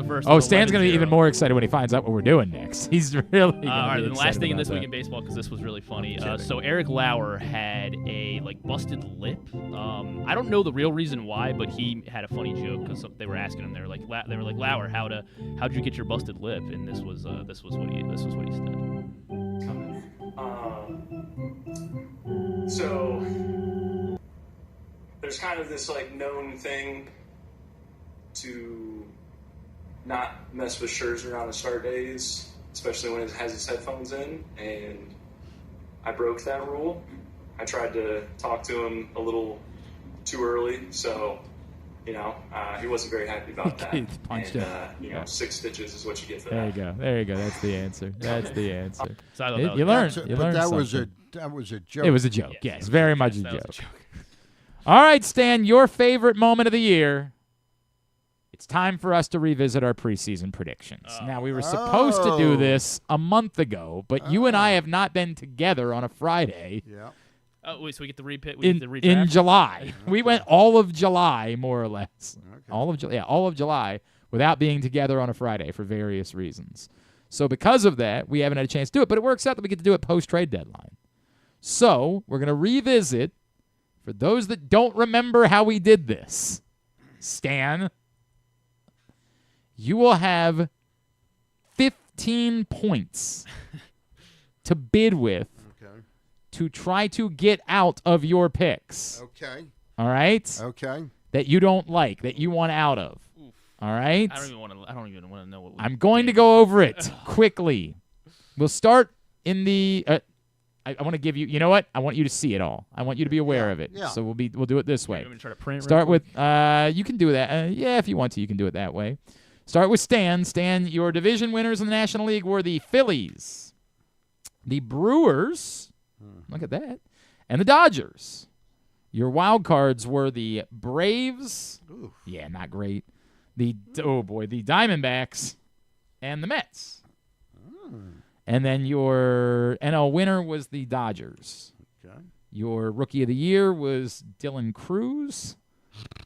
first. Oh, Stan's going to be even more excited when he finds out what we're doing next. He's really all right, the last thing in this week week in baseball, because this was really funny. So Eric Lauer had a busted lip. I don't know the real reason why, but he had a funny joke because they were asking him. They were like, Lauer, how'd you get your busted lip? And this was what he said. So there's kind of this known thing to not mess with Scherzer on the start days, especially when it has his headphones in, and I broke that rule. I tried to talk to him a little too early, so he wasn't very happy about that. Punched and 6 stitches is what you get for that. There you go. That's the answer. So you learned. That was a joke. It was a joke. Yes, very much a joke. All right, Stan, your favorite moment of the year. It's time for us to revisit our preseason predictions. Now, we were supposed to do this a month ago, but you and I have not been together on a Friday. Yeah. Oh, wait, so we get the repick? In July. We went all of July, more or less. Okay. All of July without being together on a Friday for various reasons. So because of that, we haven't had a chance to do it, but it works out that we get to do it post-trade deadline. So we're going to revisit, for those that don't remember how we did this, Stan, you will have 15 points to bid with to try to get out of your picks. Okay. All right? Okay. That you don't like, that you want out of. Oof. All right? I don't even want to know what I'm going to go over it quickly. We'll start in the I want to give you, you know what? I want you to see it all. I want you to be aware of it. Yeah. So we'll do it this way. I'm going to try to print Start with you can do that. If you want to, you can do it that way. Start with Stan. Stan, your division winners in the National League were the Phillies, the Brewers, look at that, and the Dodgers. Your wild cards were the Braves. Oof. Yeah, not great. The Diamondbacks and the Mets. And then your NL winner was the Dodgers. Okay. Your Rookie of the Year was Dylan Cruz.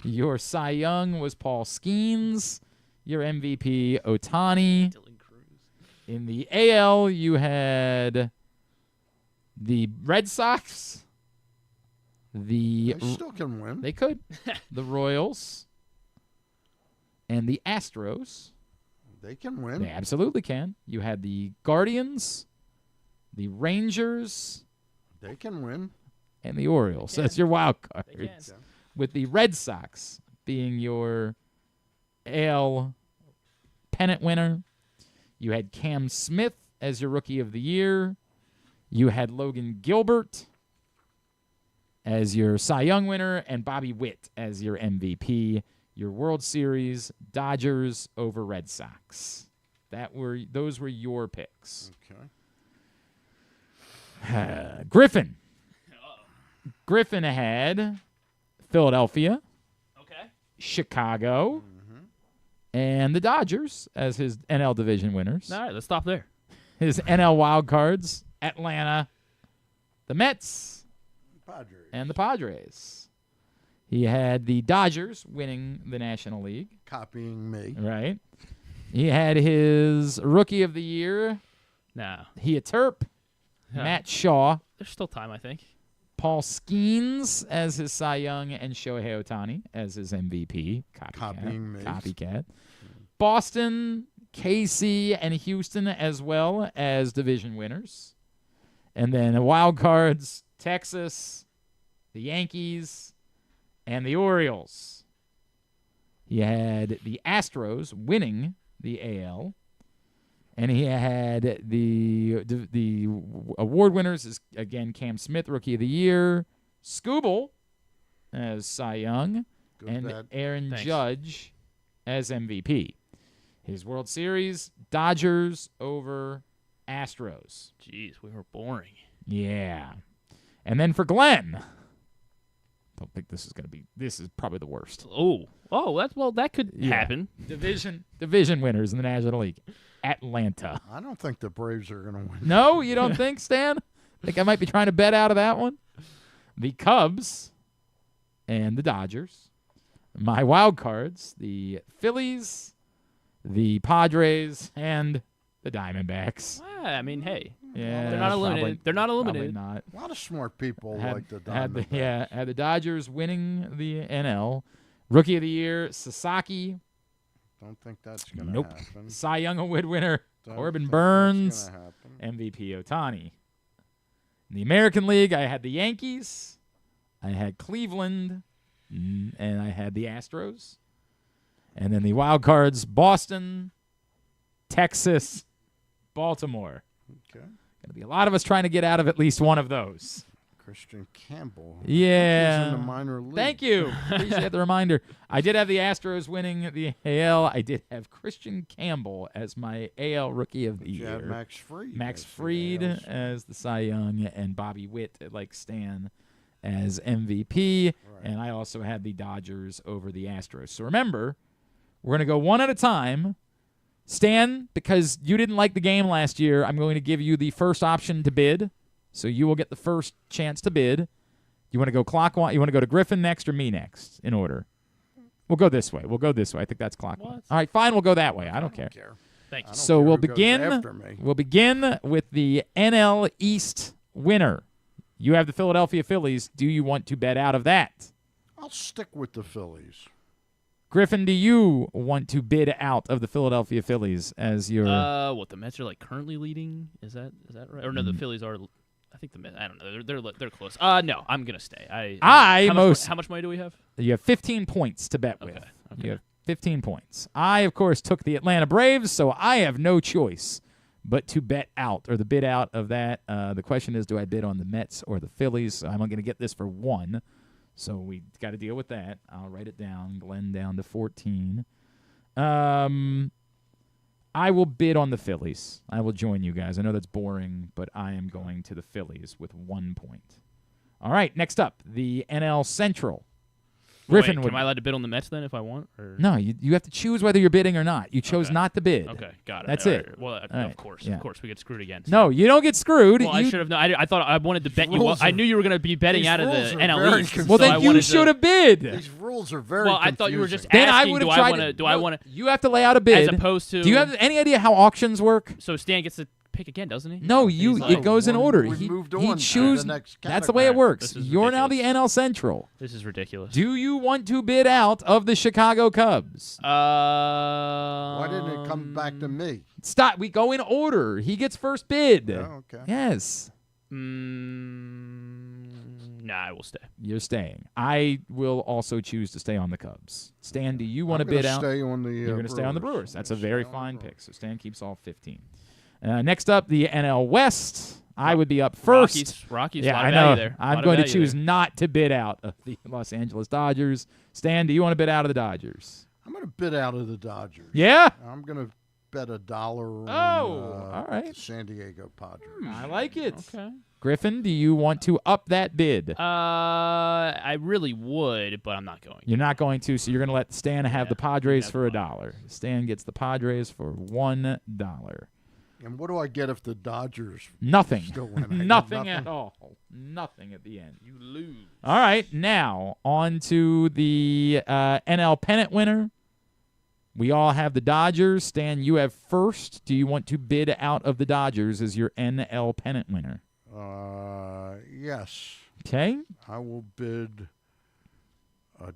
Your Cy Young was Paul Skeens. Your MVP, Ohtani. Dylan Cruz. In the AL, you had the Red Sox. They still can win. They could. The Royals. and the Astros. They can win. They absolutely can. You had the Guardians, the Rangers. They can win. And the Orioles. That's your wild cards. With the Red Sox being your AL pennant winner. You had Cam Smith as your Rookie of the Year. You had Logan Gilbert as your Cy Young winner and Bobby Witt as your MVP. Your World Series, Dodgers over Red Sox. Those were your picks. Okay. Griffin. Griffin had Philadelphia, Chicago, and the Dodgers as his NL division winners. All right, let's stop there. His NL wild cards, Atlanta, the Mets, and the Padres. He had the Dodgers winning the National League. Copying me. Right. He had his Rookie of the Year. No. He a Terp. Matt Shaw. There's still time, I think. Paul Skeens as his Cy Young and Shohei Ohtani as his MVP. Copying me. Copycat. Boston, KC, and Houston as well as division winners. And then the wild cards, Texas, the Yankees, and the Orioles. He had the Astros winning the AL. And he had the award winners is, again, Cam Smith, Rookie of the Year, Scooble as Cy Young, and Aaron Judge as MVP. His World Series, Dodgers over Astros. Jeez, we were boring. Yeah. And then for Glenn, don't think this is probably the worst. That could happen. Division winners in the National League. Atlanta. I don't think the Braves are going to win. No, you don't think, Stan? Think I might be trying to bet out of that one? The Cubs and the Dodgers. My wild cards, the Phillies, the Padres, and the Diamondbacks. I mean, hey. Yeah, they're not eliminated. They're not eliminated. Not. A lot of smart people like the Diamondbacks. Had the Dodgers winning the NL. Rookie of the Year, Sasaki. Don't think that's going to happen. Cy Young Award winner, Corbin Burns. MVP Ohtani. In the American League, I had the Yankees. I had Cleveland. And I had the Astros. And then the wild cards, Boston, Texas, Baltimore. Okay. Going to be a lot of us trying to get out of at least one of those. Christian Campbell. Yeah. He's in the minor league. Thank you. Appreciate the reminder. I did have the Astros winning the AL. I did have Christian Campbell as my AL Rookie of the Year. You had Max Fried. Max Fried as the Cy Young, and Bobby Witt, like Stan, as MVP. Right. And I also had the Dodgers over the Astros. So remember, we're going to go one at a time. Stan, because you didn't like the game last year, I'm going to give you the first option to bid. So you will get the first chance to bid. You want to go clockwise? You want to go to Griffin next or me next in order? We'll go this way. I think that's clockwise. All right, fine. We'll go that way. I don't care. Thank you. So we'll begin. We'll begin with the NL East winner. You have the Philadelphia Phillies. Do you want to bet out of that? I'll stick with the Phillies. Griffin, do you want to bid out of the Philadelphia Phillies as your? The Mets are like currently leading. Is that right? Or no, the Phillies are. I think the Mets. I don't know. They're close. No, I'm gonna stay. How much money do we have? You have 15 points to bet with. Okay. You have 15 points. I, of course, took the Atlanta Braves, so I have no choice but to bet out or the bid out of that. The question is, do I bid on the Mets or the Phillies? So I'm going to get this for one. So we got to deal with that. I'll write it down. Glenn down to 14. I will bid on the Phillies. I will join you guys. I know that's boring, but I am going to the Phillies with 1 point. All right, next up, the NL Central. Griffin, am I allowed to bid on the Mets then if I want? Or? No, you have to choose whether you're bidding or not. You chose not to bid. Okay, got it. That's it. Right. Well, of course, we get screwed again. So. No, you don't get screwed. Well, I should have known. I thought I wanted to bet you. I knew you were going to be betting out of the NL East. Well, then you should have bid. These rules are very. Well, I thought you were just asking. Then I would have tried. Do I want to? You have to lay out a bid. As opposed to. Do you have any idea how auctions work? So Stan gets to pick again, doesn't he? No, it goes in order. We He moved on to chooses. the next That's the way it category. works. This is You're now the ridiculous. NL Central. This is ridiculous. Do you want to bid out of the Chicago Cubs? Why didn't it come back to me? Stop. We go in order. He gets first bid. Oh, okay. Yes. Nah, I will stay. You're staying. I will also choose to stay on the Cubs. Stan, do you want to bid out? Stay on the. You're going to stay on the Brewers. Brewers. That's a very fine pick. So Stan keeps all 15. Next up, the NL West. I would be up first. Rockies. Yeah, a lot I of know. value there. I'm going to choose not to bid out of the Los Angeles Dodgers. Stan, do you want to bid out of the Dodgers? I'm going to bid out of the Dodgers. Yeah? I'm going to bet $1 on all right. the San Diego Padres. I like it. Okay. Griffin, do you want to up that bid? I really would, but I'm not going. You're not going to, so you're going to let Stan have the Padres for $1. Stan gets the Padres for $1. And what do I get if the Dodgers Nothing. still win? I get Nothing at all. Nothing at the end. You lose. All right, now on to the NL pennant winner. We all have the Dodgers. Stan, you have first. Do you want to bid out of the Dodgers as your NL pennant winner? Yes. Okay. I will bid.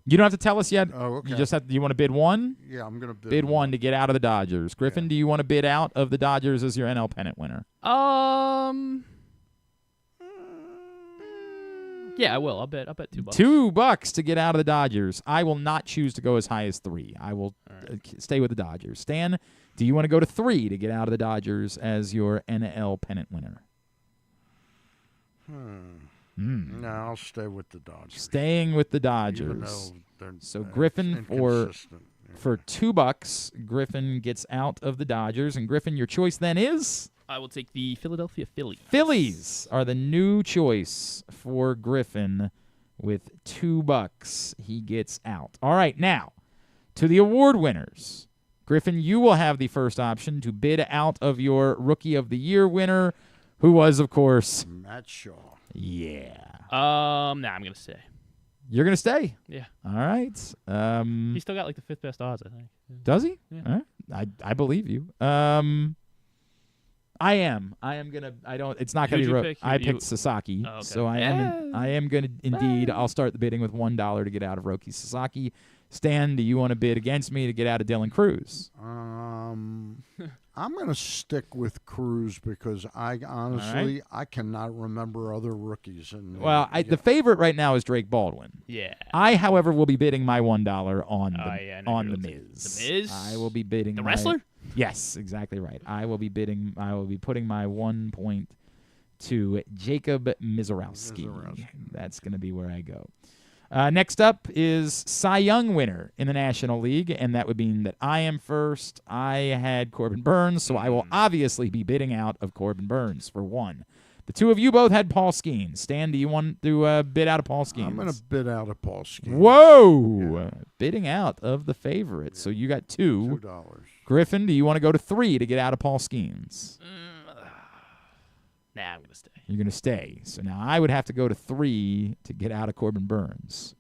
You don't have to tell us yet. Oh, okay. You just have. You want to bid one? Yeah, I'm going to Bid one to get out of the Dodgers. Griffin, do you want to bid out of the Dodgers as your NL pennant winner? Yeah, I will. I'll bet $2. $2 to get out of the Dodgers. I will not choose to go as high as 3. I will stay with the Dodgers. Stan, do you want to go to 3 to get out of the Dodgers as your NL pennant winner? No, I'll stay with the Dodgers. Staying with the Even Dodgers. though they're, So Griffin for inconsistent. $2, Griffin gets out of the Dodgers. And Griffin, your choice then is? I will take the Philadelphia Phillies. Phillies are the new choice for Griffin with $2. He gets out. All right, now to the award winners. Griffin, you will have the first option to bid out of your Rookie of the Year winner, who was, of course, Matt Shaw. Yeah. Nah, I'm gonna stay. You're gonna stay? Yeah. All right. He's still got like the 5th best odds, I think. Does he? Yeah. All right. I believe you. I am gonna. I don't. It's not gonna Who'd be. you pick? I You- picked Sasaki, Oh, okay. so I am gonna indeed. I'll start the bidding with $1 to get out of Roki Sasaki. Stan, do you want to bid against me to get out of Dylan Cruz? I'm going to stick with Cruz because I honestly I cannot remember other rookies. Well, the favorite right now is Drake Baldwin. Yeah. I, however, will be bidding my $1 on the Miz. The Miz? I will be bidding The wrestler? Yes, exactly right. I will be putting my 1 point to Jacob Mizorowski. That's going to be where I go. Next up is Cy Young winner in the National League, and that would mean that I am first. I had Corbin Burns, so I will obviously be bidding out of Corbin Burns for 1. The two of you both had Paul Skeens. Stan, do you want to bid out of Paul Skeens? I'm going to bid out of Paul Skeens. Whoa! Yeah. Bidding out of the favorite. So you got $2. Griffin, do you want to go to 3 to get out of Paul Skeens? Nah, I'm going to stay. You're going to stay. So now I would have to go to 3 to get out of Corbin Burns,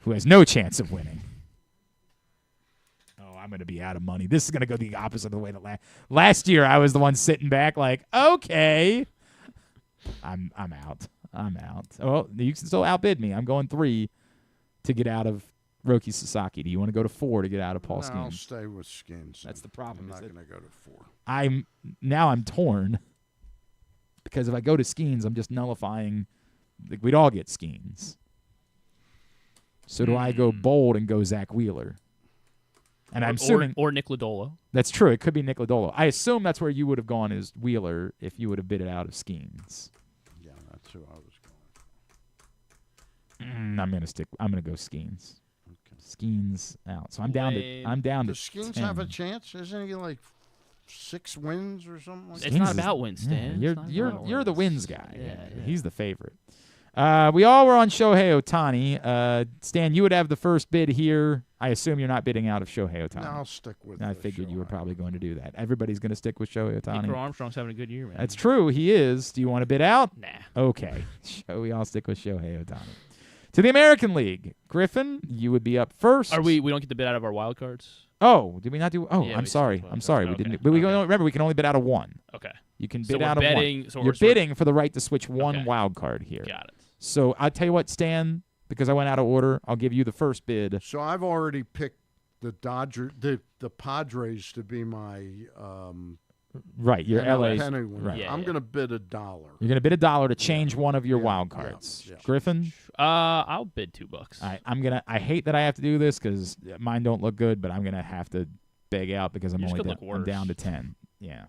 who has no chance of winning. Oh, I'm going to be out of money. This is going to go the opposite of the way that last year I was the one sitting back like, okay. I'm out. Well, you can still outbid me. I'm going 3 to get out of Roki Sasaki. Do you want to go to 4 to get out of Paul Skeens? I'll stay with Skeens. That's the problem. I'm not going to go to 4. I'm torn. Because if I go to Skeens, I'm just nullifying. We'd all get Skeens. So do I go bold and go Zach Wheeler? And I'm assuming or Nick Lodolo. That's true. It could be Nick Lodolo. I assume that's where you would have gone as Wheeler if you would have bid it out of Skeens. Yeah, that's who I was going. I'm gonna go Skeens. Okay. Skeens out. So I'm down to. Does Skeens 10. have a chance? Isn't he like 6 wins or something like that? It's not about wins, Stan. Yeah, you're the wins guy. Yeah. He's the favorite. We all were on Shohei Ohtani. Stan, you would have the first bid here. I assume you're not bidding out of Shohei Ohtani. No, I'll stick with I figured you were probably going to do that. Everybody's going to stick with Shohei Ohtani. Pedro Armstrong's having a good year, man. That's true. He is. Do you want to bid out? Nah. Okay. We all stick with Shohei Ohtani. To the American League. Griffin, you would be up first. We don't get to bid out of our wild cards? Oh, did we not do? Oh, Yeah, I'm sorry. we I'm sorry. okay. We didn't. But we remember we can only bid out of one. Okay. You can So bid we're out of betting- one. so You're we're bidding for the right to switch one Okay. wild card here. Got it. So I'll tell you what, Stan, because I went out of order, I'll give you the first bid. So I've already picked the Padres to be my Right, your LA. penny winner. Right. I'm going to bid $1. You're going to bid $1 to change one of your wild cards. yeah. Griffin? I'll bid $2. All right, I hate that I have to do this because mine don't look good, but I'm going to have to beg out because I'm Yours only could look I'm down to worse. 10. Yeah.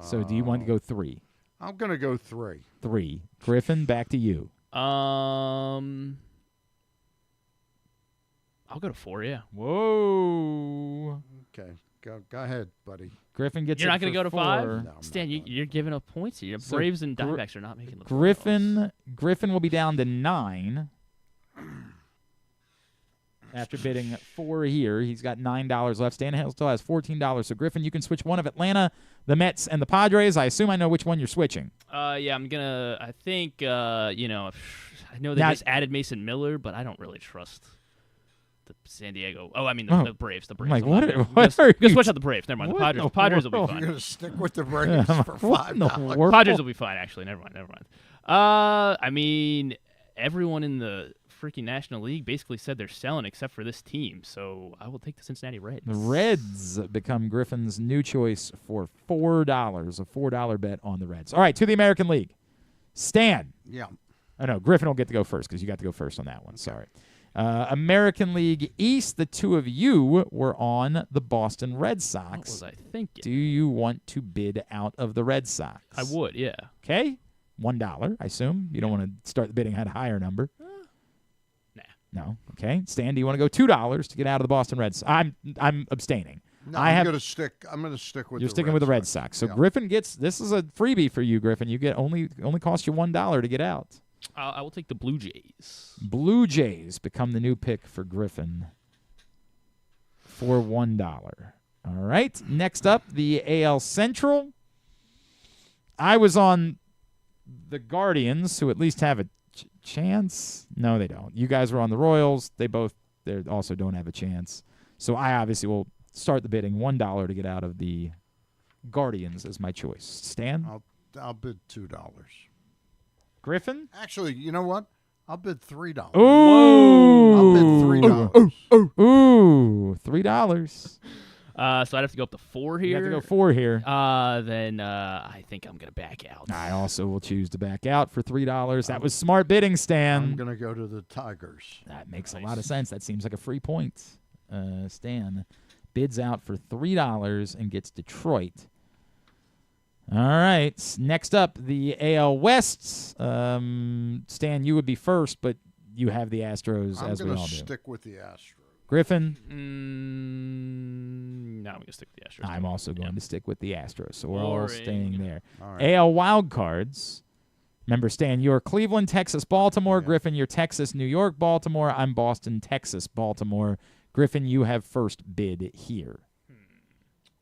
So do you want to go 3? I'm going to go 3. 3. Griffin, back to you. I'll go to 4, yeah. Whoa. Okay. Go ahead, buddy. Griffin gets You're it not going to for go to 4. 5? No, Stan, you're giving up points here. So Braves and Diamondbacks are not making the Griffin will be down to 9. After bidding 4 here, he's got $9 left. Stan Hill still has $14. So, Griffin, you can switch one of Atlanta, the Mets, and the Padres. I assume I know which one you're switching. Yeah, I'm going to – I think, I know they just added Mason Miller, but I don't really trust the San Diego – the Braves. The Braves. I'm like, what are you – switch out the Braves. Never mind. The Padres will be fine. You're going to stick with the Braves for $5. Padres will be fine, actually. Never mind. Everyone in the freaking National League basically said they're selling except for this team, so I will take the Cincinnati Reds. The Reds become Griffin's new choice for $4, a $4 bet on the Reds. All right, to the American League. Stan. Yeah. Oh, no, Griffin will get to go first because you got to go first on that one. Sorry. American League East, the two of you were on the Boston Red Sox. What was I thinking? Do you want to bid out of the Red Sox? I would, yeah. Okay. $1, I assume. You don't want to start the bidding at a higher number. Nah. No. Okay. Stan, do you want to go $2 to get out of the Boston Red Sox? I'm abstaining. No, I'm going to stick with You're sticking with the Red Sox. So Griffin gets this is a freebie for you, Griffin. You get only cost you $1 to get out. I will take the Blue Jays. Blue Jays become the new pick for Griffin for $1. All right. Next up, the AL Central. I was on the Guardians, who at least have a chance. No, they don't. You guys were on the Royals. They also don't have a chance. So I obviously will start the bidding. $1 to get out of the Guardians as my choice. Stan? I'll bid $2. Griffin? Actually, you know what? I'll bid $3. Ooh. I'll bid $3. Ooh, $3. So I'd have to go up to 4 here. You have to go 4 here. Then I think I'm going to back out. I also will choose to back out for $3. That was smart bidding, Stan. I'm going to go to the Tigers. That makes a lot of sense. That seems like a free point. Stan bids out for $3 and gets Detroit. All right. Next up, the AL West. Stan, you would be first, but you have the Astros, as we all do. I'm going to stick with the Astros. Griffin? No, I'm going to stick with the Astros. I'm also going to stick with the Astros, so we're all staying there. All right. AL wild cards. Remember, Stan, you're Cleveland, Texas, Baltimore. Yeah. Griffin, you're Texas, New York, Baltimore. I'm Boston, Texas, Baltimore. Griffin, you have first bid here.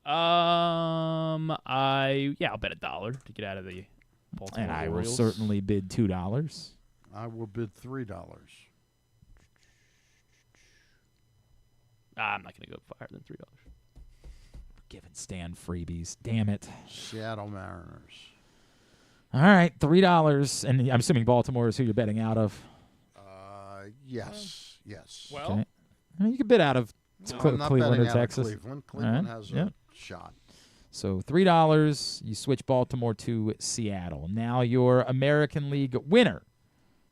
I'll bet $1 to get out of the Baltimore And I Orioles. will certainly bid $2. I will bid $3. I'm not going to go higher than $3. We're giving Stan freebies. Damn it. Seattle Mariners. All right, $3. And I'm assuming Baltimore is who you're betting out of. Yes. Well, okay. I mean, you could bid out of Cleveland or Texas. Cleveland has a shot. So $3, you switch Baltimore to Seattle. Now your American League winner.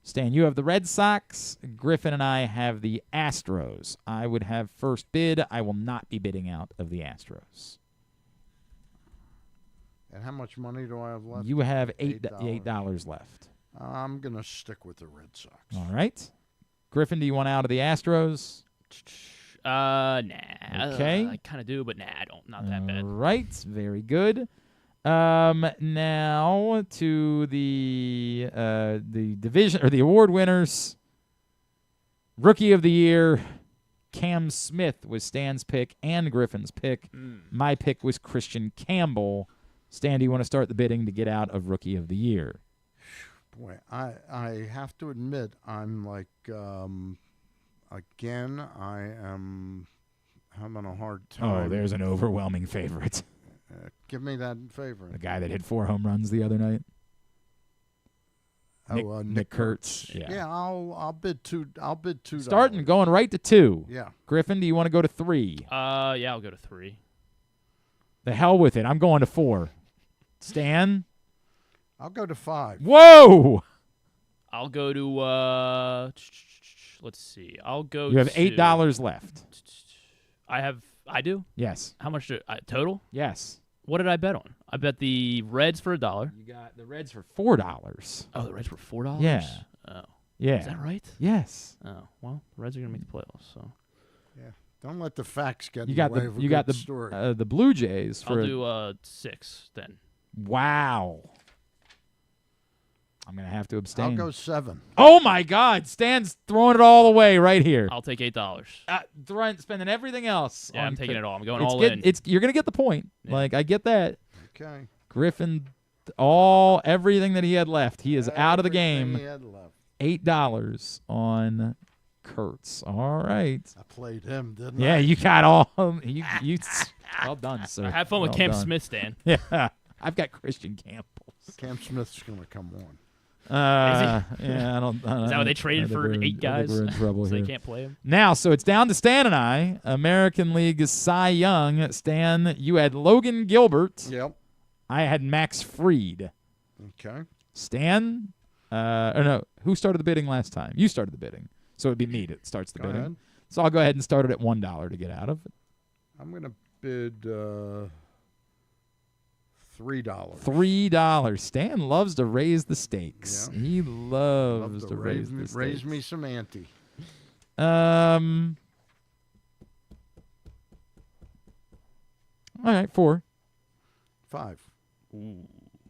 Stan, you have the Red Sox. Griffin and I have the Astros. I would have first bid. I will not be bidding out of the Astros. And how much money do I have left? You have $8 left. I'm going to stick with the Red Sox. All right. Griffin, do you want out of the Astros? Nah. Okay. I kind of do, but nah, I don't. Not that bad. All right. Very good. Now to the division or the award winners. Rookie of the Year, Cam Smith was Stan's pick and Griffin's pick. My pick was Christian Campbell. Stan, do you want to start the bidding to get out of Rookie of the Year? Boy, I have to admit, I'm like, again, I am having a hard time. Oh, there's an overwhelming favorite. Give me that favorite. The guy that hit 4 home runs the other night. Nick Kurtz. Yeah, I'll bid two. I'll bid $2. Starting going right to 2. Yeah. Griffin, do you want to go to 3? Yeah, I'll go to 3. The hell with it. I'm going to 4. Stan? I'll go to 5. Whoa! I'll go to let's see. I'll go. You have $8 left. I do? Yes. How much total? Yes. What did I bet on? I bet the Reds for $1. You got the Reds for $4. Oh, the Reds for $4? Yeah. Oh. Yeah. Is that right? Yes. Oh, well, the Reds are going to make the playoffs, so. Yeah. Don't let the facts get You in got the way of a you got good story. the Blue Jays for I'll do 6 then. Wow. I'm going to have to abstain. I'll go 7. Oh, my God. Stan's throwing it all away right here. I'll take $8. Spending everything else. Yeah, on I'm taking it all. I'm going it's all good, in. You're going to get the point. Yeah. Like, I get that. Okay. Griffin, everything that he had left. He is out of the game. He had left. $8 on Kurtz. All right. I played him, didn't Yeah, I? you got all. You well done, sir. Have fun with Well Cam done. Smith, Stan. Yeah, I've got Christian Campbell. Cam Smith's going to come on. Yeah, I don't. Is that what they traded for 8 guys? We're in trouble so here. they can't play him? Now, so it's down to Stan and I. American League Cy Young. Stan, you had Logan Gilbert. Yep. I had Max Fried. Okay. Stan, or no, who started the bidding last time? You started the bidding. So it'd be me that starts the Go bidding. ahead. So I'll go ahead and start it at $1 to get out of it. I'm going to bid $3. $3. Stan loves to raise the stakes. Yeah. He loves Love to raise the stakes. Raise me some ante. All right, 4. 5. Ooh.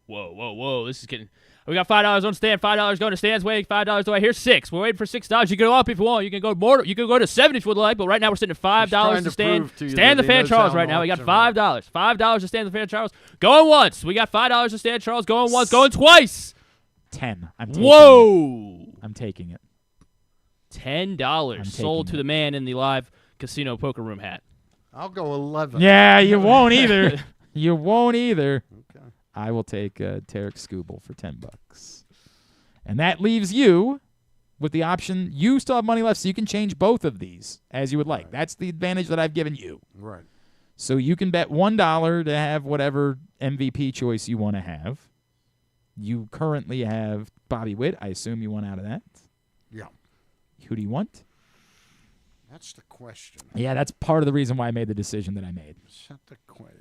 Whoa. This is getting... We got $5 on Stan. $5 going to Stan's way. $5 do I hear 6. We're waiting for $6. You can go up if you want. You can go more. You can go to 7 if you would like. But right now we're sitting at $5 to Stan. Stan the Fan Charles right now. We got $5. $5 to Stan the Fan Charles. Going once. We got $5 to Stan Charles. Going once. Going twice. 10. I'm taking Whoa. it. I'm taking it. $10 sold to the man in the live casino poker room hat. I'll go 11. Yeah, you won't either. You won't either. Okay. I will take Tarek Skubal for $10. And that leaves you with the option. You still have money left, so you can change both of these as you would like. That's the advantage that I've given you. Right. So you can bet $1 to have whatever MVP choice you want to have. You currently have Bobby Witt. I assume you want out of that. Yeah. Who do you want? That's the question. Yeah, that's part of the reason why I made the decision that I made.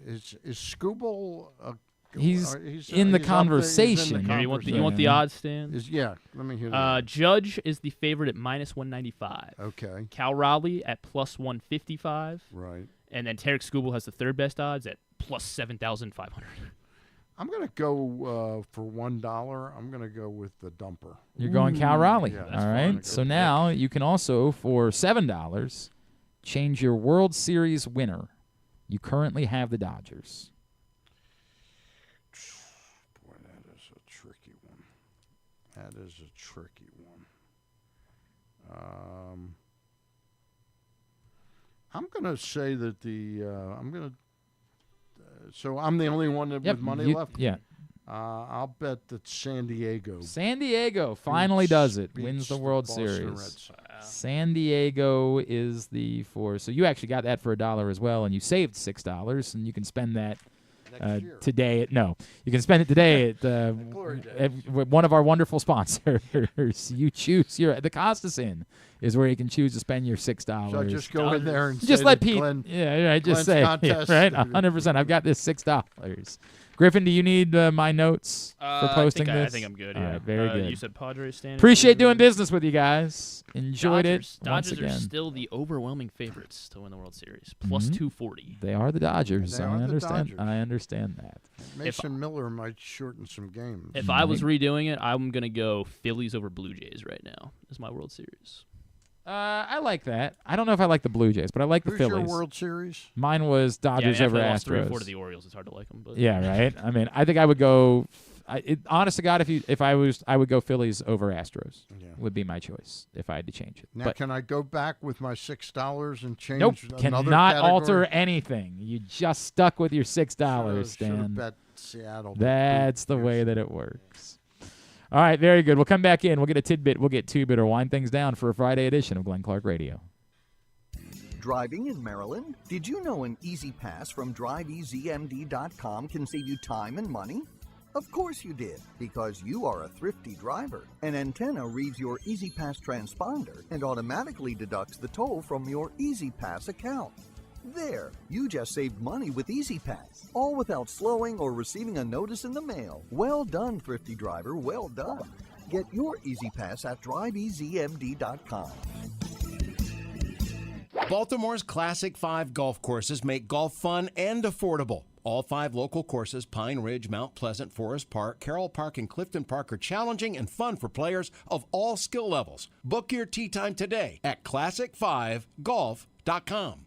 Is Skubal He's in the conversation. You want the odds, Stan? Yeah, let me hear that. Judge is the favorite at -195. Okay. Cal Raleigh at +155. Right. And then Tarek Skubal has the third best odds at +7,500. I'm going to go for $1. I'm going to go with the dumper. You're going Cal Raleigh. Yeah, all right. So now you can also, for $7, change your World Series winner. You currently have the Dodgers. Boy, that is a tricky one. That is a tricky one. I'm going to say that so I'm the only one with money left? Yeah. I'll bet that San Diego. San Diego finally does it. Wins the World Series. San Diego is the 4. So you actually got that for $1 as well, and you saved $6, and you can spend that today. You can spend it today at one of our wonderful sponsors. You choose the Costas Inn is where you can choose to spend your $6. So just go in there and just say let that Pete. Glenn, Just say right. 100%. I've got this $6. Griffin, do you need my notes for posting this? I think I'm good. All Yeah. right, very good. You said Padres, Stan. Appreciate doing business with you guys. Enjoyed it. Dodgers once again. are still the overwhelming favorites to win the World Series. +240. They are the Dodgers. They are the understand. Dodgers. I understand that. Mason Miller might shorten some games. If I was redoing it, I'm going to go Phillies over Blue Jays right now as my World Series. I like that. I don't know if I like the Blue Jays, but I like the Phillies. Who's your World Series? Mine was Dodgers over After they lost 3 or Astros. 4 to the Orioles, it's hard to like them. But Yeah, right. I mean, I think I would go honest to God, I would go Phillies over Astros. Yeah. Would be my choice if I had to change it. Now, but can I go back with my $6 and change? Nope, another cannot category? alter anything. You just stuck with your $6, Stan. Bet Seattle. That's the way that it works. All right, very good. We'll come back in. We'll get a tidbit. We'll get two-bit or wind things down for a Friday edition of Glenn Clark Radio. Driving in Maryland? Did you know an easy pass from driveeasymd.com can save you time and money? Of course you did, because you are a thrifty driver. An antenna reads your EasyPass transponder and automatically deducts the toll from your EasyPass account. There, you just saved money with EasyPass, all without slowing or receiving a notice in the mail. Well done, thrifty driver, well done. Get your EasyPass at driveeasymd.com. Baltimore's Classic 5 golf courses make golf fun and affordable. All 5 local courses, Pine Ridge, Mount Pleasant, Forest Park, Carroll Park, and Clifton Park, are challenging and fun for players of all skill levels. Book your tee time today at classic5golf.com.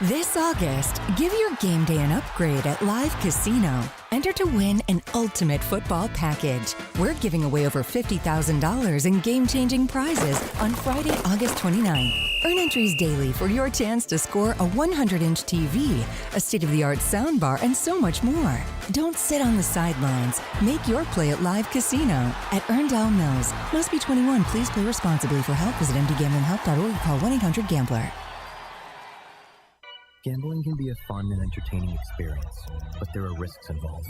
This August, give your game day an upgrade at Live Casino. Enter to win an ultimate football package. We're giving away over $50,000 in game-changing prizes on Friday, August 29th. Earn entries daily for your chance to score a 100-inch TV, a state-of-the-art soundbar, and so much more. Don't sit on the sidelines. Make your play at Live Casino at Erndale Mills. Must be 21. Please play responsibly. For help, visit mdgamblinghelp.org or call 1-800-GAMBLER. Gambling can be a fun and entertaining experience, but there are risks involved.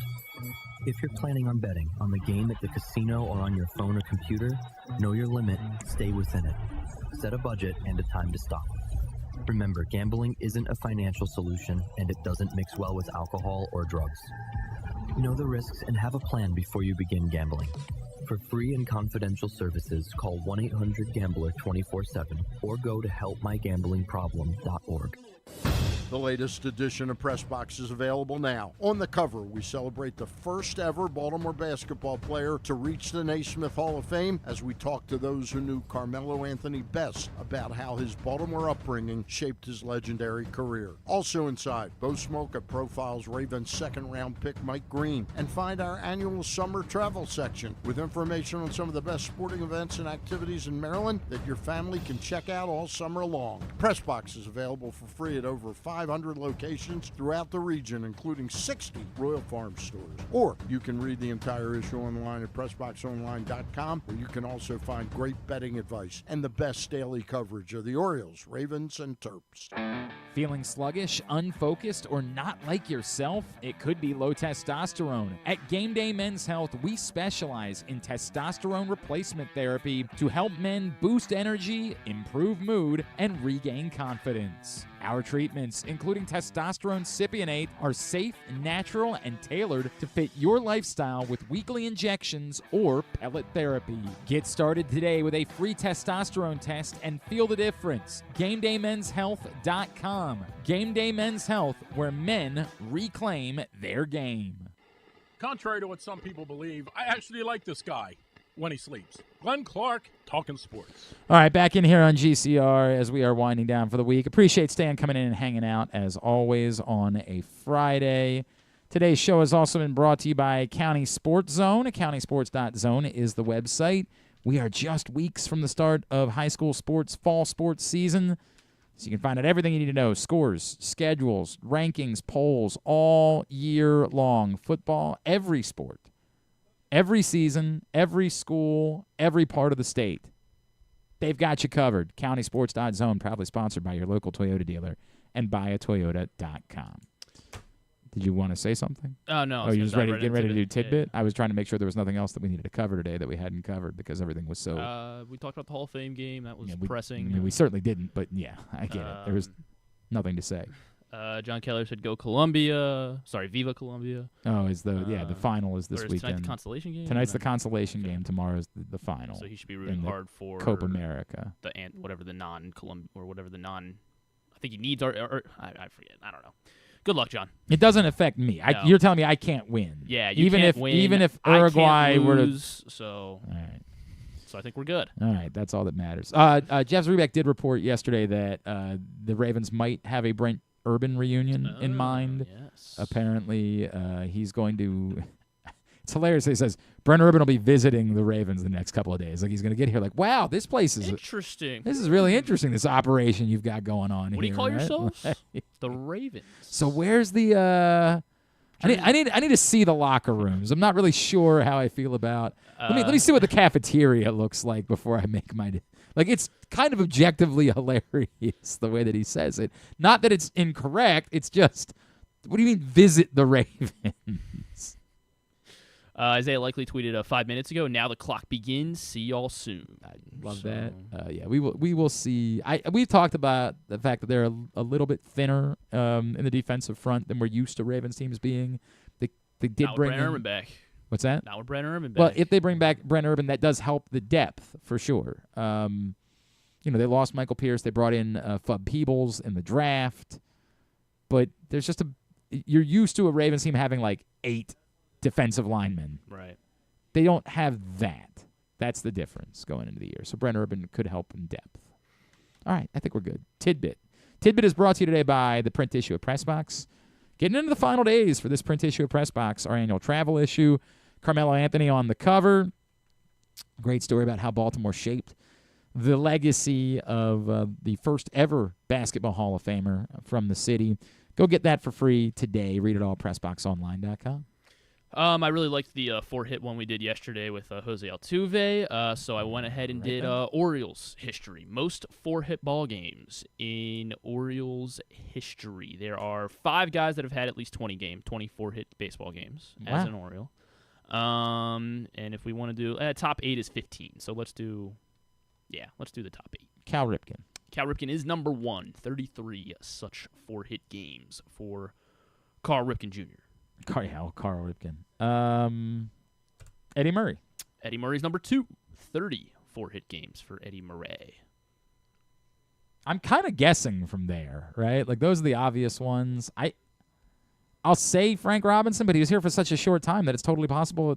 If you're planning on betting on the game at the casino or on your phone or computer, know your limit, stay within it. Set a budget and a time to stop. Remember, gambling isn't a financial solution, and it doesn't mix well with alcohol or drugs. Know the risks and have a plan before you begin gambling. For free and confidential services, call 1-800-GAMBLER 24/7 or go to helpmygamblingproblem.org. The latest edition of Press Box is available now. On the cover, we celebrate the first ever Baltimore basketball player to reach the Naismith Hall of Fame as we talk to those who knew Carmelo Anthony best about how his Baltimore upbringing shaped his legendary career. Also inside, Bo Smoke profiles Ravens second-round pick Mike Green, and find our annual summer travel section with information on some of the best sporting events and activities in Maryland that your family can check out all summer long. Press Box is available for free at over 500 locations throughout the region, including 60 Royal Farm stores. Or you can read the entire issue online at PressBoxOnline.com, where you can also find great betting advice and the best daily coverage of the Orioles, Ravens, and Terps. Feeling sluggish, unfocused, or not like yourself? It could be low testosterone. At Game Day Men's Health, we specialize in testosterone replacement therapy to help men boost energy, improve mood, and regain confidence. Our treatments, including testosterone cypionate, are safe, natural, and tailored to fit your lifestyle with weekly injections or pellet therapy. Get started today with a free testosterone test and feel the difference. GameDayMen'sHealth.com. Game Day Men's Health, where men reclaim their game. Contrary to what some people believe, I actually like this guy when he sleeps. Glenn Clark, talking sports. All right, back in here on GCR as we are winding down for the week. Appreciate Stan coming in and hanging out, as always, on a Friday. Today's show has also been brought to you by County Sports Zone. CountySports.zone is the website. We are just weeks from the start of high school sports, fall sports season. So you can find out everything you need to know: scores, schedules, rankings, polls, all year long. Football, every sport, every season, every school, every part of the state. They've got you covered. CountySports.zone, proudly sponsored by your local Toyota dealer and buyatoyota.com. Did you want to say something? Oh, no. Oh, you just getting ready to do tidbit? Yeah. I was trying to make sure there was nothing else that we needed to cover today that we hadn't covered because everything was so... we talked about the Hall of Fame game. That was pressing. I mean, we certainly didn't, but yeah, I get it. There was nothing to say. John Keller said go Columbia. Sorry, Viva Columbia. Oh, the final is this weekend. Tonight's the consolation game? Tonight's the consolation game. Tomorrow's the final. So he should be rooting hard for Copa America. Whatever the non-Columbia, or whatever the non... I think he needs, or I forget. I don't know. Good luck, John. It doesn't affect me. No. You're telling me I can't win. Yeah, you can't win. Even if Uruguay were to lose. So, all right. So I think we're good. All right, that's all that matters. Jeff Zrebeck did report yesterday that the Ravens might have a Brent Urban reunion in mind. Yes. Apparently, he's going to It's hilarious. He says Brent Urban will be visiting the Ravens the next couple of days. Like he's going to get here. Like, wow, this place is interesting. This is really interesting. This operation you've got going on here. What do you call right? yourselves? The Ravens. So where's the? I need to see the locker rooms. I'm not really sure how I feel about. Let me see what the cafeteria looks like before I make my. Like it's kind of objectively hilarious the way that he says it. Not that it's incorrect. It's just, what do you mean visit the Ravens? Isaiah Likely tweeted 5 minutes ago. Now the clock begins. See y'all soon. I love that. Yeah, we will see. We've talked about the fact that they're a little bit thinner in the defensive front than we're used to Ravens teams being. They did Not with bring Brent in, Urban back. What's that? Not with Brent Urban back. Well, if they bring back Brent Urban, that does help the depth for sure. They lost Michael Pierce. They brought in Fub Peebles in the draft, but there's just you're used to a Ravens team having like 8 defensive linemen. Right. They don't have that. That's the difference going into the year. So Brent Urban could help in depth. All right, I think we're good. Tidbit. Tidbit is brought to you today by the print issue of Pressbox. Getting into the final days for this print issue of Pressbox, our annual travel issue. Carmelo Anthony on the cover. Great story about how Baltimore shaped the legacy of the first ever Basketball Hall of Famer from the city. Go get that for free today. Read it all at PressBoxOnline.com. I really liked the 4-hit one we did yesterday with Jose Altuve, so I went ahead and did Orioles history. Most 4-hit ball games in Orioles history. There are 5 guys that have had at least 20 4-hit baseball games as an Oriole. And if we want to do top 8 is 15, so let's do the top 8. Cal Ripken. Cal Ripken is number 1, 33 such 4-hit games for Carl Ripken Jr. Carl Ripken. Eddie Murray. Eddie Murray's number 2, 30 4-hit games for Eddie Murray. I'm kind of guessing from there, right? Like those are the obvious ones. I'll say Frank Robinson, but he was here for such a short time that it's totally possible.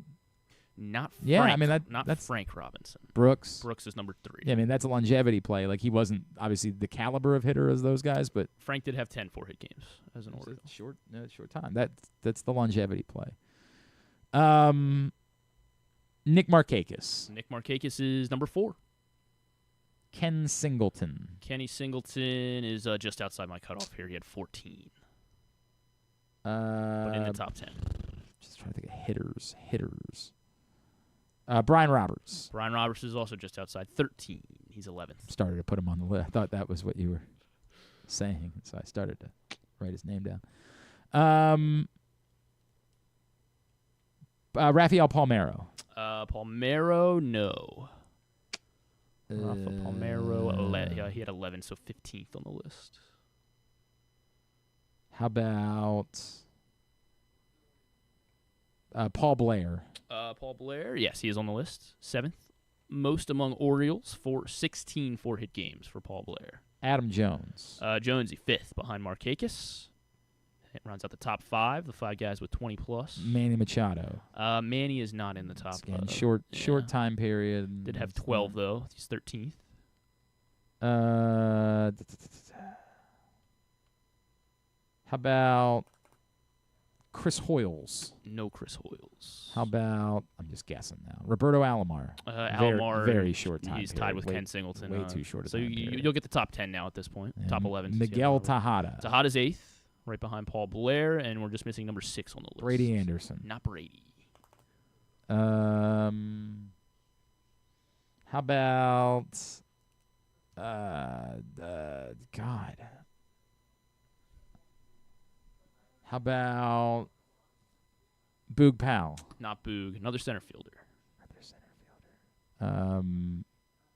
Not Frank. Yeah, I mean that's Frank Robinson. Brooks. Brooks is number 3. Yeah, I mean that's a longevity play. Like he wasn't obviously the caliber of hitter as those guys, but Frank did have 10 4-hit games as an Oriole. Short time. That's the longevity play. Nick Markakis. Nick Markakis is number 4. Ken Singleton. Kenny Singleton is just outside my cutoff here. He had 14. But in the top 10. Just trying to think of hitters. Brian Roberts. Brian Roberts is also just outside 13. He's 11th. Started to put him on the list. I thought that was what you were saying, so I started to write his name down. Rafael Palmeiro. Palmeiro, no. Rafa Palmeiro, he had 11, so 15th on the list. How about Paul Blair? Paul Blair, yes, he is on the list. 7th. Most among Orioles for 16 4-hit games for Paul Blair. Adam Jones. Jonesy, 5th behind Markakis. It rounds out the top 5, the 5 guys with 20+. Manny Machado. Manny is not in the top. Again, short time period. Did have 12, though. He's 13th. How about Chris Hoyles? No Chris Hoyles. How about, I'm just guessing now, Roberto Alomar? Alomar. Very short time He's period. tied with Ken Singleton. Way too short a so time period. you'll get the top 10 now at this point. And top 11. Miguel Tejada. Tejada's 8th, right behind Paul Blair, and we're just missing number 6 on the list. Brady Anderson. Not Brady. How about God? How about Boog Powell? Not Boog. Another center fielder.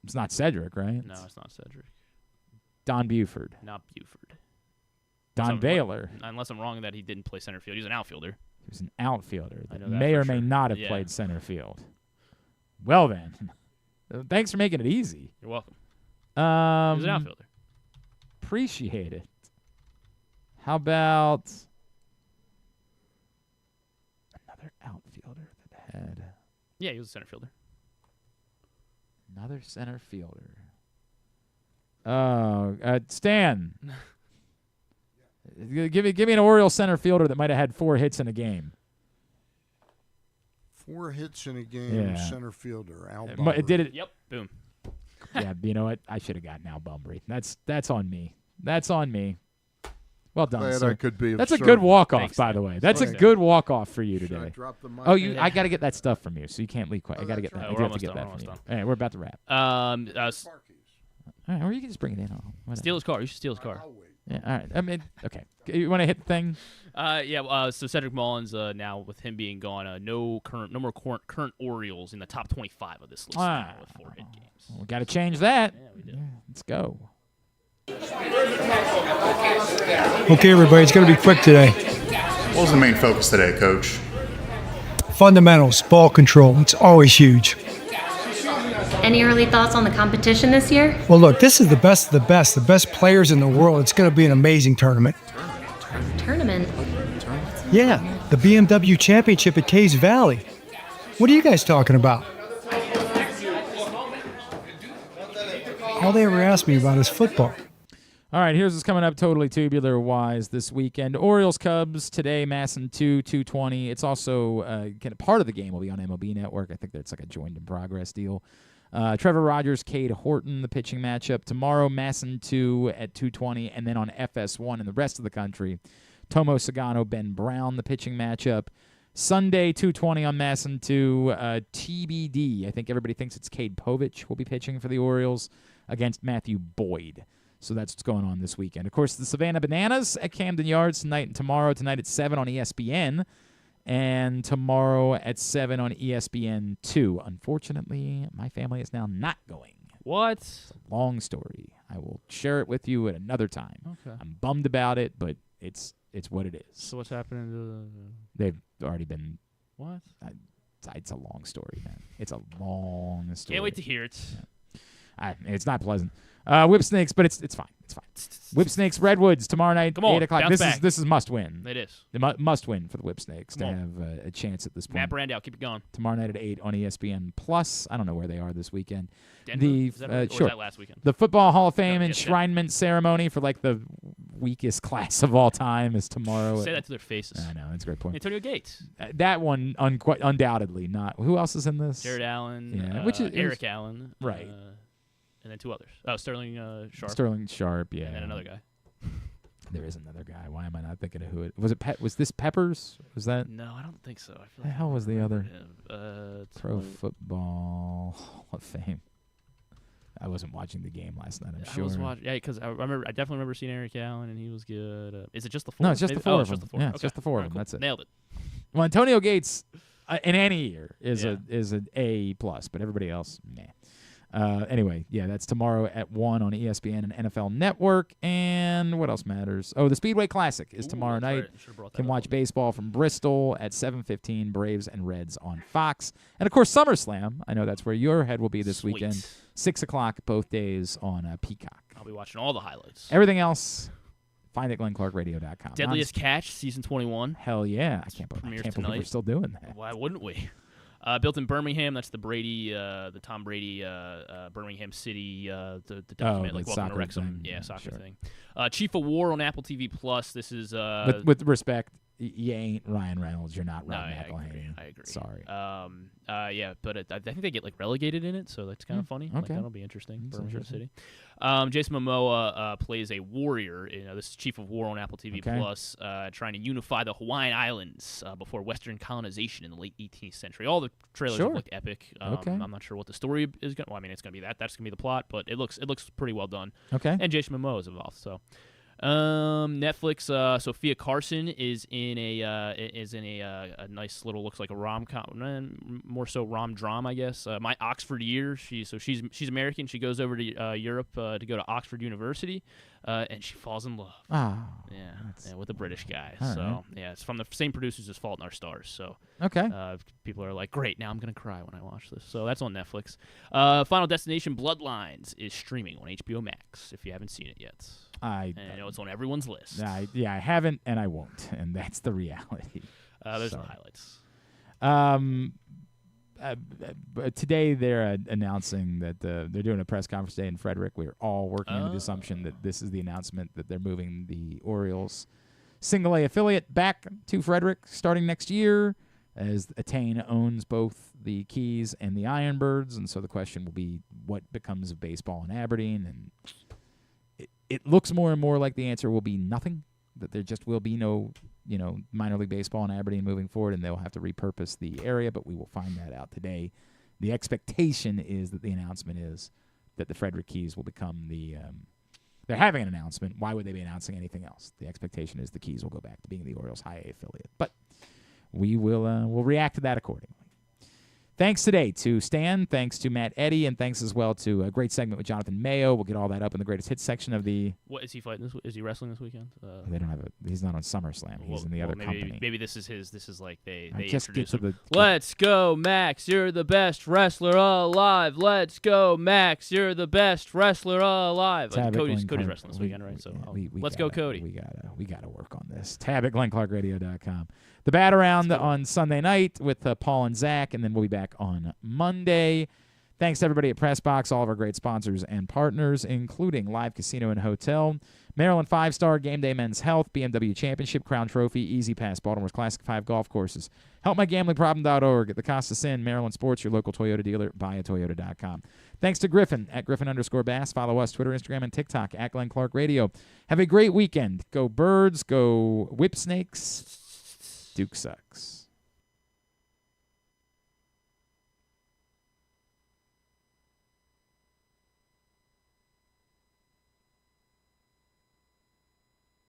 It's not Cedric, right? No, it's not Cedric. Don Buford. Not Buford. Don Baylor. Unless I'm wrong that he didn't play center field. He was an outfielder. He was an outfielder that I know that may for or may sure. not have played center field. Well then, thanks for making it easy. You're welcome. He was an outfielder. Appreciate it. How about another outfielder that had? Yeah, he was a center fielder. Another center fielder. Oh, Stan. Give me an Oriole center fielder that might have had 4 hits in a game. 4 hits in a game. Yeah. Center fielder Al It Bunbury. did it. Yep. Boom. Yeah, you know what? I should have gotten Al Bunbury. That's on me. That's on me. Well done, Glad sir. I could be of That's a service. good walk-off, Thanks, by man. the way. That's a Thanks, good walk-off for you Should I today. drop the mic? Oh, I got to get that stuff from you, so you can't leave quick. I got to get that. I We're do have to almost get done, that we're from you. almost All right, we're about to wrap. All right, or you can just bring it in. Whatever. Steal his car. You should steal his car. Yeah, all right. I mean, okay. You want to hit the thing? So Cedric Mullins now with him being gone, no more current Orioles in the top 25 of this list now with 4 hit games. We got to change that. Yeah, we do. Let's go. Okay, everybody, it's going to be quick today. What was the main focus today, Coach? Fundamentals, ball control. It's always huge. Any early thoughts on the competition this year? Well, look, this is the best of the best players in the world. It's going to be an amazing tournament. Tournament? Yeah, the BMW Championship at Caves Valley. What are you guys talking about? All they ever ask me about is football. All right, here's what's coming up totally tubular-wise this weekend. Orioles-Cubs today, Masson 2:20. It's also kind of part of the game will be on MLB Network. I think that's like a joined-in-progress deal. Trevor Rogers, Cade Horton, the pitching matchup. Tomorrow, Masson 2 at 2:20, and then on FS1 in the rest of the country, Tomo Sagano, Ben Brown, the pitching matchup. Sunday, 2:20 on Masson 2. TBD, I think everybody thinks it's Cade Povich will be pitching for the Orioles against Matthew Boyd. So that's what's going on this weekend. Of course, the Savannah Bananas at Camden Yards tonight and tomorrow. Tonight at 7 on ESPN, and tomorrow at 7 on ESPN2. Unfortunately, my family is now not going. What? It's a long story. I will share it with you at another time. Okay. I'm bummed about it, but it's what it is. So what's happening to They've already been... What? It's a long story, man. It's a long story. Can't wait to hear it. Yeah. It's not pleasant. Whip Snakes, but it's fine. It's fine. Whip Snakes, Redwoods tomorrow night, Come on, 8 o'clock. bounce back. This is must win. It is. The must win for the Whip Snakes to Come have a chance at this point. Matt Brandow, keep it going. Tomorrow night at 8 on ESPN Plus. I don't know where they are this weekend. Denver? Is that right? Or was Sure. that last weekend? The Football Hall of Fame yes, enshrinement ceremony for like the weakest class of all time is tomorrow. Say that to their faces. I know, that's a great point. Antonio Gates. That one undoubtedly not. Who else is in this? Jared Allen. Yeah, which is Eric Allen. Right. And then 2 others. Oh, Sterling Sharp. Sterling Sharp, yeah. And then another guy. There is another guy. Why am I not thinking of who it was? Was this Peppers? Was that? No, I don't think so. I feel The like hell was the other? Pro it's Football Hall of Fame. I wasn't watching the game last night. I'm sure. I was watching. Yeah, because I definitely remember seeing Eric Allen, and he was good. Is it just the 4? No, it's just the 4 of it's them. just the 4. Yeah, Okay. it's just the 4 of Alright, them. cool. That's it. Nailed it. Well, Antonio Gates in any year is Yeah. an A+, but everybody else, meh. Anyway, yeah, that's tomorrow at 1 on ESPN and NFL Network. And what else matters? Oh, the Speedway Classic is tomorrow that's night. right. Should've brought that Can up. watch baseball from Bristol at 7:15, Braves and Reds on Fox. And, of course, SummerSlam. I know that's where your head will be this Sweet. weekend. 6 o'clock both days on Peacock. I'll be watching all the highlights. Everything else, find at GlennClarkRadio.com. Deadliest Catch, Season 21. Hell yeah. I can't Premieres believe tonight. we're still doing that. Why wouldn't we? Built in Birmingham. That's the Brady, the Tom Brady, Birmingham City, the document, like the Welcome soccer to Wrexham. thing. Yeah, soccer Sure. thing. Chief of War on Apple TV Plus. This is With respect, you ain't Ryan Reynolds. You're not No, Rob I McElhenney. agree. Sorry. Yeah, but I think they get like relegated in it, so that's kind of funny. Like, okay. that'll be interesting. That's Birmingham interesting. City. Jason Momoa plays a warrior. This is Chief of War on Apple TV Okay. Plus, trying to unify the Hawaiian Islands before Western colonization in the late 18th century. All the trailers Sure. look epic. Okay. I'm not sure what the story is going. Well, I mean, it's going to be that. That's going to be the plot, but it looks pretty well done. Okay. And Jason Momoa is involved, so. Netflix. Sophia Carson is in a nice little, looks like a rom-com, more so rom-dram, I guess. My Oxford Year. She's American. She goes over to Europe to go to Oxford University, and she falls in love. Yeah, with a British guy. All So right. yeah, it's from the same producers as Fault in Our Stars. So Okay. people are like, great, now I'm gonna cry when I watch this. So that's on Netflix. Final Destination: Bloodlines is streaming on HBO Max. If you haven't seen it yet. I know it's on everyone's list. I haven't, and I won't, and that's the reality. There's Sorry. the highlights. But today they're announcing that they're doing a press conference today in Frederick. We're all working under the assumption that this is the announcement that they're moving the Orioles single A affiliate back to Frederick starting next year. as Attain owns both the Keys and the Ironbirds, and so the question will be what becomes of baseball in Aberdeen, and it looks more and more like the answer will be nothing, that there just will be no, minor league baseball in Aberdeen moving forward, and they'll have to repurpose the area, but we will find that out today. The expectation is that the announcement is that the Frederick Keys will become they're having an announcement. Why would they be announcing anything else? The expectation is the Keys will go back to being the Orioles' high A affiliate, but we will we'll react to that accordingly. Thanks today to Stan, thanks to Matt Eddy, and thanks as well to a great segment with Jonathan Mayo. We'll get all that up in the greatest hits section of the... What is he fighting? Is he wrestling this weekend? They don't have he's not on SummerSlam. He's in the other company. Maybe this is his. This is like they just introduce get to him. Let's go, Max. You're the best wrestler alive. Let's go, Max. You're the best wrestler alive. Cody's wrestling this weekend, right? So let's go, Cody. We gotta work on this. Tab at GlennClarkRadio.com. The Bat Around on Sunday night with Paul and Zach, and then we'll be back on Monday. Thanks to everybody at PressBox, all of our great sponsors and partners, including Live Casino and Hotel, Maryland 5-Star, Game Day Men's Health, BMW Championship, Crown Trophy, Easy Pass, Baltimore's Classic 5 Golf Courses, HelpMyGamblingProblem.org, at the Costa Sin, Maryland Sports, your local Toyota dealer, buyatoyota.com. Thanks to Griffin, at Griffin_Bass. Follow us, Twitter, Instagram, and TikTok, at Glenn Clark Radio. Have a great weekend. Go Birds, go Whip Snakes. Duke sucks.